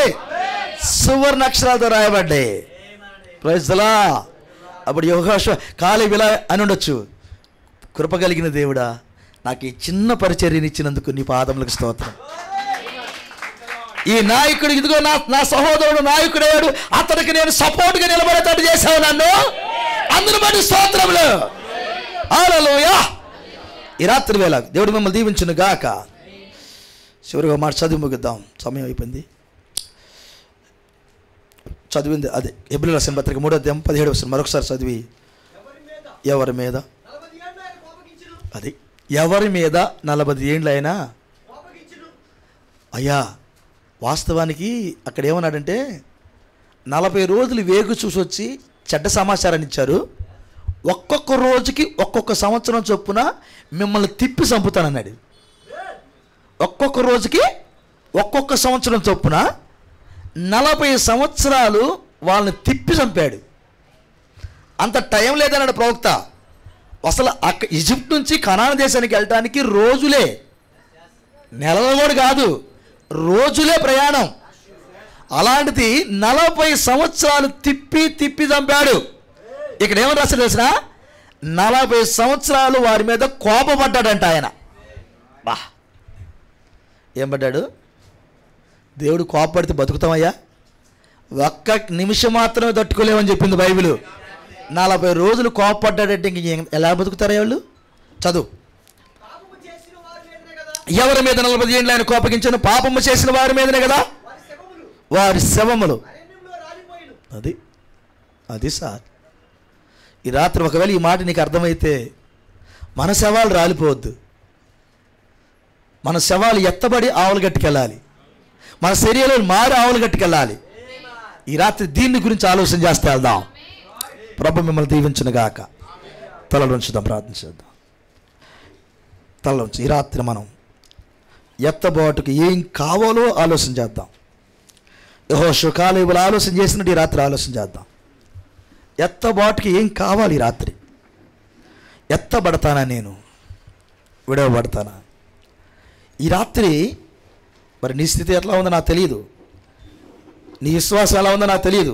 సువర్ణ అక్షరాలతో రాయబడ్డాయి. Praise the lord. అప్పుడు యెహోషువ కాలేబు ఇలా అని ఉండొచ్చు, కృప కలిగిన దేవుడా, నాకు ఈ చిన్న పరిచర్యని ఇచ్చినందుకు నీ పాదములకు స్తోత్రం. ఈ నాయకుడు ఇదిగో నా సహోదరుడు నాయకుడయ్యాడు, అతనికి నేను సపోర్ట్గా నిలబడేటట్టు చేశావు నన్ను, అందును బట్టి స్తోత్రములు. హల్లెలూయా. ఈ రాత్రి వేళ దేవుడు మిమ్మల్ని దీవించును గాక. చివరిగా మాట చదివి ముగిద్దాం, సమయం అయిపోయింది. చదివింది అదే హెబ్రీయుల రాసిన పత్రిక 3వ అధ్యాయం 17వ వచనం మరొకసారి చదివి. ఎవరి మీద, అది ఎవరి మీద 40 ఏండ్లు అయినా అయ్యా. వాస్తవానికి అక్కడ ఏమన్నాడంటే 40 రోజులు వేగు చూసి వచ్చి చెడ్డ సమాచారాన్ని ఇచ్చారు. ఒక్కొక్క రోజుకి ఒక్కొక్క సంవత్సరం చొప్పున మిమ్మల్ని తిప్పి చంపుతానన్నాడు. ఒక్కొక్క రోజుకి ఒక్కొక్క సంవత్సరం చొప్పున 40 సంవత్సరాలు వాళ్ళని తిప్పి చంపాడు. అంత టైం లేదన్నాడు ప్రవక్త. అసలు ఈజిప్ట్ నుంచి కనాను దేశానికి వెళ్ళటానికి రోజులే, నెలలు కూడా కాదు, రోజులే ప్రయాణం. అలాంటిది 40 సంవత్సరాలు తిప్పి తిప్పి చంపాడు. ఇక్కడ ఏమని రాశాడు తెలిసిన, 40 సంవత్సరాలు వారి మీద కోపపడ్డాడంట ఆయన. బా, ఏం పడ్డాడు? దేవుడు కోపపడితే బతుకుతామయ్యా? ఒక్క నిమిషం మాత్రమే తట్టుకోలేమని చెప్పింది బైబిల్. 40 రోజులు కోపపడ్డాడంటే ఇంక ఎలా బతుకుతారా వాళ్ళు? చదువు. ఎవరి మీద 40 ఏండ్లు ఆయన కోపగించాను? పాపము చేసిన వారి మీదనే కదా, వారి శవములు. అది సార్. ఈ రాత్రి ఒకవేళ ఈ మాట నీకు అర్థమైతే మన శవాలు రాలిపోవద్దు. మన శవాలు ఎత్తబడి ఆవులు గట్టుకెళ్ళాలి, మన శరీరాలు మారి ఆవులు గట్టుకెళ్ళాలి. ఈ రాత్రి దీన్ని గురించి ఆలోచన చేస్తే వెళ్దాం. ప్రభు మిమ్మల్ని దీవించునుగాక. తలలోంచుదాం, ప్రార్థన చేద్దాం. తలలోంచి ఈ రాత్రి మనం ఎత్తబాటుకు ఏం కావాలో ఆలోచన చేద్దాం. యెహోషువ కాలేబులు ఆలోచన చేసినట్టు ఈ రాత్రి ఆలోచన చేద్దాం. ఎత్తబాటుకి ఏం కావాలి? ఈ రాత్రి ఎత్తబడతానా, నేను విడవబడతానా? ఈ రాత్రి మరి నీ స్థితి ఎట్లా ఉందో నాకు తెలియదు, నీ విశ్వాసం ఎలా ఉందో నాకు తెలియదు.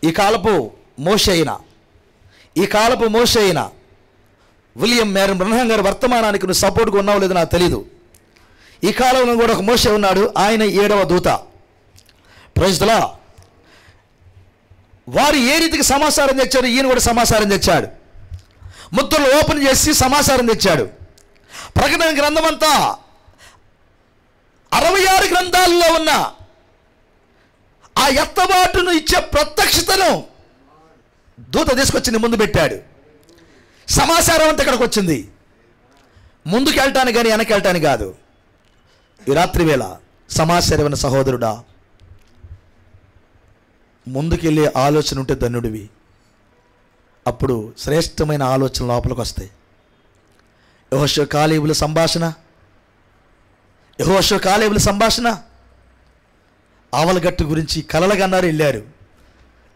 ఈ కాలపు మోషే అయినా విలియం మేరన్ బ్రహ్నం గారి వర్తమానానికి నువ్వు సపోర్ట్గా ఉన్నావు లేదో నాకు తెలీదు. ఈ కాలంలో కూడా ఒక మోషే ఉన్నాడు, ఆయన 7వ దూత. Praise the Lord. వారు ఏ రీతికి సమాచారం తెచ్చారు, ఈయన కూడా సమాచారం తెచ్చాడు. ముద్రలు ఓపెన్ చేసి సమాచారం తెచ్చాడు. ప్రకటన గ్రంథం అంతా 66 గ్రంథాల్లో ఉన్న ఆ ఎత్తబాటును ఇచ్చే ప్రత్యక్షతను దూత తీసుకొచ్చి నీ ముందు పెట్టాడు. సమాచారం అంతా ఇక్కడికి వచ్చింది. ముందుకు వెళ్ళటానికి కానీ వెనక్కి వెళ్ళటానికి కాదు. ఈ రాత్రి వేళ సమాచారమైన సహోదరుడా, ముందుకెళ్ళే ఆలోచన ఉంటే ధన్యుడివి. అప్పుడు శ్రేష్టమైన ఆలోచన లోపలికి వస్తాయి. యెహోషువ కాలేబుల సంభాషణ ఆవలగట్టు గురించి కలలుగన్నారు, వెళ్ళారు.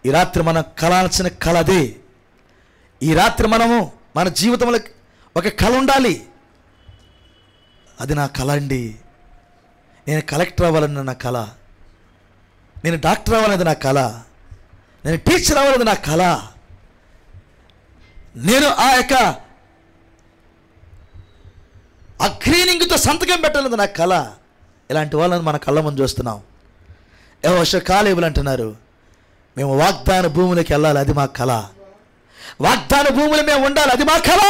ఈ రాత్రి మనం కలాల్సిన కళ అదే. ఈ రాత్రి మనము మన జీవితంలో ఒక కళ ఉండాలి. అది నా కళ అండి. నేను కలెక్టర్ అవ్వాలన్న నా కళ, నేను డాక్టర్ అవ్వాలనేది నా కళ, నేను టీచర్ అవ్వాలనేది నా కళ, నేను ఆ యొక్క అగ్రీనింగ్తో సంతకం పెట్టాలనేది నా కళ. ఇలాంటి వాళ్ళని మన కళ్ళ ముందు చూస్తున్నాం. యెహోషువ కాలేబులు అంటున్నారు, మేము వాగ్దాన భూములకు వెళ్ళాలి, అది మా కళ. వాగ్దాన భూములు మేము ఉండాలి, అది మా కళ.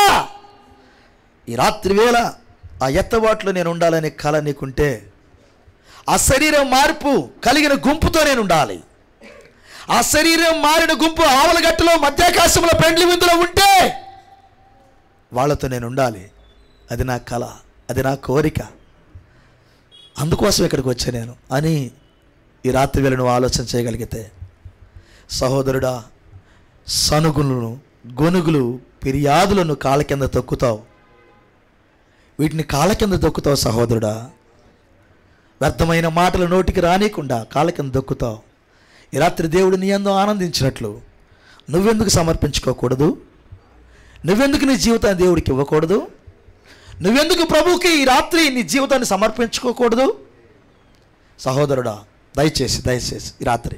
ఈ రాత్రి వేళ ఆ ఎత్తబాటులో నేను ఉండాలనే కళ నీకుంటే, ఆ శరీరం మార్పు కలిగిన గుంపుతో నేను ఉండాలి. ఆ శరీరం మారిన గుంపు ఆవలగట్టులో మధ్యాకాశంలో పెండ్లి విందులో ఉంటే వాళ్ళతో నేను ఉండాలి. అది నా కళ, అది నా కోరిక. అందుకోసం ఇక్కడికి వచ్చా నేను అని ఈ రాత్రి వేళ నువ్వు ఆలోచన చేయగలిగితే, సహోదరుడా, సనుగులను, గొనుగులు, ఫిర్యాదులను కాళ్ళ కింద తొక్కుతావు. వీటిని కాళ్ళ కింద దొక్కుతావు సహోదరుడా. వ్యర్థమైన మాటలు నోటికి రానియకుండా కాళ్ళ కింద దొక్కుతావు. ఈ రాత్రి దేవుడు నీ యందు ఆనందించినట్లు నువ్వెందుకు సమర్పించుకోకూడదు? నువ్వెందుకు నీ జీవితాన్ని దేవుడికి ఇవ్వకూడదు? నువ్వెందుకు ప్రభువుకి ఈ రాత్రి నీ జీవితాన్ని సమర్పించుకోకూడదు? సహోదరుడా, దయచేసి ఈ రాత్రి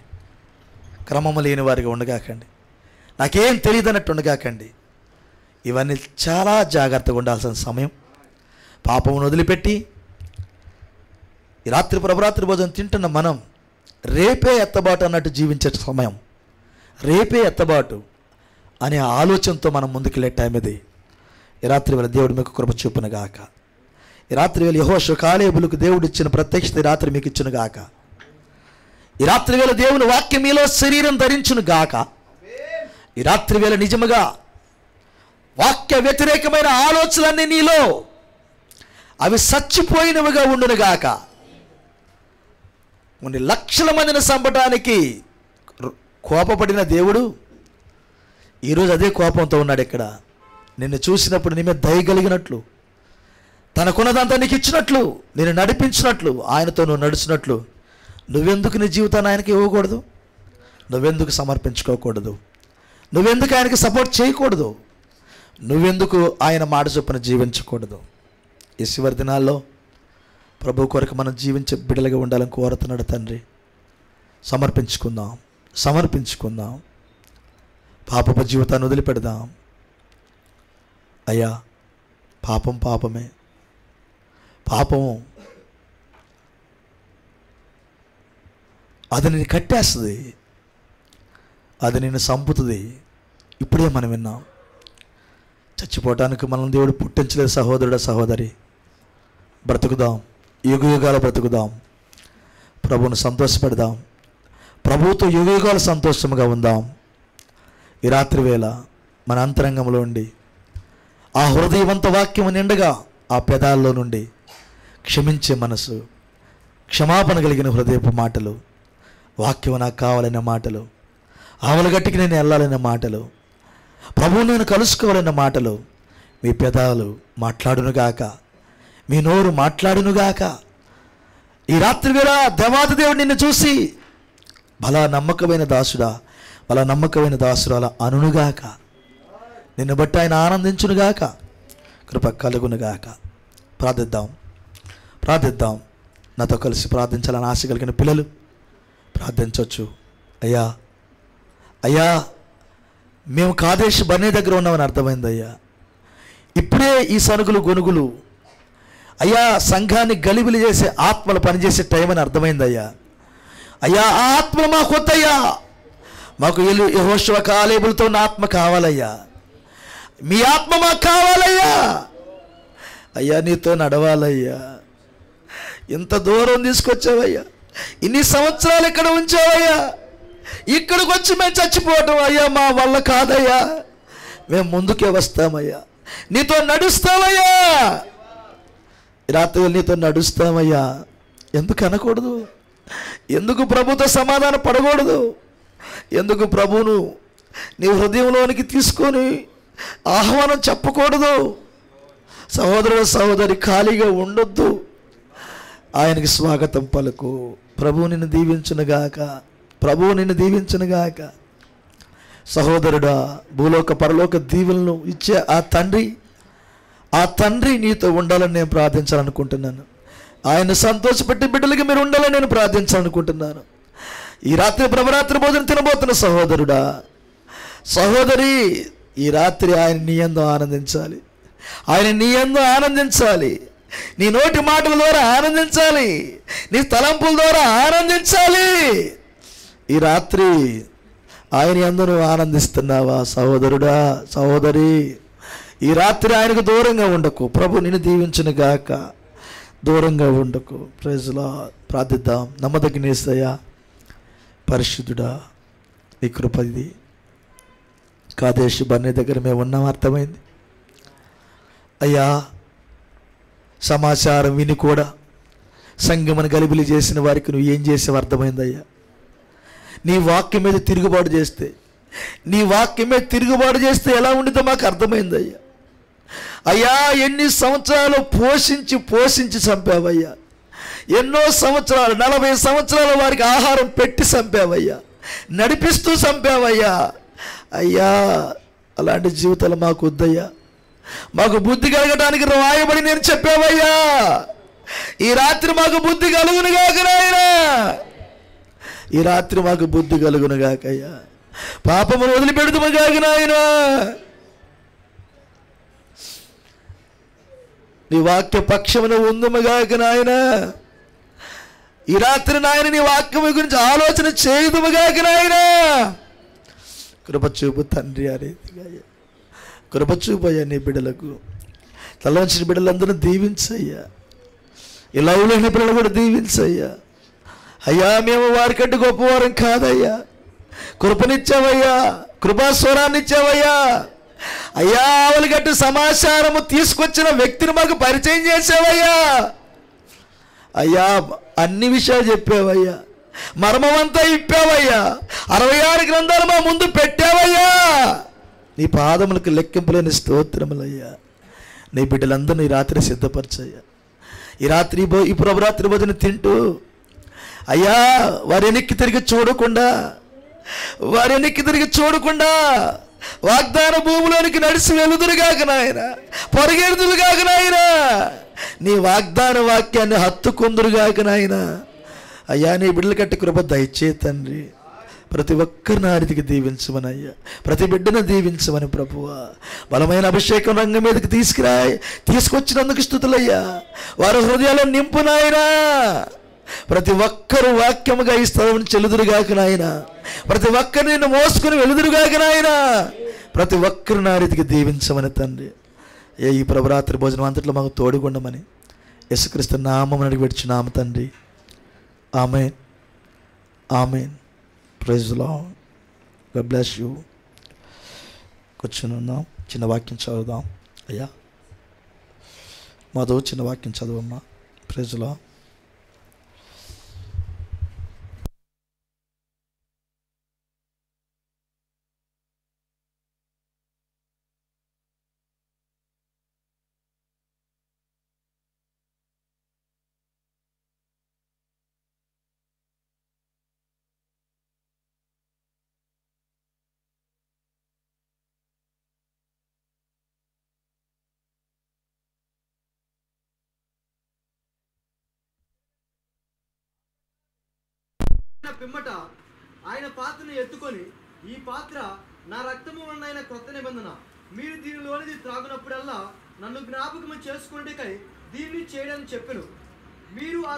క్రమము లేని వారిగా ఉండగాకండి, నాకేం తెలియదు అన్నట్టు ఉండగాకండి. ఇవన్నీ చాలా జాగ్రత్తగా ఉండాల్సిన సమయం. పాపమును వదిలిపెట్టి ఈ రాత్రి ప్రభరాత్రి భోజనం తింటున్న మనం రేపే ఎత్తబాటు అన్నట్టు జీవించే సమయం. రేపే ఎత్తబాటు అనే ఆలోచనతో మనం ముందుకెళ్ళే టైం ఇది. ఈ రాత్రి వేళ దేవుడు మీకు కృప చూపునుగాక. ఈ రాత్రి వేళ యెహోషువ కాలేబులకు దేవుడు ఇచ్చిన ప్రత్యక్షత ఈ రాత్రి మీకు ఇచ్చునుగాక. ఈ రాత్రి వేళ దేవుని వాక్యం మీలో శరీరం ధరించునుగాక. ఈ రాత్రి వేళ నిజముగా వాక్య వ్యతిరేకమైన ఆలోచనలన్నీ నీలో అవి చచ్చిపోయినవిగా ఉండునుగాక. కొన్ని లక్షల మందిని చంపడానికి కోపపడిన దేవుడు ఈరోజు అదే కోపంతో ఉన్నాడు. ఇక్కడ నిన్ను చూసినప్పుడు నీ మీద దయ కలిగినట్లు, తనకున్నదంతా నీకు ఇచ్చినట్లు, నేను నడిపించినట్లు, ఆయనతో నువ్వు నడిచినట్లు, నువ్వెందుకు నీ జీవితాన్ని ఆయనకి ఇవ్వకూడదు? నువ్వెందుకు సమర్పించుకోకూడదు? నువ్వెందుకు ఆయనకి సపోర్ట్ చేయకూడదు? నువ్వెందుకు ఆయన మాట చొప్పున జీవించకూడదు? ఈ చివరి దినాల్లో ప్రభు కొరకు మనం జీవించే బిడ్డలుగా ఉండాలని కోరుతున్నాడు తండ్రి. సమర్పించుకుందాం. పాపపు జీవితాన్ని వదిలిపెడదాం. అయ్యా, పాపమే. పాపము అది నిన్ను కట్టేస్తుంది, అది నిన్ను చంపుతుంది. ఇప్పుడే మనం విన్నాం, చచ్చిపోవటానికి మనం దేవుడు పుట్టించలేదు. సహోదరుడా, సహోదరి, బ్రతుకుదాం, యుగయుగాలు బ్రతుకుదాం, ప్రభువును సంతోషపెడదాం, ప్రభువుతో యుగయుగాలు సంతోషంగా ఉందాం. ఈ రాత్రి వేళ మన అంతరంగంలో ఉండి ఆ హృదయవంత వాక్యము నిండగా ఆ పెదాల్లో నుండి క్షమించే మనసు, క్షమాపణ కలిగిన హృదయపు మాటలు, వాక్యం నాకు కావాలనే మాటలు, ఆవలగట్టికి నేను వెళ్ళాలనే మాటలు, ప్రభువు నేను కలుసుకోవాలన్న మాటలు మీ పెదాలు మాట్లాడునుగాక, మీ నోరు మాట్లాడునుగాక. ఈ రాత్రి వేళ దేవాది దేవుడు నిన్ను చూసి బలా నమ్మకమైన దాసుడా, బలా నమ్మకమైన దాసురాల అనునుగాక. నిన్ను బట్టి ఆయన ఆనందించునుగాక, కృప కలుగునుగాక. ప్రార్థిద్దాం. నాతో కలిసి ప్రార్థించాలని ఆశ కలిగిన పిల్లలు ప్రార్థించవచ్చు. అయ్యా, మేము కాదేశ్ బర్నే దగ్గర ఉన్నామని అర్థమైంది అయ్యా. ఇప్పుడే ఈ సనుగులు గొనుగులు అయ్యా సంఘాన్ని గలిబిలి చేసే ఆత్మలు పనిచేసే టైం అని అర్థమైంది అయ్యా. ఆ ఆత్మలు మాకు వద్దయ్యా. మాకు యెహోషువ కాలేబులతో ఉన్న ఆత్మ కావాలయ్యా. మీ ఆత్మ మాకు కావాలయ్యా. అయ్యా, నీతో నడవాలయ్యా. ఇంత దూరం తీసుకొచ్చావయ్యా, ఇన్ని సంవత్సరాలు ఇక్కడ ఉంచావయ్యా. ఇక్కడికి వచ్చి మేము చచ్చిపోవటం అయ్యా మా వల్ల కాదయ్యా. మేము ముందుకే వస్తామయ్యా, నీతో నడుస్తామయ్యా. రాత్రి నీతో నడుస్తామయ్యా. ఎందుకు అనకూడదు? ఎందుకు ప్రభుతో సమాధాన పడకూడదు? ఎందుకు ప్రభువును నీ హృదయంలోనికి తీసుకొని ఆహ్వానం చెప్పకూడదు? సహోదరుడు, సహోదరి, ఖాళీగా ఉండొద్దు. ఆయనకి స్వాగతం పలుకు. ప్రభువు నిన్ను దీవించునుగాక. సహోదరుడా, భూలోక పరలోక దీవెనలు ఇచ్చే ఆ తండ్రి నీతో ఉండాలని నేను ప్రార్థించాలనుకుంటున్నాను. ఆయన సంతోషపెట్టి బిడ్డలకి మీరు ఉండాలని నేను ప్రార్థించాలనుకుంటున్నాను. ఈ రాత్రి ప్రభరాత్రి భోజనం తినబోతున్న సహోదరుడా, సహోదరి, ఈ రాత్రి ఆయన నీ యందు ఆనందించాలి. నీ నోటి మాటల ద్వారా ఆనందించాలి, నీ తలంపుల ద్వారా ఆనందించాలి. ఈ రాత్రి ఆయన యందు నువ్వు ఆనందిస్తున్నావా సహోదరుడా, సహోదరి? ఈ రాత్రి ఆయనకు దూరంగా ఉండకు. ప్రభు నిన్ను దీవించును గాక. దూరంగా ఉండకు. Praise lord. ప్రార్థిద్దాం. నమ్మదగిన యేసయ్యా, పరిశుద్ధుడా, నీ కృప ఇది. కాదేశు బర్నే దగ్గర మేము ఉన్నాం, అర్థమైంది అయ్యా. సమాచారం విని కూడా సంగమని గలిబిలి చేసిన వారికి నువ్వు ఏం చేసావు అర్థమైందయ్యా. నీ వాక్యం మీద తిరుగుబాటు చేస్తే, నీ వాక్యం మీద తిరుగుబాటు చేస్తే ఎలా ఉండిద్దో మాకు అర్థమైందయ్యా. అయ్యా, ఎన్ని సంవత్సరాలు పోషించి పోషించి చంపావయ్యా. ఎన్నో సంవత్సరాలు, 40 సంవత్సరాల వారికి ఆహారం పెట్టి చంపావయ్యా, నడిపిస్తూ చంపావయ్యా. అయ్యా, అలాంటి జీవితాలు మాకు వద్దయ్యా. మాకు బుద్ధి కలగటానికి రాయబడి నేను చెప్పావయ్యా. ఈ రాత్రి మాకు బుద్ధి కలుగునుగాక నాయనా. ఈ రాత్రి మాకు బుద్ధి కలుగునుగాకయ్యా. పాపమును వదిలిపెడుదుముగాక నాయనా. నీ వాక్య పక్షమున ఉందుముగాక నాయనా. ఈ రాత్రి నాయన నీ వాక్యము గురించి ఆలోచన చేయుదుముగాక నాయనా. కృప చూపు తండ్రి. అనేది కృప చూపు అయ్యా. నీ బిడ్డలకు తలవంచిన బిడ్డలందరూ దీవించయ్యా. ఈ లవ్లోని బిడ్డలు కూడా దీవించయ్యా. అయ్యా, మేము వారికంటే గొప్పవారం కాదయ్యా. కృపనిచ్చావయ్యా, కృపాస్వరాన్ని ఇచ్చావయ్యా. అయ్యా, ఆవలిగట్టు సమాచారము తీసుకొచ్చిన వ్యక్తిని మాకు పరిచయం చేసావయ్యా. అయ్యా, అన్ని విషయాలు చెప్పావయ్యా. మర్మమంతా ఇప్పావయ్యా. 66 గ్రంథాలు మా ముందు పెట్టావయ్యా. నీ పాదములకు లెక్కింపులేని స్తోత్రములయ్యా. నీ బిడ్డలందరూ ఈ రాత్రి సిద్ధపరచయ్యా. ఈ రాత్రి ఈ ప్రభరాత్రి భోజనం తింటూ అయ్యా, వారి వెనక్కి తిరిగి చూడకుండా వాగ్దాన భూమిలోనికి నడిచి వెలుదురుగాక నాయన, పొరగెడుదురుగాక నాయన. నీ వాగ్దాన వాక్యాన్ని హత్తుకుందురుగాక నాయన. అయ్యా, నీ బిడ్డలు కట్టి కృప దయచే తండ్రి. ప్రతి ఒక్కరిని ఆరితికి దీవించమని అయ్యా. ప్రతి బిడ్డను దీవించమని ప్రభువా. బలమైన అభిషేకం రంగం మీదకి తీసుకొచ్చినందుకు స్తుతులయ్యా. వారి హృదయాలను నింపు నాయనా. ప్రతి ఒక్కరు వాక్యముగా ఈ స్థలం చెల్లుదురుగాక నాయన. ప్రతి ఒక్కరు నిన్ను మోసుకుని వెలుదురుగాక నాయన. ప్రతి ఒక్కరిని ఆరితికి దీవించమని తండ్రి. ఈ ప్రభరాత్రి భోజనం అంతట్లో మాకు తోడుగుండమని యేసుక్రీస్తు నామమున అడిగి పెట్టుచున్నాము తండ్రి. Amen, amen. Praise the lord. God bless you. కూర్చుని ఉన్నాం. చిన్న వాక్యం చదువుదాం. అయ్యా మాధవ్, చిన్న వాక్యం చదువమ్మా. Praise the lord. పిమ్మట ఆయన పాత్రను ఎత్తుకొని, ఈ పాత్ర నా రక్తము వలన క్రొత్త నిబంధన. మీరు దీనిలోనిది త్రాగునప్పుడల్లా నన్ను జ్ఞాపకము చేసుకొనుటకై దీన్ని చేయడని చెప్పెను. మీరు ఆ